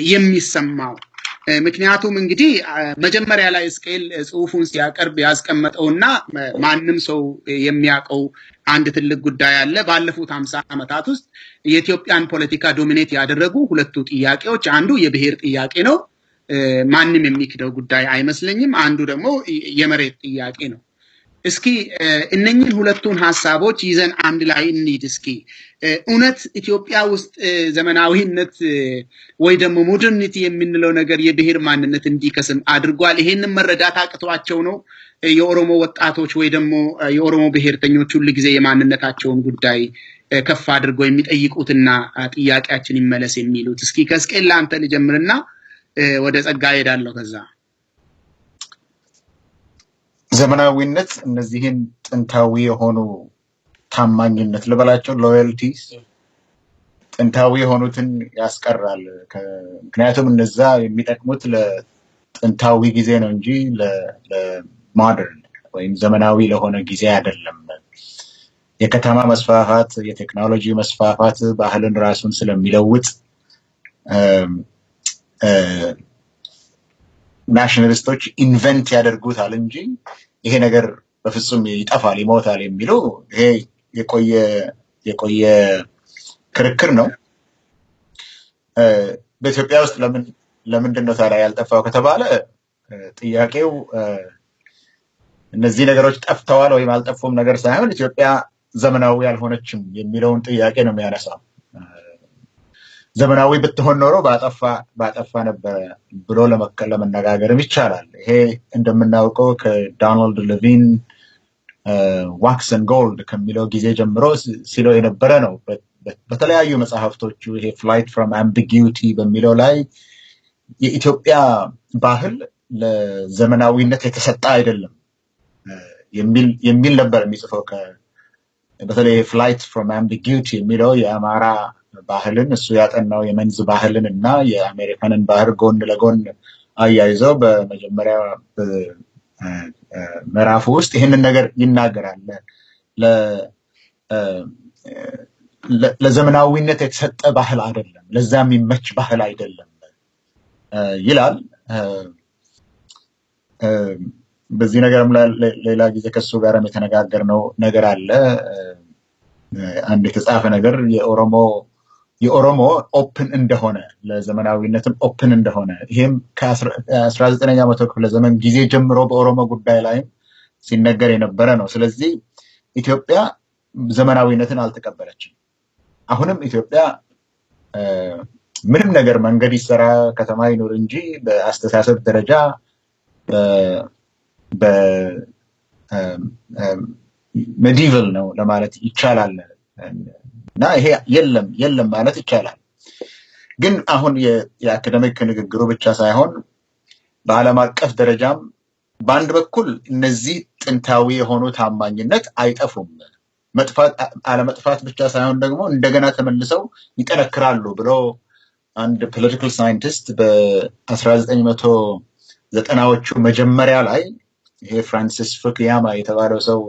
የሚሰማው? ምክንያቱም እንግዲህ መጀመሪያ ላይ እስቄል ጽሁፉን ሲያቀርብ ያስቀመጠውና ማንም ሰው የሚያውቀው አንድ ትልቅ ጉዳይ አለ። ባለፉት 50 ዓመታት ውስጥ የኢትዮጵያን ፖለቲካ ዶሚኔት ያደረጉ ሁለቱ ጥያቄዎች፣ አንዱ የብሔር ጥያቄ ነው፣ ማንም የሚክደው ጉዳይ አይመስለኝም። አንዱ ደግሞ የመሬት ጥያቄ ነው። እስኪ እነኚህን ሁለቱን ሐሳቦች ይዘን አንድ ላይ እንሂድ። እስኪ እውነት ኢትዮጵያ ውስጥ ዘመናዊነት ወይ ደግሞ ሞደርኒቲ የምንለው ነገር የብሔር ማንነት እንዲከስም አድርጓል? ይሄንን መረዳት አቅቷቸው ነው የኦሮሞ ወጣቶች ወይ ደግሞ የኦሮሞ ብሔርተኞች ሁሉ ጊዜ የማንነታቸውን ጉዳይ ከፍ አድርገው የሚጠይቁትና ጥያቄያችን ይመለስ የሚሉት? እስኪ ከስቄላ አንተ ልጀምርና ወደ ጸጋ ሄዳለሁ። ከዛ ዘመናዊነት እነዚህን ጥንታዊ የሆኑ ታማኝነት ልበላቸው ሎያልቲስ ጥንታዊ የሆኑትን ያስቀራል። ምክንያቱም እነዛ የሚጠቅሙት ለጥንታዊ ጊዜ ነው እንጂ ለሞደርን ወይም ዘመናዊ ለሆነ ጊዜ አይደለም። የከተማ መስፋፋት፣ የቴክኖሎጂ መስፋፋት ባህልን ራሱን ስለሚለውጥ ናሽናሊስቶች ኢንቨንት ያደርጉታል እንጂ ይሄ ነገር በፍጹም ይጠፋል ይሞታል የሚለው ይሄ የቆየ ክርክር ነው። በኢትዮጵያ ውስጥ ለምንድን ነው ታዲያ ያልጠፋው ከተባለ ጥያቄው እነዚህ ነገሮች ጠፍተዋል ወይም አልጠፉም ነገር ሳይሆን ኢትዮጵያ ዘመናዊ አልሆነችም የሚለውን ጥያቄ ነው የሚያነሳው። ዘመናዊ ብትሆን ኖሮ ባጠፋ ነበረ ብሎ ለመነጋገርም ይቻላል። ይሄ እንደምናውቀው ከዶናልድ ሌቪን ዋክስ ኤንድ ጎልድ ከሚለው ጊዜ ጀምሮ ሲለው የነበረ ነው። በተለያዩ መጽሐፍቶቹ ይሄ ፍላይት ፍሮም አምቢጊዩቲ በሚለው ላይ የኢትዮጵያ ባህል ለዘመናዊነት የተሰጠ አይደለም የሚል ነበር የሚጽፈው። በተለይ ፍላይት ፍሮም አምቢጊዩቲ የሚለው የአማራ ባህልን እሱ ያጠናው የመንዝ ባህልን እና የአሜሪካንን ባህል ጎን ለጎን አያይዘው በመጀመሪያ ምዕራፉ ውስጥ ይህንን ነገር ይናገራል። ለዘመናዊነት የተሰጠ ባህል አይደለም፣ ለዛ የሚመች ባህል አይደለም ይላል። በዚህ ነገርም ሌላ ጊዜ ከሱ ጋርም የተነጋገርነው ነገር አለ። አንድ የተጻፈ ነገር የኦሮሞ ኦፕን እንደሆነ ለዘመናዊነትም ኦፕን እንደሆነ ይሄም ከ19ኛው መቶ ክፍለ ዘመን ጊዜ ጀምሮ በኦሮሞ ጉዳይ ላይ ሲነገር የነበረ ነው። ስለዚህ ኢትዮጵያ ዘመናዊነትን አልተቀበለችም። አሁንም ኢትዮጵያ ምንም ነገር መንገድ ይሰራ ከተማ ይኖር እንጂ በአስተሳሰብ ደረጃ ሜዲቫል ነው ለማለት ይቻላል እና ይሄ የለም ማለት ይቻላል። ግን አሁን የአካዳሚክ ንግግሩ ብቻ ሳይሆን በዓለም አቀፍ ደረጃም በአንድ በኩል እነዚህ ጥንታዊ የሆኑ ታማኝነት አይጠፉም። መጥፋት አለመጥፋት ብቻ ሳይሆን ደግሞ እንደገና ተመልሰው ይጠነክራሉ ብሎ አንድ ፖለቲካል ሳይንቲስት በ1990ዎቹ መጀመሪያ ላይ ይሄ ፍራንሲስ ፉኩያማ የተባለው ሰው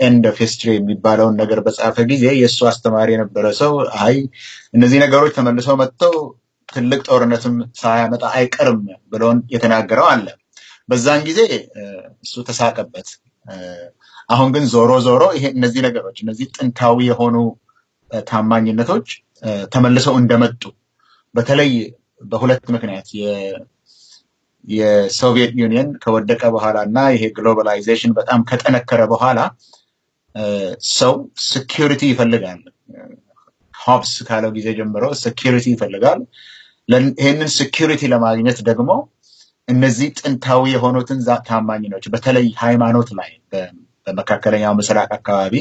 ኤንድ ኦፍ ሂስትሪ የሚባለውን ነገር በጻፈ ጊዜ የእሱ አስተማሪ የነበረ ሰው አይ እነዚህ ነገሮች ተመልሰው መጥተው ትልቅ ጦርነትም ሳያመጣ አይቀርም ብሎ የተናገረው አለ። በዛን ጊዜ እሱ ተሳቀበት። አሁን ግን ዞሮ ዞሮ ይሄ እነዚህ ነገሮች እነዚህ ጥንታዊ የሆኑ ታማኝነቶች ተመልሰው እንደመጡ በተለይ በሁለት ምክንያት የሶቪየት ዩኒየን ከወደቀ በኋላ እና ይሄ ግሎባላይዜሽን በጣም ከጠነከረ በኋላ ሰው ሴኩሪቲ ይፈልጋል። ሆብስ ካለው ጊዜ ጀምሮ ሴኩሪቲ ይፈልጋል። ይሄንን ሴኩሪቲ ለማግኘት ደግሞ እነዚህ ጥንታዊ የሆኑትን ታማኝነቶች በተለይ ሃይማኖት ላይ በመካከለኛው ምስራቅ አካባቢ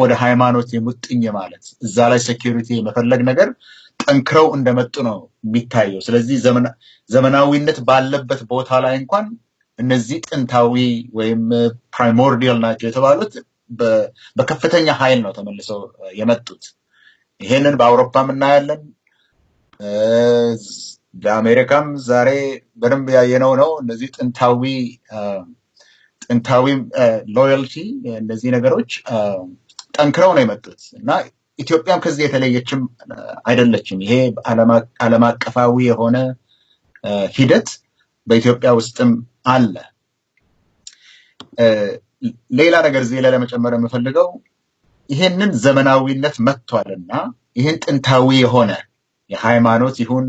ወደ ሃይማኖት የሙጥኝ ማለት እዛ ላይ ሴኩሪቲ የመፈለግ ነገር ጠንክረው እንደመጡ ነው የሚታየው። ስለዚህ ዘመናዊነት ባለበት ቦታ ላይ እንኳን እነዚህ ጥንታዊ ወይም ፕራይሞርዲያል ናቸው የተባሉት በከፍተኛ ኃይል ነው ተመልሰው የመጡት። ይሄንን በአውሮፓም እናያለን፣ በአሜሪካም ዛሬ በደንብ ያየነው ነው። እነዚህ ጥንታዊ ሎያልቲ እነዚህ ነገሮች ጠንክረው ነው የመጡት እና ኢትዮጵያም ከዚህ የተለየችም አይደለችም። ይሄ ዓለም አቀፋዊ የሆነ ሂደት በኢትዮጵያ ውስጥም አለ። ሌላ ነገር እዚህ ላይ ለመጨመር የምፈልገው ይሄንን ዘመናዊነት መጥቷልና ይሄን ጥንታዊ የሆነ የሃይማኖት ይሁን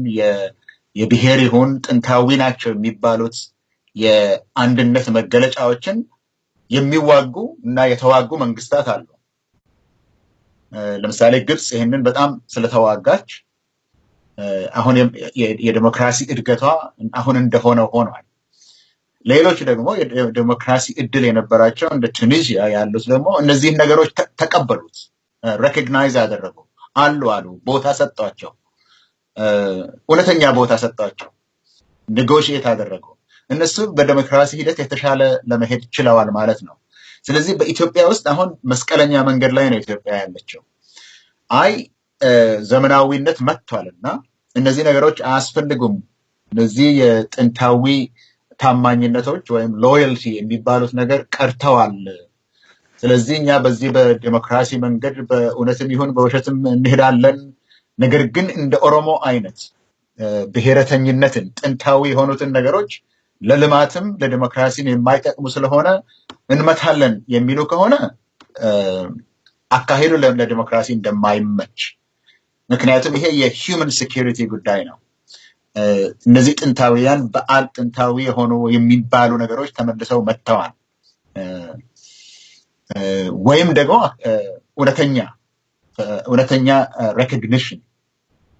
የብሔር ይሁን ጥንታዊ ናቸው የሚባሉት የአንድነት መገለጫዎችን የሚዋጉ እና የተዋጉ መንግስታት አሉ። ለምሳሌ ግብጽ ይሄንን በጣም ስለተዋጋች አሁን የዲሞክራሲ እድገቷ አሁን እንደሆነ ሆኗል። ሌሎች ደግሞ የዲሞክራሲ እድል የነበራቸው እንደ ቱኒዚያ ያሉት ደግሞ እነዚህን ነገሮች ተቀበሉት፣ ሬኮግናይዝ አደረጉ፣ አሉ ቦታ ሰጧቸው፣ እውነተኛ ቦታ ሰጧቸው፣ ኔጎሽዬት አደረጉ። እነሱ በዲሞክራሲ ሂደት የተሻለ ለመሄድ ችለዋል ማለት ነው። ስለዚህ በኢትዮጵያ ውስጥ አሁን መስቀለኛ መንገድ ላይ ነው ኢትዮጵያ ያለችው። አይ ዘመናዊነት መጥቷልና እነዚህ ነገሮች አያስፈልጉም፣ እነዚህ የጥንታዊ ታማኝነቶች ወይም ሎያልቲ የሚባሉት ነገር ቀርተዋል። ስለዚህ እኛ በዚህ በዲሞክራሲ መንገድ በእውነትም ይሁን በውሸትም እንሄዳለን። ነገር ግን እንደ ኦሮሞ አይነት ብሔረተኝነትን ጥንታዊ የሆኑትን ነገሮች ለልማትም ለዲሞክራሲም የማይጠቅሙ ስለሆነ እንመታለን የሚሉ ከሆነ አካሄዱ ለዲሞክራሲ እንደማይመች፣ ምክንያቱም ይሄ የሂውመን ሴኩሪቲ ጉዳይ ነው። እነዚህ ጥንታዊያን በዓል ጥንታዊ የሆኑ የሚባሉ ነገሮች ተመልሰው መጥተዋል። ወይም ደግሞ እውነተኛ ሬኮግኒሽን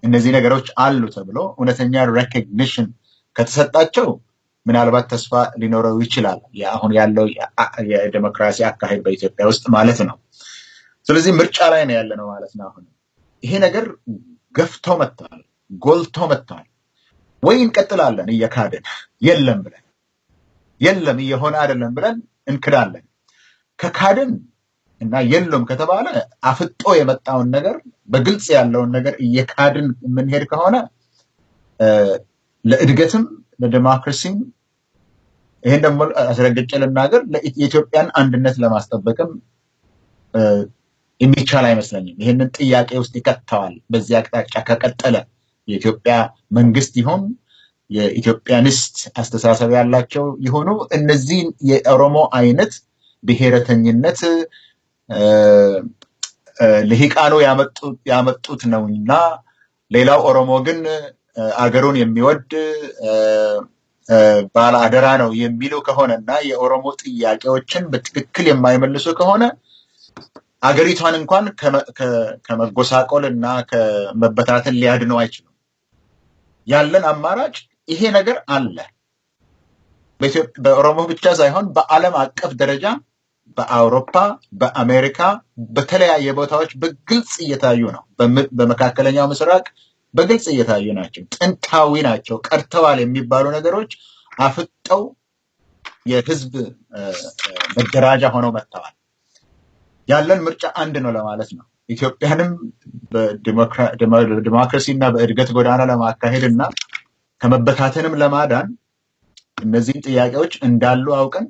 እነዚህ ነገሮች አሉ ተብሎ እውነተኛ ሬኮግኒሽን ከተሰጣቸው ምናልባት ተስፋ ሊኖረው ይችላል አሁን ያለው የዲሞክራሲ አካሄድ በኢትዮጵያ ውስጥ ማለት ነው። ስለዚህ ምርጫ ላይ ነው ያለነው ማለት ነው። አሁን ይሄ ነገር ገፍቶ መጥቷል፣ ጎልቶ መጥቷል። ወይ እንቀጥላለን እየካድን የለም ብለን የለም እየሆነ አይደለም ብለን እንክዳለን። ከካድን እና የለም ከተባለ አፍጦ የመጣውን ነገር በግልጽ ያለውን ነገር እየካድን የምንሄድ ከሆነ ለእድገትም ለዲሞክራሲም ይሄን ደግሞ አስረግጬ ልናገር የኢትዮጵያን አንድነት ለማስጠበቅም የሚቻል አይመስለኝም። ይሄንን ጥያቄ ውስጥ ይከተዋል። በዚህ አቅጣጫ ከቀጠለ የኢትዮጵያ መንግስት ይሁን የኢትዮጵያኒስት አስተሳሰብ ያላቸው ይሆኑ እነዚህ የኦሮሞ አይነት ብሔረተኝነት ለሂቃኑ ያመጡት ነውና ሌላው ኦሮሞ ግን አገሩን የሚወድ ባለ አደራ ነው የሚሉ ከሆነና የኦሮሞ ጥያቄዎችን በትክክል የማይመልሱ ከሆነ አገሪቷን እንኳን ከመጎሳቆል እና ከመበታተን ሊያድኑ አይችሉም። ያለን አማራጭ ይሄ ነገር አለ። በኦሮሞ ብቻ ሳይሆን በዓለም አቀፍ ደረጃ በአውሮፓ፣ በአሜሪካ በተለያየ ቦታዎች በግልጽ እየታዩ ነው። በመካከለኛው ምስራቅ በግልጽ እየታዩ ናቸው። ጥንታዊ ናቸው፣ ቀርተዋል የሚባሉ ነገሮች አፍጠው የህዝብ መደራጃ ሆነው መጥተዋል። ያለን ምርጫ አንድ ነው ለማለት ነው። ኢትዮጵያንም በዲሞክራሲና በእድገት ጎዳና ለማካሄድና ከመበታተንም ለማዳን እነዚህን ጥያቄዎች እንዳሉ አውቀን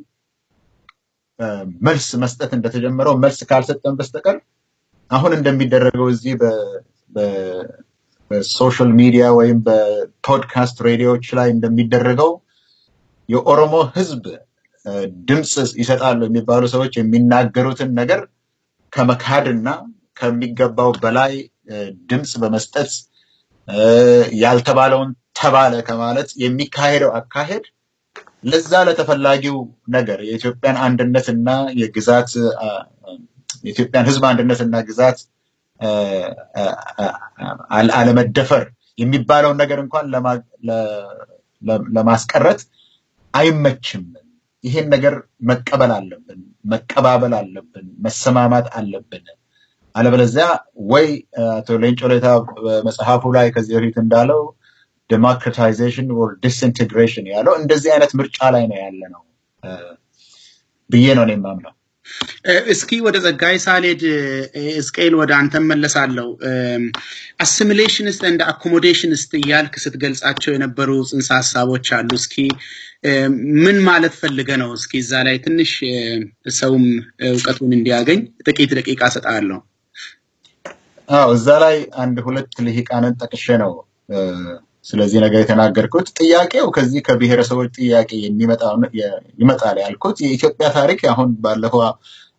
መልስ መስጠት እንደተጀመረው መልስ ካልሰጠን በስተቀር አሁን እንደሚደረገው እዚህ በሶሻል ሚዲያ ወይም በፖድካስት ሬዲዮዎች ላይ እንደሚደረገው የኦሮሞ ህዝብ ድምጽ ይሰጣሉ የሚባሉ ሰዎች የሚናገሩትን ነገር ከመካድና ከሚገባው በላይ ድምጽ በመስጠት ያልተባለውን ተባለ ከማለት የሚካሄደው አካሄድ ለዛ ለተፈላጊው ነገር የኢትዮጵያን አንድነትና የግዛት የኢትዮጵያን ህዝብ አንድነትና ግዛት አለመደፈር የሚባለው ነገር እንኳን ለማስቀረት አይመችም። ይሄን ነገር መቀበል አለብን፣ መቀባበል አለብን፣ መሰማማት አለብን። አለበለዚያ ወይ አቶ ሌንጮ ለታ መጽሐፉ ላይ ከዚህ በፊት እንዳለው democratization or disintegration ያለው እንደዚህ አይነት ምርጫ ላይ ነው ያለነው ብዬ ነው የማምነው። እስኪ ወደ ጸጋይ ሳልሄድ እስቄል ወደ አንተ መለሳለሁ። assimilationist and accommodationist እያልክ ስትገልጻቸው የነበሩ ጽንሰ ሐሳቦች አሉ። እስኪ ምን ማለት ፈልገ ነው? እስኪ እዛ ላይ ትንሽ ሰውም ዕውቀቱን እንዲያገኝ ጥቂት ደቂቃ ሰጣለሁ። እዛ ላይ አንድ ሁለት ልሂቃንን ጠቅሼ ነው ስለዚህ ነገር የተናገርኩት። ጥያቄው ከዚህ ከብሔረሰቦች ጥያቄ ይመጣል ያልኩት የኢትዮጵያ ታሪክ አሁን ባለፈው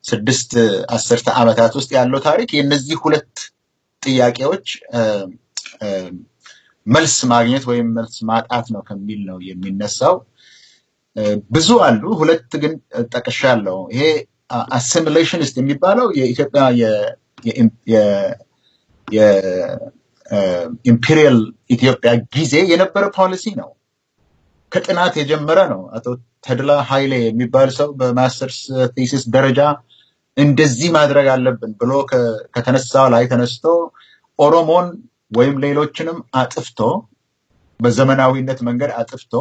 6-10 ዓመታት ውስጥ ያለው ታሪክ የነዚህ ሁለት ጥያቄዎች መልስ ማግኘት ወይም መልስ ማጣት ነው ከሚል ነው የሚነሳው። ብዙ አሉ፣ ሁለት ግን ጠቅሻለሁ። ይሄ assimilationist የሚባለው የኢትዮጵያ ኢምፔሪያል ኢትዮጵያ ጊዜ የነበረ ፖሊሲ ነው። ከጥናት የጀመረ ነው። አቶ ተድላ ኃይሌ የሚባል ሰው በማስተርስ ቴሲስ ደረጃ እንደዚህ ማድረግ አለብን ብሎ ከተነሳው ላይ ተነስቶ ኦሮሞን ወይም ሌሎችንም አጥፍቶ በዘመናዊነት መንገድ አጥፍቶ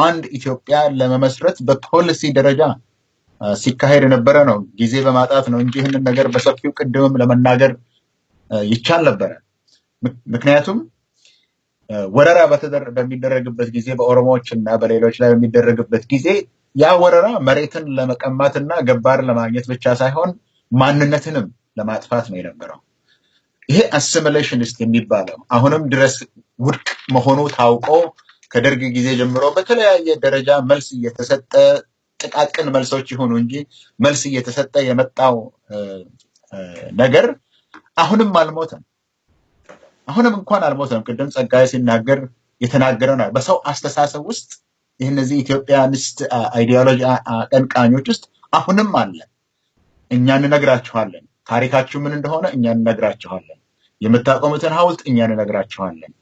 አንድ ኢትዮጵያ ለመመስረት በፖሊሲ ደረጃ ሲካሄድ የነበረ ነው። ጊዜ በማጣት ነው እንጂ ይህንን ነገር በሰፊው ቅድምም ለመናገር ይቻል ነበረ። ምክንያቱም ወረራ በሚደረግበት ጊዜ በኦሮሞዎች እና በሌሎች ላይ በሚደረግበት ጊዜ ያ ወረራ መሬትን ለመቀማትና ገባር ለማግኘት ብቻ ሳይሆን ማንነትንም ለማጥፋት ነው የነበረው። ይሄ assimilationist የሚባለው አሁንም ድረስ ውድቅ መሆኑ ታውቆ ከደርግ ጊዜ ጀምሮ በተለያየ ደረጃ መልስ እየተሰጠ ጥቃቅን መልሶች ይሁኑ እንጂ መልስ እየተሰጠ የመጣው ነገር አሁንም አልሞተም። አሁንም እንኳን አልሞተም። ቅድም ጸጋይ ሲናገር የተናገረው ነው። በሰው አስተሳሰብ ውስጥ የነዚህ ኢትዮጵያኒስት አይዲዮሎጂ አቀንቃኞች ውስጥ አሁንም አለ። እኛ እንነግራችኋለን፣ ታሪካችሁ ምን እንደሆነ እኛ እንነግራችኋለን፣ የምታቆሙትን ሐውልት እኛ እንነግራችኋለን፣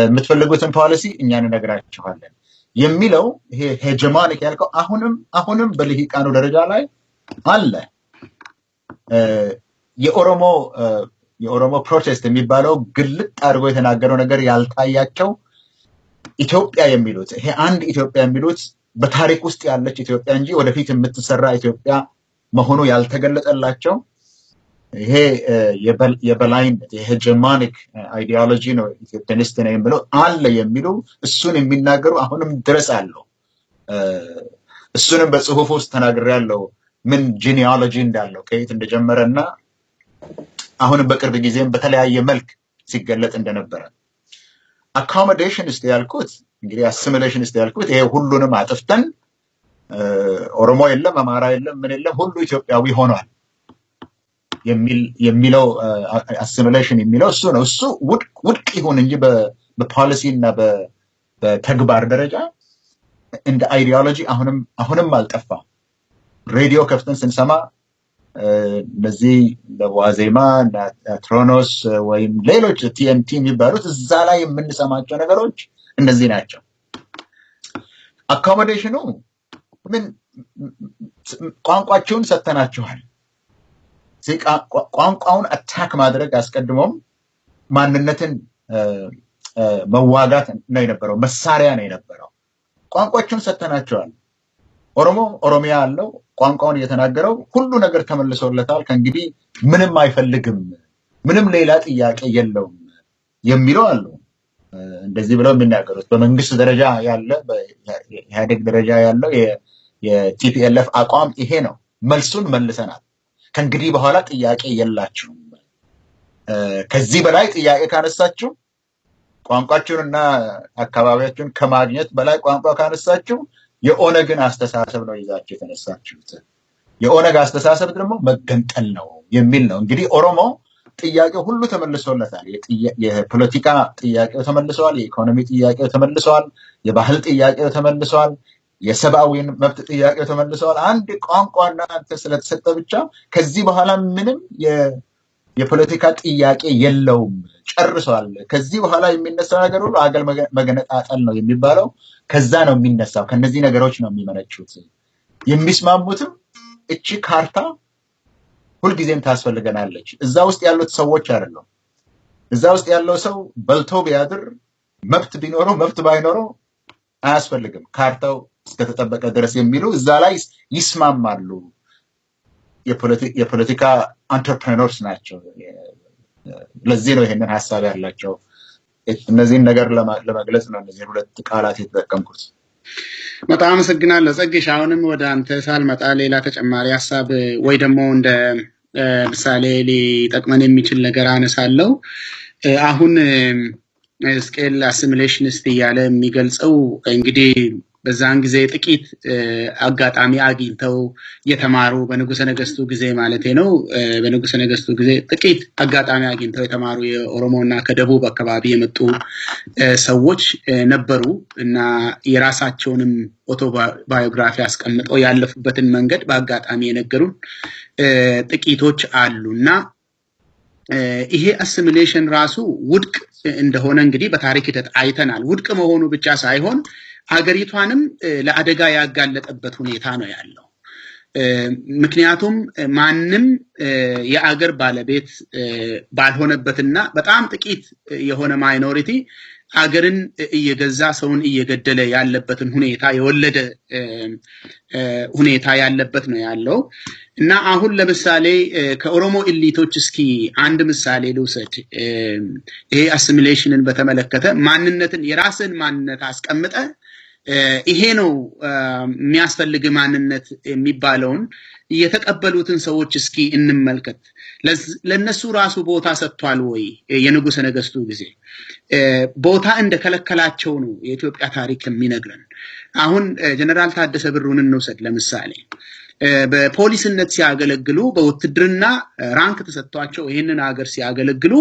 የምትፈልጉትን ፖሊሲ እኛ እንነግራችኋለን የሚለው ይሄ ሄጀሞኒክ ያልከው አሁንም በልሂቃኑ ደረጃ ላይ አለ። የኦሮሞ ፕሮቴስት የሚባለው ግልጥ አድርጎ የተናገረው ነገር ያልታያቸው ኢትዮጵያ የሚሉት ይሄ አንድ ኢትዮጵያ የሚሉት በታሪክ ውስጥ ያለች ኢትዮጵያ እንጂ ወደፊት የምትሰራ ኢትዮጵያ መሆኑ ያልተገለጠላቸው ይሄ የበላይነት የሄጀሞኒክ አይዲዮሎጂ ነው ኢትዮጵያኒስት ነው የሚለው አለ የሚሉ እሱን የሚናገሩ አሁንም ድረስ አለው። እሱንም በጽሁፍ ውስጥ ተናግሬያለሁ ምን ጂኒኦሎጂ እንዳለው ከየት እንደጀመረና አሁንም በቅርብ ጊዜም በተለያየ መልክ ሲገለጥ እንደነበረ። accommodationist ያልኩት እንግዲህ assimilationist ያልኩት ይሄ ሁሉንም አጥፍተን ኦሮሞ የለም አማራ የለም ምን የለም ሁሉ ኢትዮጵያዊ ሆኗል የሚለው assimilation የሚለው እሱ ነው። እሱ ውድቅ ይሁን እንጂ በፖሊሲ እና በተግባር ደረጃ እንደ አይዲዮሎጂ አሁንም አልጠፋም። ሬዲዮ ከፍተን ስንሰማ እነዚህ ለዋዜማ እና ትሮኖስ ወይም ሌሎች ቲኤንቲ የሚባሉት እዛ ላይ የምንሰማቸው ነገሮች እነዚህ ናቸው። አኮሞዴሽኑ ምን ቋንቋቸውን ሰተናቸዋል። ቋንቋውን አታክ ማድረግ አስቀድሞም ማንነትን መዋጋት ነው የነበረው፣ መሳሪያ ነው የነበረው። ቋንቋቸውን ሰተናቸዋል። ኦሮሞ ኦሮሚያ አለው ቋንቋውን እየተናገረው ሁሉ ነገር ተመልሶለታል ከእንግዲህ ምንም አይፈልግም ምንም ሌላ ጥያቄ የለውም የሚለው አለው እንደዚህ ብለው የሚናገሩት በመንግስት ደረጃ ያለ በኢህአዴግ ደረጃ ያለው የቲፒኤልኤፍ አቋም ይሄ ነው መልሱን መልሰናል ከእንግዲህ በኋላ ጥያቄ የላችሁም ከዚህ በላይ ጥያቄ ካነሳችሁ ቋንቋችሁንና አካባቢያችሁን ከማግኘት በላይ ቋንቋ ካነሳችሁ የኦነግን አስተሳሰብ ነው ይዛችሁ የተነሳችሁት የኦነግ አስተሳሰብ ደግሞ መገንጠል ነው የሚል ነው እንግዲህ ኦሮሞ ጥያቄው ሁሉ ተመልሶለታል የፖለቲካ ጥያቄው ተመልሷል የኢኮኖሚ ጥያቄው ተመልሷል የባህል ጥያቄው ተመልሷል የሰብአዊ መብት ጥያቄው ተመልሷል አንድ ቋንቋና አንተ ስለተሰጠ ብቻ ከዚህ በኋላ ምንም የፖለቲካ ጥያቄ የለውም ጨርሷል ከዚህ በኋላ የሚነሳው ነገር ሁሉ አገር መገነጣጠል ነው የሚባለው ከዛ ነው የሚነሳው ከነዚህ ነገሮች ነው የሚመነጩት የሚስማሙትም እቺ ካርታ ሁልጊዜም ታስፈልገናለች እዛ ውስጥ ያሉት ሰዎች አይደለም እዛ ውስጥ ያለው ሰው በልቶ ቢያድር መብት ቢኖረው መብት ባይኖረው አያስፈልግም ካርታው እስከተጠበቀ ድረስ የሚሉ እዛ ላይ ይስማማሉ የፖለቲካ አንትረፕረነርስ ናቸው ለዚህ ነው ይሄንን ሐሳብ ያላቸው እነዚህን ነገር ለመግለጽ ነው እነዚህ ሁለት ቃላት የተጠቀምኩት በጣም አመሰግናለሁ ጸግሽ አሁንም ወደ አንተ ሳልመጣ ሌላ ተጨማሪ ሐሳብ ወይ ደግሞ እንደ ምሳሌ ሊጠቅመን የሚችል ነገር አነሳለሁ አሁን ስኬል አሲሚሌሽንስት እያለ የሚገልጸው እንግዲህ በዛን ጊዜ ጥቂት አጋጣሚ አግኝተው የተማሩ በንጉሰ ነገስቱ ጊዜ ማለት ነው በንጉሰ ነገስቱ ጊዜ ጥቂት አጋጣሚ አግኝተው የተማሩ የኦሮሞና ከደቡብ አካባቢ የመጡ ሰዎች ነበሩ እና የራሳቸውንም ኦቶባዮግራፊ አስቀምጠው ያለፉበትን መንገድ በአጋጣሚ የነገሩን ጥቂቶች አሉና ይሄ አሲሚሌሽን ራሱ ውድቅ እንደሆነ እንግዲህ በታሪክ ሂደት አይተናል ውድቅ መሆኑ ብቻ ሳይሆን ሀገሪቷንም ለአደጋ ያጋለጠበት ሁኔታ ነው ያለው ምክንያቱም ማንንም የአገር ባለቤት ባልሆነበትና በጣም ጥቂት የሆነ ማይኖሪቲ አገርን እየገዛ ሰውን እየገደለ ያለበትን ሁኔታ የወለደ ሁኔታ ያለበት ነው ያለው እና አሁን ለምሳሌ ከኦሮሞ ኢሊቶች እስኪ አንድ ምሳሌ ልውሰድ ይሄ አሲሚሌሽንን በተመለከተ ማንነትን የራስን ማንነት አስቀምጠ ይሄ ነው የሚያስፈልግ ማንነት የሚባለውን የተቀበሉትን ሰዎች እስኪ እንመልከት ለነሱ ራሱ ቦታ ሰጥቷል ወይ የንጉሰ ነገስቱ ጊዜ ቦታ እንደከለከላቸው ነው የኢትዮጵያ ታሪክ የሚነግረን አሁን ጀነራል ታደሰ ብሩን እንውሰድ ለምሳሌ በፖሊስነት ሲያገለግሉ በውትድርና ራንክ ተሰጥቷቸው ይሄንን ሀገር ሲያገለግሉ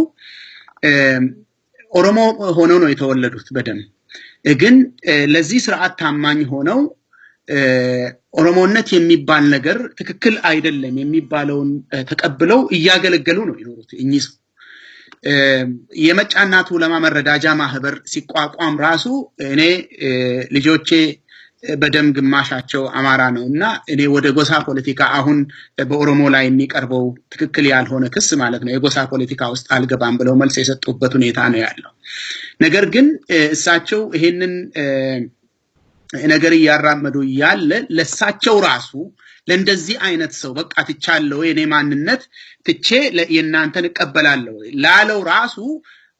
ኦሮሞ ሆነው ነው የተወለዱት በደም ግን ለዚህ ስርዓት ታማኝ ሆነው ኦሮሞነት የሚባል ነገር ትክክል አይደለም የሚባለውን ተቀብለው እያገለገሉ ነው ይኖሩት እኚህ የመጫናቱ ለማመረዳጃ ማህበር ሲቋቋም ራሱ እኔ ልጆቼ በደም ግማሻቸው አማራ ነውና እኔ ወደ ጎሳ ፖለቲካ አሁን በኦሮሞ ላይ የሚቀርበው ትክክል ያልሆነ ክስ ማለት ነው የጎሳ ፖለቲካ ውስጥ አልገባም ብለው መልስ የሰጡበት ሁኔታ ነው ያለው ነገር ግን እሳቸው ይሄንን ነገር ያራመዱ ያለ ለሳቸው ራሱ ለእንደዚህ አይነት ሰው በቃ ትቻለው የኔ ማንነት ትቼ የናንተን እቀበላለሁ ላለው ራሱ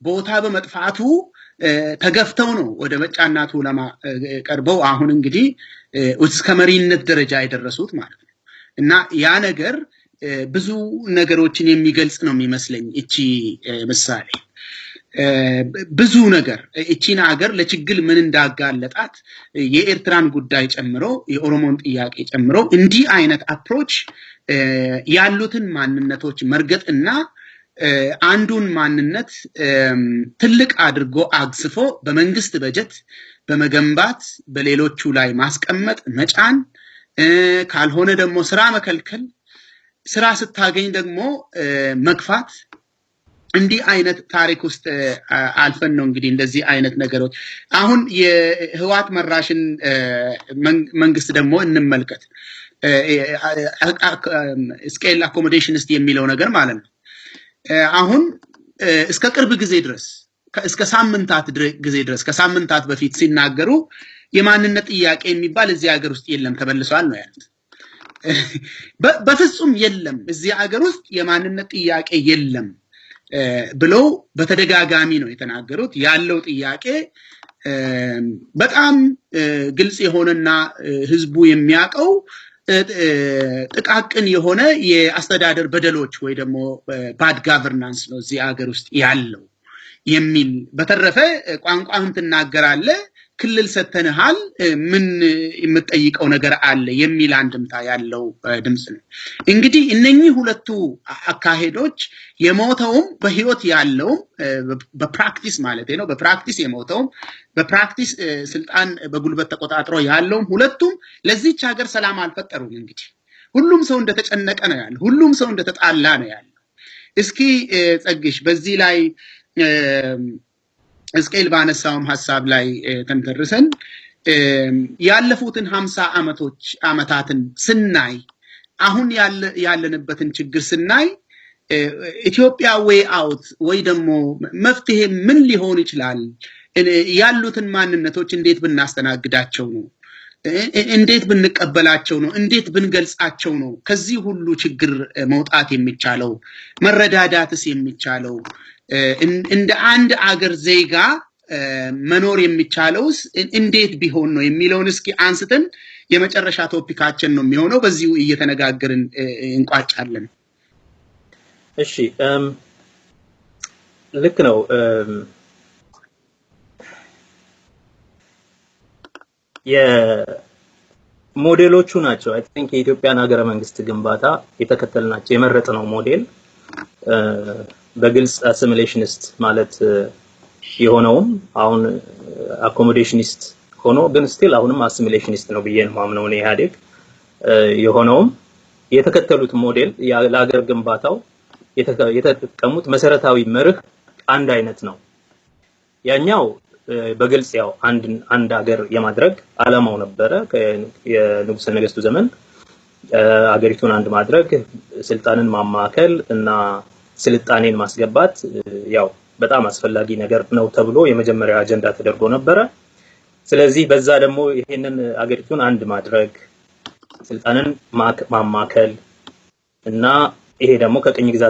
ቦታ በመጥፋቱ ተገፍተው ነው ወደ መጫናቱ ለማቀርበው አሁን እንግዲህ እስከ መሪነት ደረጃ የደረሱት ማለት ነው እና ያ ነገር ብዙ ነገሮችን የሚገልጽ ነው የሚመስለኝ እቺ ምሳሌ ብዙ ነገር እቺን ሀገር ለችግር ምን እንዳጋለጣት የኤርትራን ጉዳይ ጨምሮ የኦሮሞን ጥያቄ ጨምሮ እንዲህ አይነት አፕሮች ያሉትን ማንነቶች መርገጥና አንዱን ማንነት ትልቅ አድርጎ አግስፎ በመንግስት በጀት በመገንባት በሌሎቹ ላይ ማስቀመጥ መጫን ካልሆነ ደግሞ ስራ መከልከል ስራ ስታገኝ ደግሞ መግፋት እንዲህ አይነት ታሪክ ውስጥ አልፈን ነው እንግዲህ እንደዚህ አይነት ነገሮች አሁን የህዋት መራሽን መንግስት ደግሞ እንመልከት ስኬል አኮሞዴሽንስት የሚለው ነገር ማለት ነው አሁን እስከ ቅርብ ጊዜ ድረስ እስከ ሳምንታት ጊዜ ድረስ ከሳምንታት በፊት ሲናገሩ የማንነት ጥያቄ የሚባል እዚህ ሀገር ውስጥ የለም ተበልሷል ነው ያሉት። በፍጹም የለም እዚህ ሀገር ውስጥ የማንነት ጥያቄ የለም ብለው በተደጋጋሚ ነው የተናገሩት። ያለው ጥያቄ በጣም ግልጽ የሆነና ህዝቡ የሚያውቀው ጥቃቅን የሆነ የአስተዳደር በደሎች ወይ ደግሞ ባድ ጋቨርናንስ ነው እዚህ ሀገር ውስጥ ያለው የሚል። በተረፈ ቋንቋህን ትናገራለህ፣ ክልል ሰተንሃል፣ ምን የምትጠይቀው ነገር አለ የሚል አንድምታ ያለው ድምጽ ነው። እንግዲህ እነኚህ ሁለቱ አካሄዶች የሞተውም በህይወት ያለውም በፕራክቲስ ማለት ነው፣ በፕራክቲስ የሞተውም በፕራክቲስ ስልጣን በጉልበት ተቆጣጥሮ ያለውም ሁለቱም ለዚህች ሀገር ሰላም አልፈጠሩም። እንግዲህ ሁሉም ሰው እንደተጨነቀ ነው ያለው፣ ሁሉም ሰው እንደተጣላ ነው ያለው። እስኪ ጸግሽ በዚህ ላይ እስኬል ባነሳውም ሐሳብ ላይ ተንተርሰን ያለፉትን 50 ዓመታትን ስናይ አሁን ያለንበትን ችግር ስናይ ኢትዮጵያ ዌይ አውት ወይ ደግሞ መፍትሄ ምን ሊሆን ይችላል? ያሉትን ማንነቶች እንዴት ብናስተናግዳቸው ነው? እንዴት ብንቀበላቸው ነው? እንዴት ብንገልጻቸው ነው ከዚህ ሁሉ ችግር መውጣት የሚቻለው? መረዳዳትስ የሚቻለው? እንደ አንድ አገር ዜጋ መኖር የሚቻለውስ እንዴት ቢሆን ነው የሚለውን እስኪ አንስተን የመጨረሻ ቶፒካችን ነው የሚሆነው። በዚሁ እየተነጋገርን እንቋጫለን። እሺ ልክ ነው። የሞዴሎቹ ናቸው አይ ቲንክ የኢትዮጵያን ሀገረ መንግስት ግንባታ የተከተልናቸው የመረጥነው ሞዴል በግልጽ አሲሚሌሽኒስት ማለት የሆነውም አሁን አኮሞዴሽኒስት ሆኖ ግን ስቲል አሁንም አሲሚሌሽኒስት ነው ብዬ ነው ማምነው ነው ኢህአዴግ የሆነውም የተከተሉት ሞዴል ለሀገር ግንባታው የተጠቀሙት መሰረታዊ መርህ አንድ አይነት ነው። ያኛው በግልጽ ያው አንድ ሀገር የማድረግ ዓላማው ነበረ የንጉሠ ነገስቱ ዘመን ሀገሪቱን አንድ ማድረግ፣ ስልጣንን ማማከል እና ስልጣኔን ማስገባት ያው በጣም አስፈላጊ ነገር ነው ተብሎ የመጀመሪያ አጀንዳ ተደርጎ ነበረ። ስለዚህ በዛ ደግሞ ይሄንን ሀገሪቱን አንድ ማድረግ፣ ስልጣንን ማማከል እና ይሄ ደግሞ ከቅኝ ግዛት